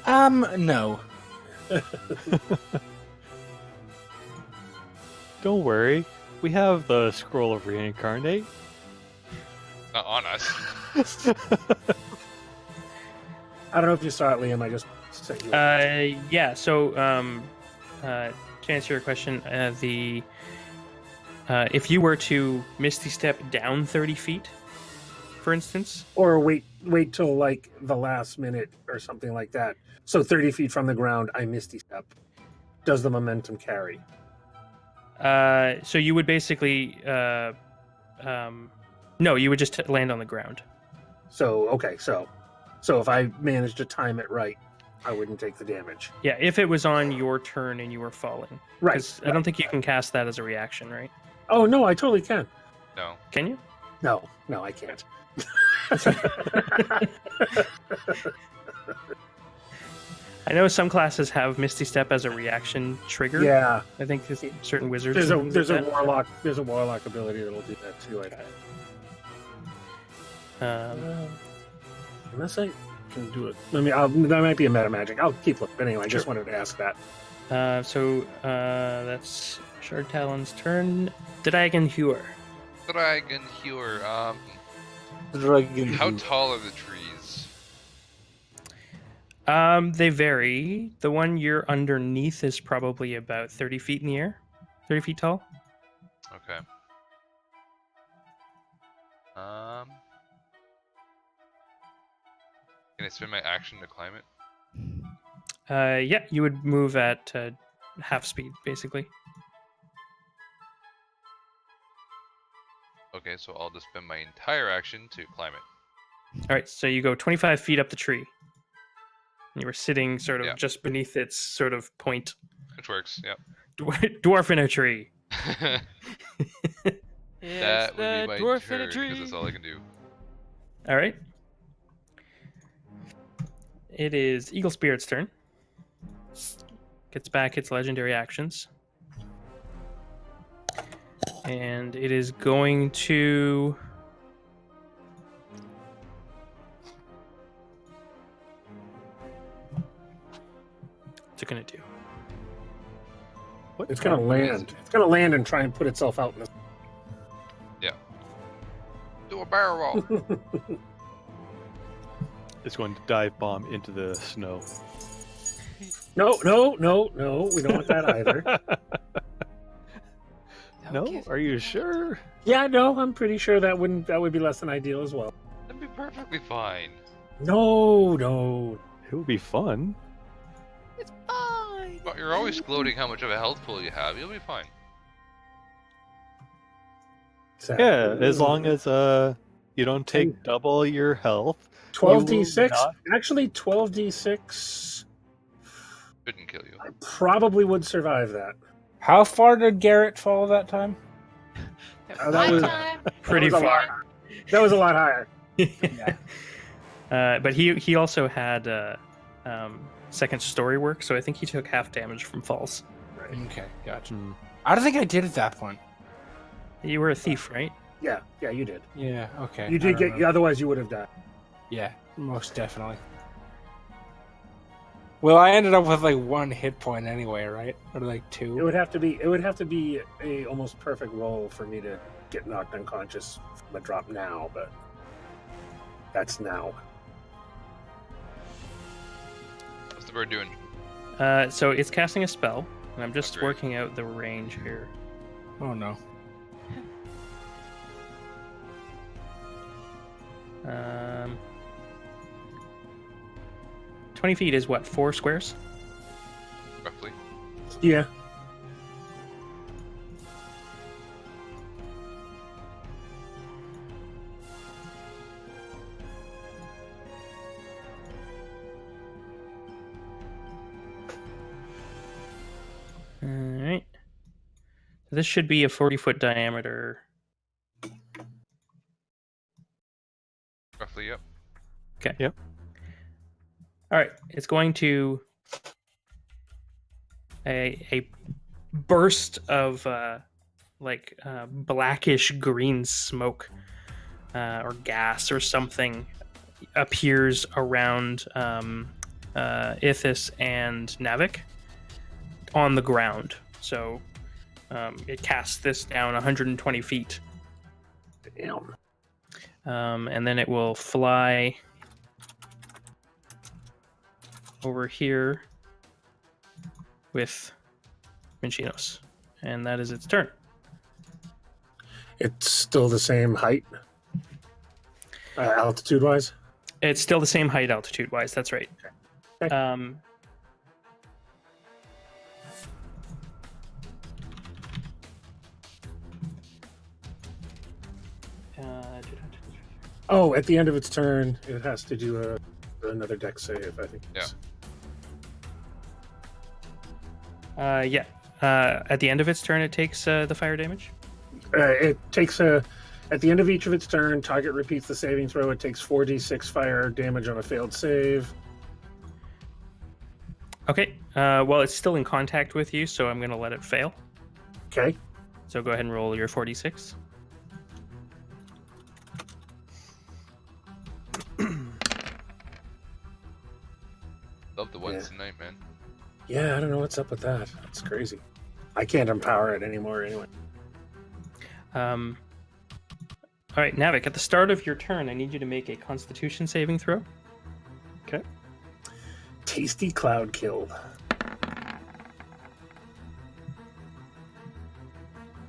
No. Don't worry, we have the Scroll of Reincarnate. Not on us. I don't know if you saw it, Liam. I just sent you. Yeah. So, to answer your question, if you were to Misty Step down 30 feet, for instance, Or wait till like the last minute or something like that. So 30 feet from the ground, I misty step. Does the momentum carry? so you would basically, no, you would just land on the ground. So okay, so if I managed to time it right, I wouldn't take the damage. Yeah, if it was on your turn and you were falling. Right. 'Cause I don't think you can cast that as a reaction, right? Oh no, I totally can. No. Can you? No, I can't. I know some classes have Misty Step as a reaction trigger. Yeah, I think there's certain wizards. there's and a things there's like a warlock ability that'll do that too. I think. that. Unless I can do it. That might be a meta magic. I'll keep looking. But anyway, I just wanted to ask that. So that's Shard Talon's turn. Dragon Hewer. Dragon Hewer. Dragon. How tall are the trees? They vary. The one you're underneath is probably about 30 feet in the air. 30 feet tall. Okay. Can I spend my action to climb it? Yeah, you would move at half speed, basically. Okay, so I'll just spend my entire action to climb it. All right, so you go 25 feet up the tree. You were sitting sort of Yeah. just beneath its sort of point. Which works, yep. Dwarf in a tree. That would be my dwarf turn, in a 'cause tree. that's all I can do. All right. It is Eagle Spirit's turn. Gets back its legendary actions. And it is going to... What's it going to do? It's gonna land. It's gonna land and try and put itself out. In Do a barrel roll. It's going to dive bomb into the snow. No. We don't want that either. No? give Are you sure? Yeah, no, I'm pretty sure that would be less than ideal as well. That'd be perfectly fine. No. It would be fun. It's fine. But you're always gloating how much of a health pool you have. You'll be fine. Yeah, as long as you don't take double your health. 12d6. not- Actually, 12d6. Shouldn't kill you. I probably would survive that. How far did Garrett fall that time? Oh, that My was- time. Pretty that was a far. lot- That was a lot higher. But he also had second story work, so I think he took half damage from falls. Okay, gotcha. Hmm. I don't think I did at that point. You were a thief, right? Yeah, you did. Yeah, okay. You I did get. remember. Otherwise, you would have died. Yeah, most definitely. Well, I ended up with like 1 hit point anyway, right? Or like 2. It would have to be. It would have to be a almost perfect roll for me to get knocked unconscious from a drop now, but that's now. What's the bird doing? So it's casting a spell, and I'm just Great. working out the range here. Oh no. 20 feet is what, 4 squares? Roughly. Yeah. Alright. So this should be a 40-foot diameter. Roughly, yep. Okay. Yep. Alright, it's going to a burst of blackish green smoke or gas or something appears around Ithis and Navek on the ground. So it casts this down 120 feet. Damn. And then it will fly over here with Minchinos. And that is its turn. It's still the same height, altitude-wise. It's still the same height altitude-wise, that's right. Okay. Oh, at the end of its turn, it has to do another dex save, I think. Yeah. At the end of its turn, it takes the fire damage. It takes at the end of each of its turn, target repeats the saving throw. It takes 4d6 fire damage on a failed save. Okay. Well, it's still in contact with you, so I'm going to let it fail. Okay. So go ahead and roll your 46. Love the ones Yeah. tonight, man. Yeah, I don't know what's up with that. That's crazy. I can't empower it anymore anyway. All right, Navek, at the start of your turn, I need you to make a Constitution saving throw. Tasty cloud kill.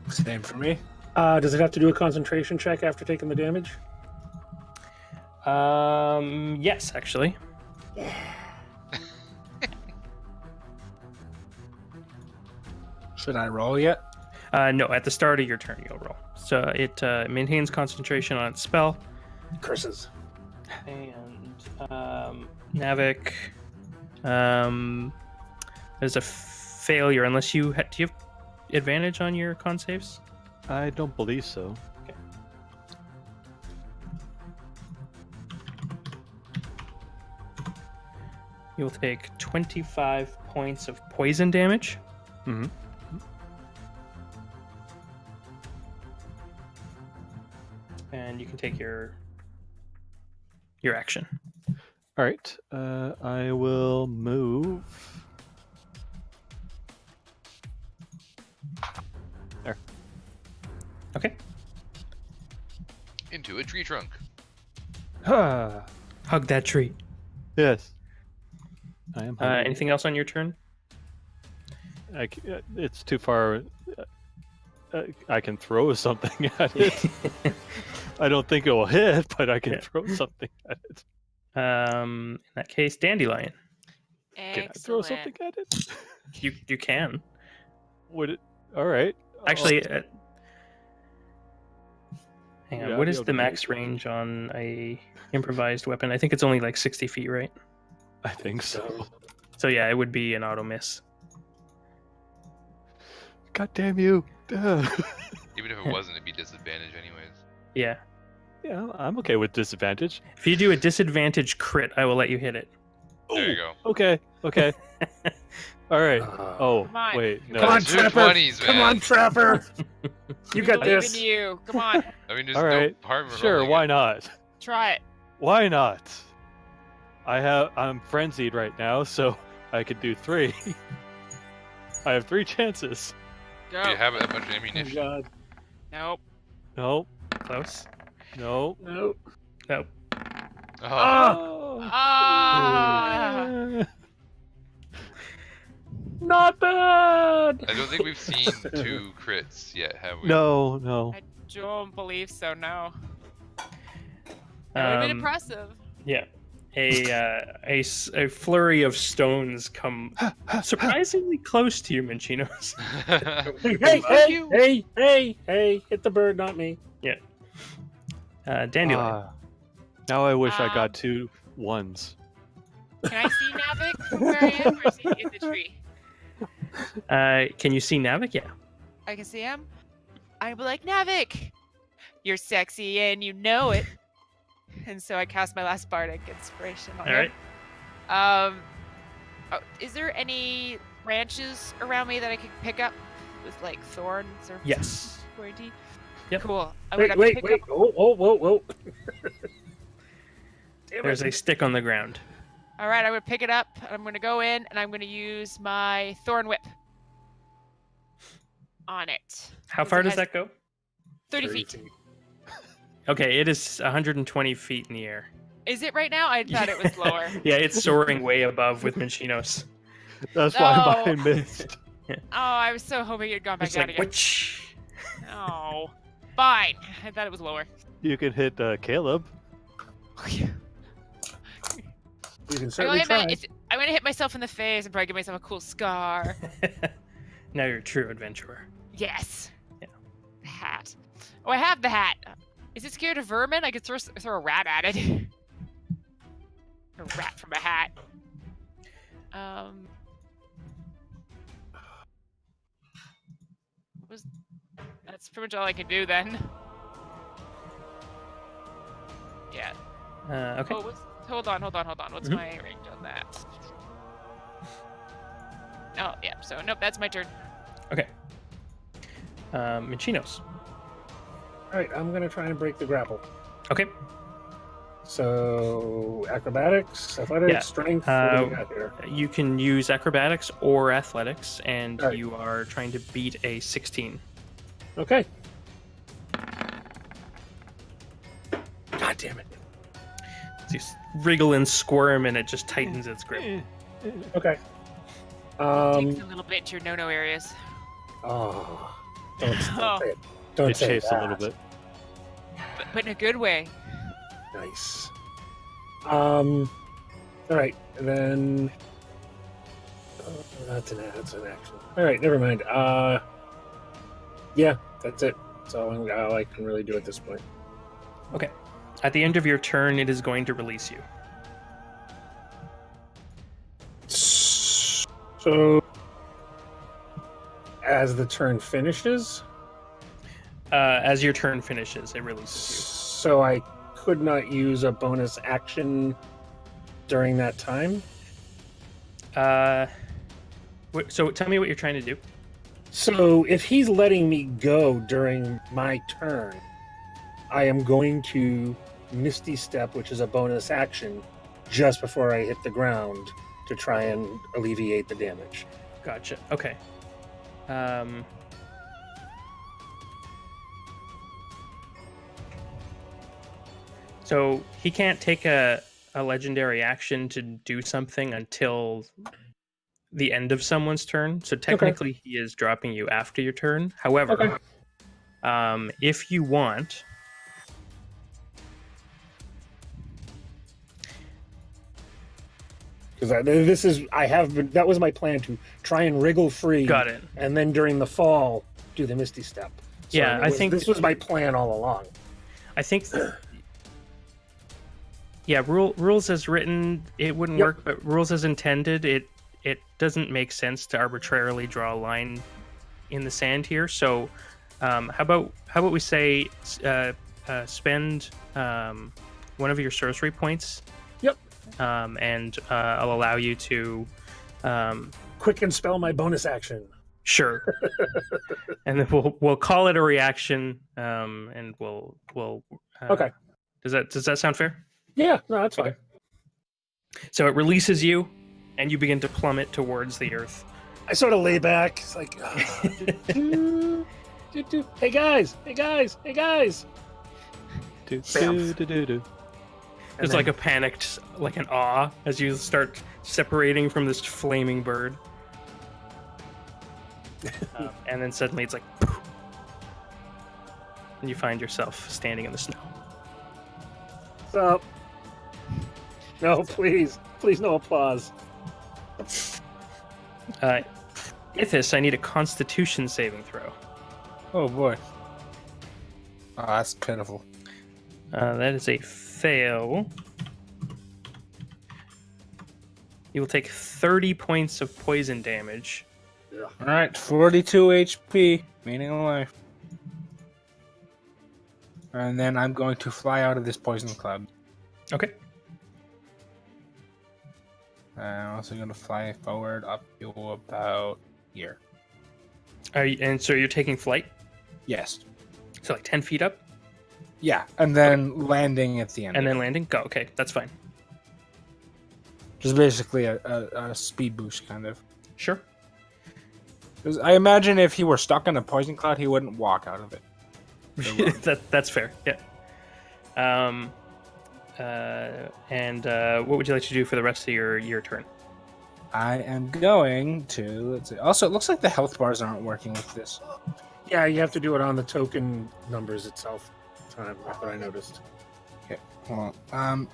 Same for me. Does it have to do a concentration check after taking the damage? Yes, actually. Should I roll yet? No, at the start of your turn, you'll roll. So it maintains concentration on its spell. Curses. And Navek, there's a failure unless you do you have advantage on your con saves? I don't believe so. You'll take 25 points of poison damage. Mm-hmm. And you can take your action. All right. I will move. There. Okay. Into a tree trunk. Ah, Hug that tree. yes. I am. hungry. Anything else on your turn? It's too far. I can throw something at it. I don't think it will hit, but I can throw something at it. In that case, Dandelion. Can I throw something at it? You can. Would it? All right. Actually, hang Yeah, on. I'd What be is able the to max range on a improvised weapon? I think it's only like 60 feet, right? I think so. So yeah, it would be an auto miss. God damn you! Even if it wasn't, it'd be disadvantage anyways. Yeah. Yeah, I'm okay with disadvantage. If you do a disadvantage crit, I will let you hit it. There you go. Okay. All right. Oh, Come on. wait. No. Come on, Two Trapper! 20s, Come man. on, Trapper! You got Believe this. in you. Come on, I mean, there's All right. no harm in Sure. rolling Why it. not? try it. Why not? I'm frenzied right now, so I could do 3. I have 3 chances. Go. Do you have a bunch of Oh, ammunition? God. Nope. Nope. Close. Nope. Nope. Nope. Oh, Oh. Ah. Not bad! I don't think we've seen 2 crits yet, have we? No. I don't believe so. No. That would have been impressive. Yeah. A flurry of stones come surprisingly close to you, Minchinos. Hey! Hit the bird, not me. Dandelion. Now I wish I Um, got 2 1s. Can I see Navek from where I am, or is he in the tree? Can you see Navek? Yeah. I can see him. I'd be like, Navek, you're sexy and you know it. And so I cast my last bardic inspiration on All him. right. Is there any branches around me that I could pick up with like thorns or Yes. pointy? Yep. Cool. I would Wait! pick up. Whoa! Damn There's it. a stick on the ground. All right, I would pick it up. I'm gonna go in and I'm gonna use my thorn whip on it. How 'Cause far it does has that go? 30 feet. Okay, it is 120 feet in the air. Is it right now? I thought it was lower. Yeah, it's soaring way above with Minchinos. That's why No. mine missed. Oh, I was so hoping you'd gone back It's down like, again. which? Oh, fine. I thought it was lower. You can hit Caleb. You can I'm certainly try. gonna hit myself in the face and probably give myself a cool scar. Now you're a true adventurer. Yes. Yeah. The hat. Oh, I have the hat. Is it scared of vermin? I could throw a rat at it. A rat from a hat. That's pretty much all I can do then. Yeah. Okay. Oh, hold on. What's Mhm. my range on that? Oh, yeah. So, nope, that's my turn. Okay. Minchinos. All right, I'm gonna try and break the grapple. Okay. So acrobatics, athletics, Yeah. strength. What do we got here? You can use acrobatics or athletics, and Alright. you are trying to beat a 16. Okay. God damn it. So you wriggle and squirm, and it just tightens its grip. Okay. Takes a little bit to your no-no areas. Oh, don't Oh. say it. Don't It say chafes that. a little bit. But in a good way. Nice. All right, and then that's an action. All right, never mind. Yeah, that's it. That's all I can really do at this point. Okay. At the end of your turn, it is going to release you. So, as the turn finishes, As your turn finishes, it releases so I could not use a bonus action during that time. you. So tell me what you're trying to do. So if he's letting me go during my turn, I am going to Misty Step, which is a bonus action, just before I hit the ground to try and alleviate the damage. Gotcha. Okay. So he can't take a legendary action to do something until the end of someone's turn. So technically, he is dropping you after your turn. However, Okay. If you want, Because that was my plan, to try and wriggle free. got it. And then during the fall, do the Misty Step. So Yeah, I think- this was my plan all along. I think. Yeah, rules as written, it wouldn't Yep. work, but rules as intended, it doesn't make sense to arbitrarily draw a line in the sand here. So, how about we say spend one of your sorcery points. Yep. And I'll allow you to. Quick and spell my bonus action. Sure. And then we'll call it a reaction. And we'll. Okay. Does that sound fair? Yeah, no, that's fine. So it releases you, and you begin to plummet towards the earth. I sort of lay back. It's like, hey guys. There's like a panicked, like an awe as you start separating from this flaming bird. And then suddenly it's like, poof, and you find yourself standing in the snow. What's up? No, please, no applause. Ithis, I need a Constitution saving throw. Oh boy. Oh, that's pitiful. That is a fail. You will take 30 points of poison damage. All right, 42 HP, meaning of life. And then I'm going to fly out of this poison cloud. Okay. I'm also going to fly forward up to about here. And so you're taking flight? Yes. So like 10 feet up? Yeah, and then landing at the end. And then landing? Go, okay, that's fine. Just basically a speed boost, kind of. Sure. 'Cause I imagine if he were stuck in a poison cloud, he wouldn't walk out of it. That's fair, yeah. What would you like to do for the rest of your turn? I am going to... Let's see. Also, it looks like the health bars aren't working with this. Yeah, you have to do it on the token numbers itself. That's what I noticed. Okay, hold on.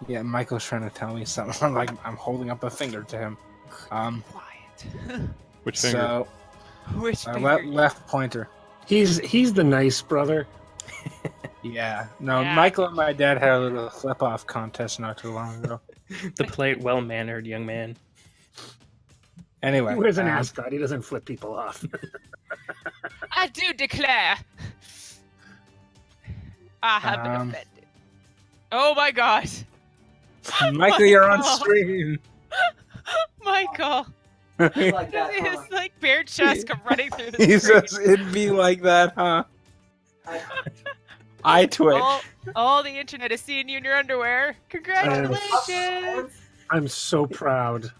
Yeah, Michael's trying to tell me something. I'm like, I'm holding up a finger to him. Quiet. Which finger? So, Which finger? left pointer. He's the nice brother. Yeah. No, Yeah. Michael and my dad had a little flip-off contest not too long ago. The polite, well-mannered young man. Anyway. He wears an ascot. He doesn't flip people off. I do declare. I have been Um, offended. Oh my god. Michael, you're on Michael. stream. Michael. Like that, His huh? like bare chest come running through the He screen. says it'd be like that, huh? I twitch. All the internet is seeing you in your underwear. Congratulations. I'm so proud.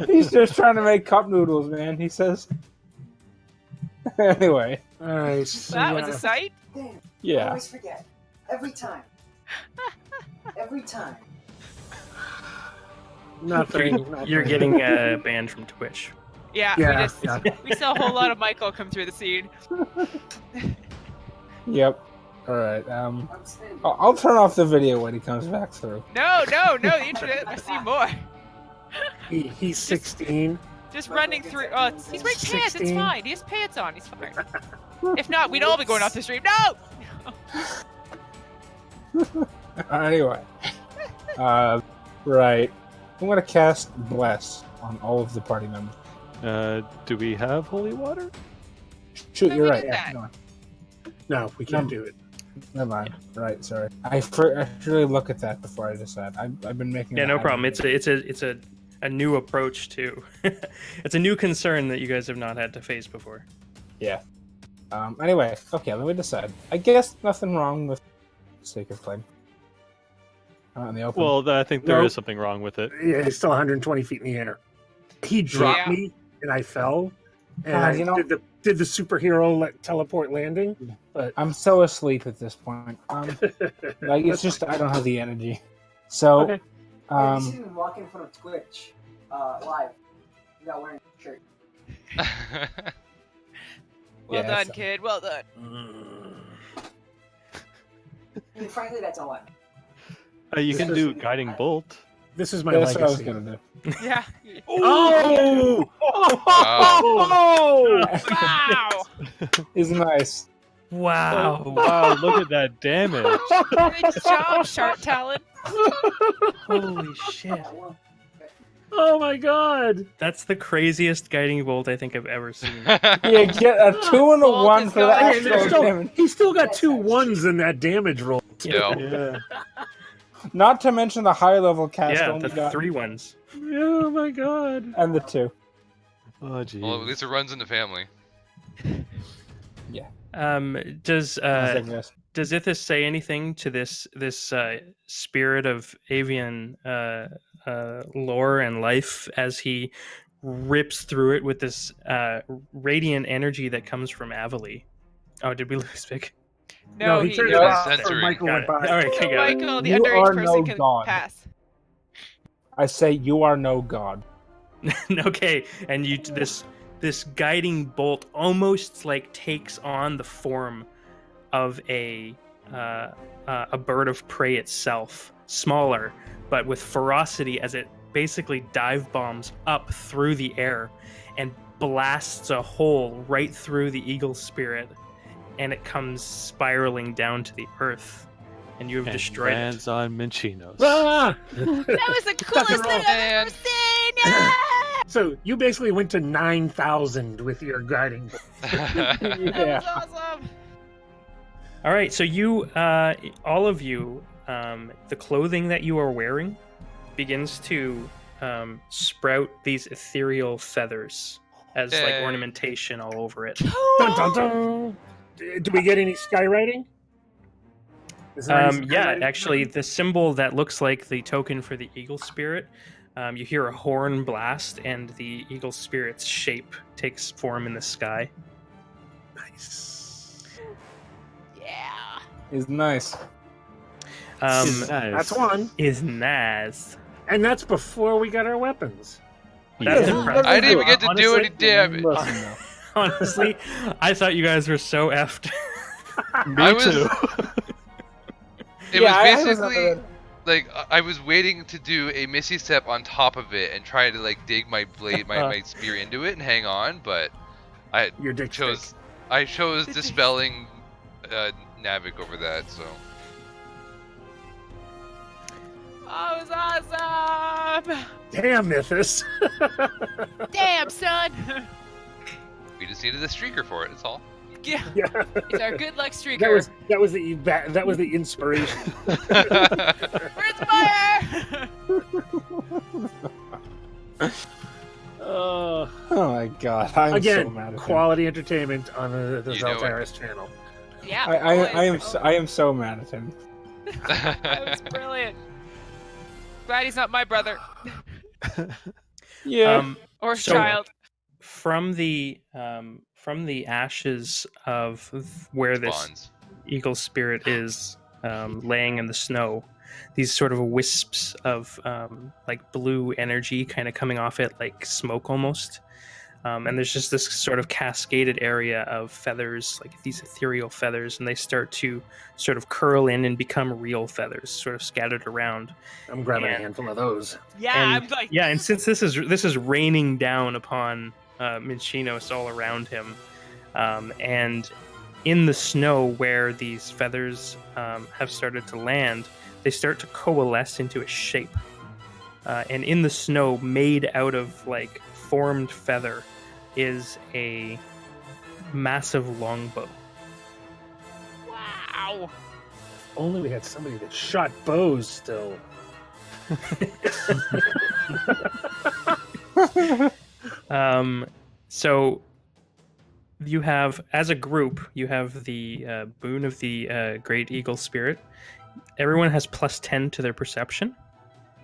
He's just trying to make cup noodles, man. He says. Anyway, All right. So That was yeah. a sight. Damn, I yeah. always forget. Every time. Every time. Nothing. You're getting banned from Twitch. Yeah, Yeah, we saw a whole lot of Michael come through the scene. Yep. All right. I'm standing. I'll turn off the video when he comes back through. No, the internet. I see more. He's 16. Just running through. Oh, he's wearing pants. It's 16. fine. He has pants on. He's fine. If not, we'd all be going off the stream. No. Anyway. Right. I'm gonna cast Bless on all of the party members. Do we have holy water? Shoot, No, you're we right. did Yeah, that. no, No, we can't do it. never mind. Right, sorry. I should really look at that before I decide. I've been making. Yeah, that no habit. problem. It's a new approach to. It's a new concern that you guys have not had to face before. Yeah. Anyway, okay. Let me decide. I guess nothing wrong with Sacred Flame. Out in the open. Well, I think there Nope. is something wrong with it. Yeah, he's still 120 feet in the air. He dropped Yeah. me, and I fell. And Ah, I you know- did the superhero teleport landing, but I'm so asleep at this point. Like it's just I don't have the energy. So, Okay. Hey, you see me walk in front of Twitch live without wearing a shirt. Well Yeah, done, so- kid. Well done. I mean, frankly, that's all I mean. You This can is- do guiding bolt. This is my That's what I was legacy. gonna do. Yeah. Oh! Oh! Wow. Is nice. Wow. Wow, look at that damage. Good job, Shark Talon. Holy shit. Oh my god! That's the craziest guiding bolt I think I've ever seen. You get a 2 and a Bolt 1 is for gone. that Hey, there's extra still, damage. he's still got 2 ones in that damage roll. Yeah. Yeah. Not to mention the high level cast Yeah, only the got 3 ones. Oh my god. and the 2. Oh, geez. Well, at least it runs in the family. Does Yes. does Ithis say anything to this spirit of avian lore and life as he rips through it with this radiant energy that comes from Avali? Oh, did we lose Vic? No, he turned it no, off censoring. for Michael Got went it. by. All right, okay, So got it. Michael, the You underage are person no can god. pass. I say you are no god. Okay, and you this guiding bolt almost like takes on the form of a bird of prey itself, smaller, but with ferocity as it basically dive bombs up through the air and blasts a hole right through the eagle spirit, and it comes spiraling down to the earth, and you have And destroyed lands it. on Minchinos. Ah! That was the coolest roll. thing I've Man. ever seen! Yeah! So you basically went to 9,000 with your guiding bolt. That Yeah. was awesome! All right, so you, all of you, the clothing that you are wearing begins to sprout these ethereal feathers as like Yay. ornamentation all over it. Dun, dun, dun. Do we get any skywriting? Is there any Yeah, skywriting? actually, the symbol that looks like the token for the eagle spirit, you hear a horn blast, and the eagle spirit's shape takes form in the sky. Nice. Yeah! Is nice. Nice. That's one. Is nice. And that's before we got our weapons. That's Yeah. impressive. I didn't even get to do Honestly- any damage. Listen, though. Honestly, I thought you guys were so effed. Me I was- too. It Yeah, I was was basically up like I was waiting to do a missy step on top of it and try to like dig my blade, my spear into it and hang on, but I Your dick chose stick. I chose dispelling Navek over that. So Oh, it was awesome! Damn, Mythos. Damn, son! we just needed a streaker for it. That's all. Yeah, Yeah. it's our good luck streaker. That was the inspiration. Where's fire? Uh, Oh my god, I'm again, so mad at him. quality entertainment on the You know it. Zaltaris channel. Yeah, I am so mad at him. That was brilliant. Glad he's not my brother Yeah. or So- child. from the ashes of where this Spawns. eagle spirit is laying in the snow, these sort of wisps of like blue energy kind of coming off it, like smoke almost. And there's just this sort of cascaded area of feathers, like these ethereal feathers, and they start to sort of curl in and become real feathers, sort of scattered around. I'm grabbing Yeah. a handful of those. Yeah, and, I'm like, yeah, and since this is raining down upon Minchinos all around him, and in the snow where these feathers have started to land, they start to coalesce into a shape. And in the snow, made out of like formed feather, is a massive longbow. wow. Only we had somebody that shot bows still. So you have, as a group, you have the boon of the Great Eagle Spirit. Everyone has +10 to their perception.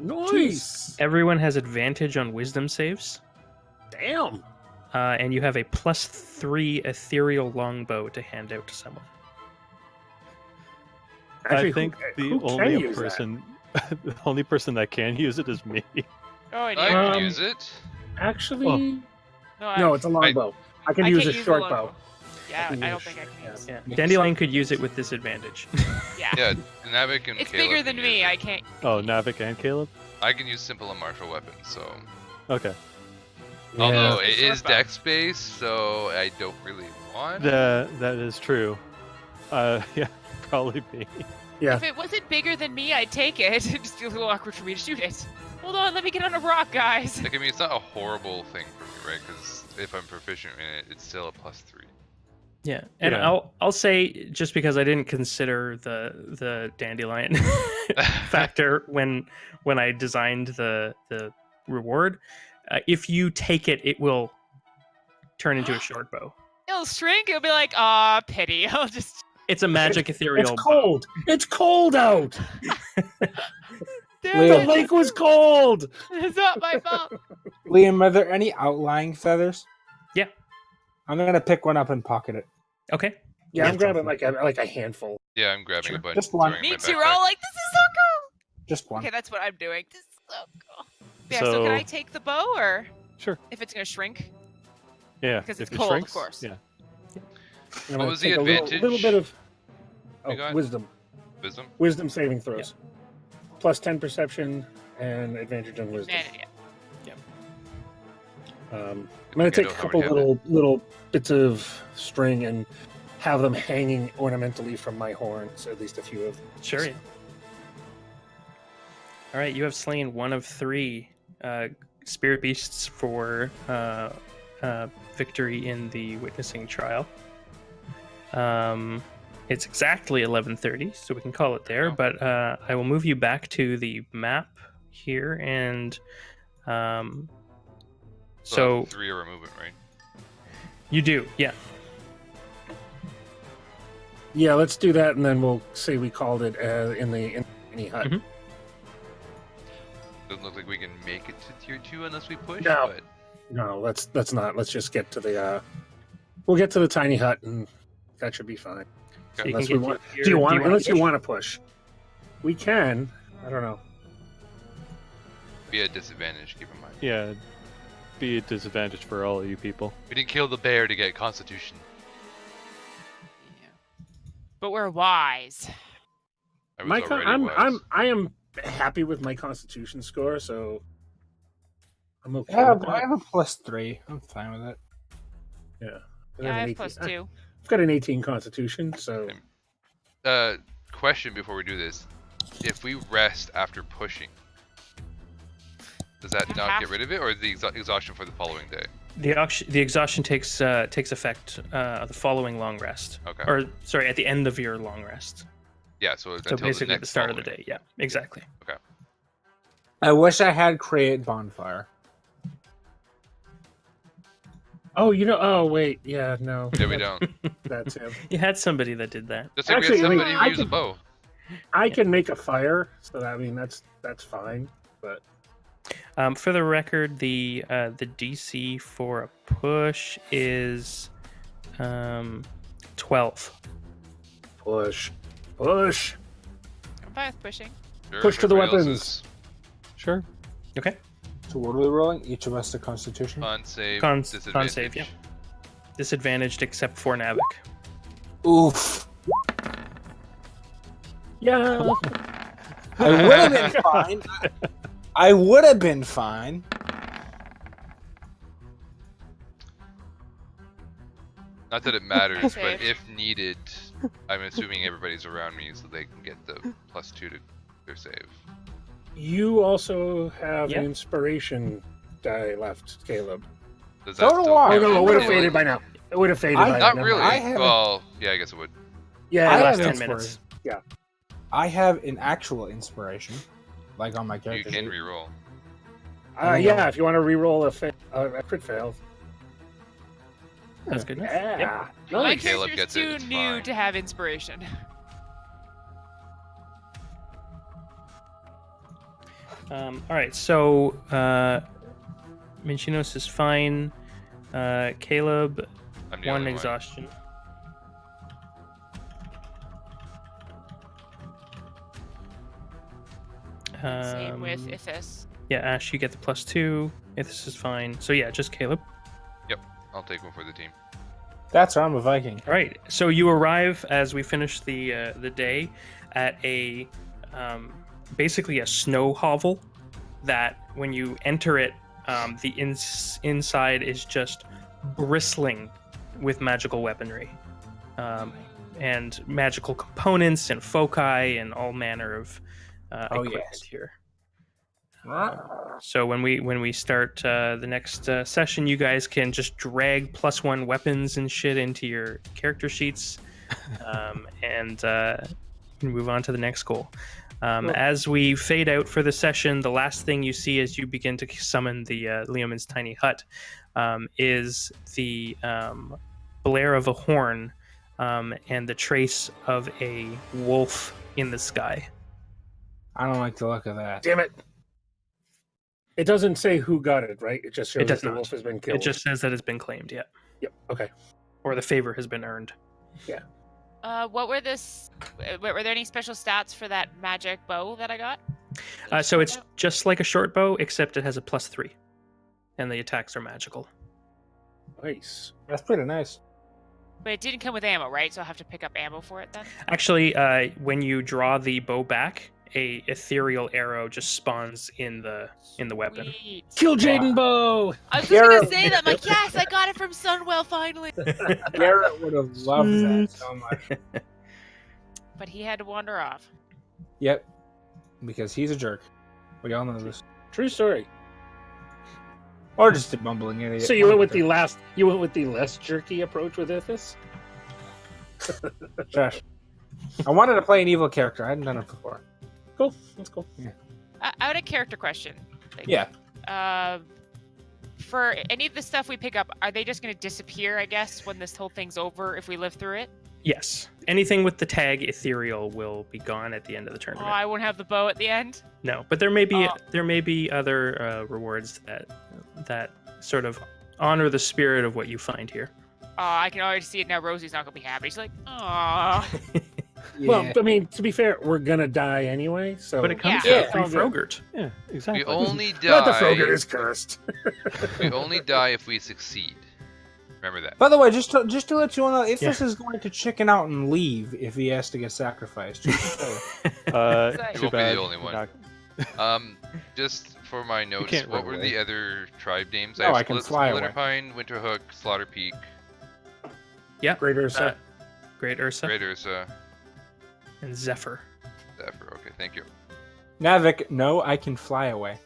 Nice. Everyone has advantage on wisdom saves. Damn. And you have a +3 ethereal longbow to hand out to someone. Actually, I think who the can only use that? person, the only person that can use it is me. Oh, I I do. can Um, use it. Actually, No, no, it's a longbow. I can I use can't a use short the bow. longbow. Yeah, I don't think I can use. Yeah, Dandelion could use it with disadvantage. Yeah. Yeah, Navek and It's Caleb bigger can than use me. it. I can't. Oh, Navek and Caleb. I can use simple and martial weapons, so. Okay. Although Yeah. it is Short bow. dex based, so I don't really want. That is true. Yeah, probably me. Yeah. If it wasn't bigger than me, I'd take it. It'd just be a little awkward for me to shoot it. Hold on, let me get on a rock, guys. Like, I mean, it's not a horrible thing for me, right? Because if I'm proficient in it, it's still a +3. Yeah, and Yeah. I'll say just because I didn't consider the dandelion factor when I designed the reward, if you take it, it will turn into a short bow. It'll shrink. It'll be like, aw, pity. I'll just. It's a magic ethereal. It's cold. It's cold out. Damn Leo. The it. lake was cold. It's not my fault. Liam, are there any outlying feathers? Yeah. I'm gonna pick one up and pocket it. Bow. Okay. Yeah, I'm grabbing like a handful. Yeah, I'm grabbing Sure. a bunch. Just one. throwing in Me my too. We're backpack. all like, this is so cool. Just one. Okay, that's what I'm doing. This is so cool. Yeah, so can I take the bow or Sure. if it's gonna shrink? Yeah. Because if it's it cold, of shrinks, course. Yeah. I'm What gonna was the take a advantage little bit of you got? wisdom. Wisdom? Wisdom saving throws. Plus 10 perception and advantage on wisdom. Man, yeah. I'm going to take a How couple would you have little bits of string and have them hanging ornamentally from my horns, at least a few of them. Sure. Yeah. All right, you have slain one of 3 spirit beasts for victory in the witnessing trial. It's exactly 11:30, so we can call it there. Oh. But I will move you back to the map here, and so 3 hour movement, right? you do, yeah. Yeah, let's do that, and then we'll say we called it in the tiny hut. Mhm. Doesn't look like we can make it to tier 2 unless we push. No. But No, let's not. Let's just get to the. We'll get to the tiny hut, and that should be fine. So you Unless can we get want. to your- Do you want? wanna Unless you push? want to push, we can. I don't know. be a disadvantage, keep in mind. Yeah. Be a disadvantage for all of you people. We didn't kill the bear to get Constitution. But we're wise. I was already wise. I am happy with my Constitution score, so I'm okay. Yeah, with I that. have a +3. I'm fine with it. Yeah. Yeah, I have +2. I've got an 18 Constitution, so Question before we do this: if we rest after pushing, does that You not have get rid of it, or is the exhaustion for the following day? The exhaustion takes effect the following long rest, Okay. or sorry, at the end of your long rest. Yeah. So, So until basically, at the next start of the following. day. Yeah, exactly. I wish I had create bonfire. Oh, oh wait, yeah, no. Yeah, we don't. That's him. You had somebody that did that. Just like Actually, we I had mean, somebody I who used a can- bow. I can make a fire, so that's fine. But For the record, the DC for a push is 12. push. I'm fine with pushing. Sure, Push if to the everybody else weapons. is Sure. Okay. So what are we rolling? Each of us a Constitution. Con save. Con disadvantage. save, yeah. Disadvantaged except for Navek. Oof. Yeah. I would have been fine. I would have been fine. Not that it matters, but Save. if needed, I'm assuming everybody's around me so they can get the +2 to their save. You also have Yeah. an inspiration die left, Caleb. Does So that do still I. Oh count? no, it I'm would have really- faded by now. It would have faded I- by now. Not never really. mind. I haven't- Well, yeah, I guess it would. Yeah, I it have lasts an 10 minutes. minutes. I have an actual inspiration, like on my You character. can sheet. re-roll. Yeah, if you want to re-roll a crit fail. That's good enough. Yeah. My Nice. Caleb character's gets it, too it's new fine. to have inspiration. All right, so Minchinos is fine. Caleb, I'm the one only exhaustion. Same with Um, Ithis. Yeah, Ash, you get the +2. If this is fine. So yeah, just Caleb. I'll take one for the team. That's right. I'm a Viking. All right. So you arrive as we finish the day at a basically a snow hovel that when you enter it, the inside is just bristling with magical weaponry and magical components and foci and all manner of equipment yes. here. So when we start the next session, you guys can just drag +1 weapons and shit into your character sheets, and move on to the next goal. As we fade out for the session, the last thing you see as you begin to summon the Leoman's tiny hut is the blare of a horn and the trace of a wolf in the sky. I don't like the look of that. Damn it! It doesn't say who got it, right? It just shows It does that the not. wolf has been killed. It just says that it's been claimed, yeah. Yep. Okay. Or the favor has been earned. What were were there any special stats for that magic bow that I got? So it's just like a short bow, except it has a +3. And the attacks are magical. Nice. That's pretty nice. But it didn't come with ammo, right? So I'll have to pick up ammo for it then? Actually, when you draw the bow back, a ethereal arrow just spawns in the weapon. Sweet. Kill Jaden Bow. I was just gonna say that. I'm like, yes, I got it from Sunwell finally. Garrett would have loved that so much. But he had to wander off. Yep. Because he's a jerk. We all know this. True story. Or just a bumbling idiot. So you went with the less jerky approach with Ithis? Josh. I wanted to play an evil character. I hadn't done it before. Cool. That's cool. I had a character question. Yeah. For any of the stuff we pick up, are they just going to disappear, I guess, when this whole thing's over if we live through it? Yes. Anything with the tag ethereal will be gone at the end of the Oh, tournament. I won't have the bow at the end? No, but there may be other rewards that sort of honor the spirit of what you find here. Oh, I can already see it now. Rosie's not going to be happy. She's like, aw. Yeah. Well, I mean, to be fair, we're gonna die anyway. So, But it comes Yeah. from Frogurt. Yeah, exactly. We only but the die. Frogurt is cursed. We only die if we succeed. Remember that. By the way, just to let you all know, if Yeah. this is going to chicken out and leave if he has to get sacrificed. Just to say. You Too won't be bad. the only one. Just for my notes, can't what run were away. the other tribe names? Oh, I can fly away. Splinterpine, Winterhook, Slaughter Peak, Great Ursa. Great Ursa Great Ursa, and Zephyr. Zephyr. Okay, thank you. Navek, no, I can fly away.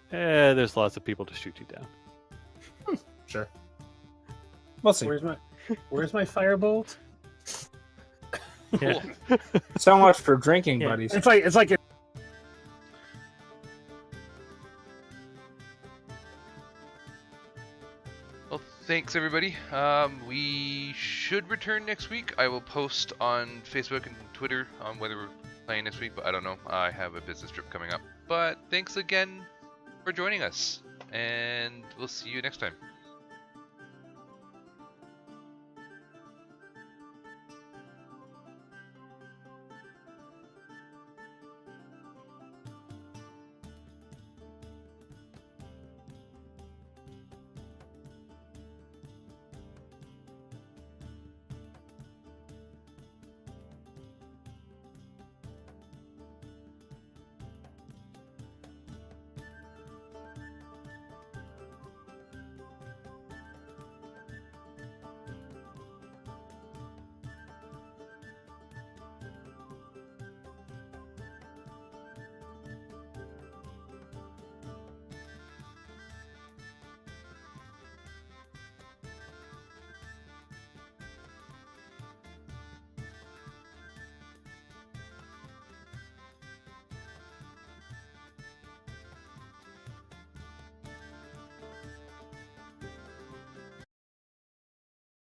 There's lots of people to shoot you down. Sure. We'll see. Where's my firebolt? Yeah. So much for drinking, Yeah. buddies. It's like Well, thanks everybody. We should return next week. I will post on Facebook and Twitter on whether we're playing next week, but I don't know. I have a business trip coming up. But thanks again for joining us, and we'll see you next time.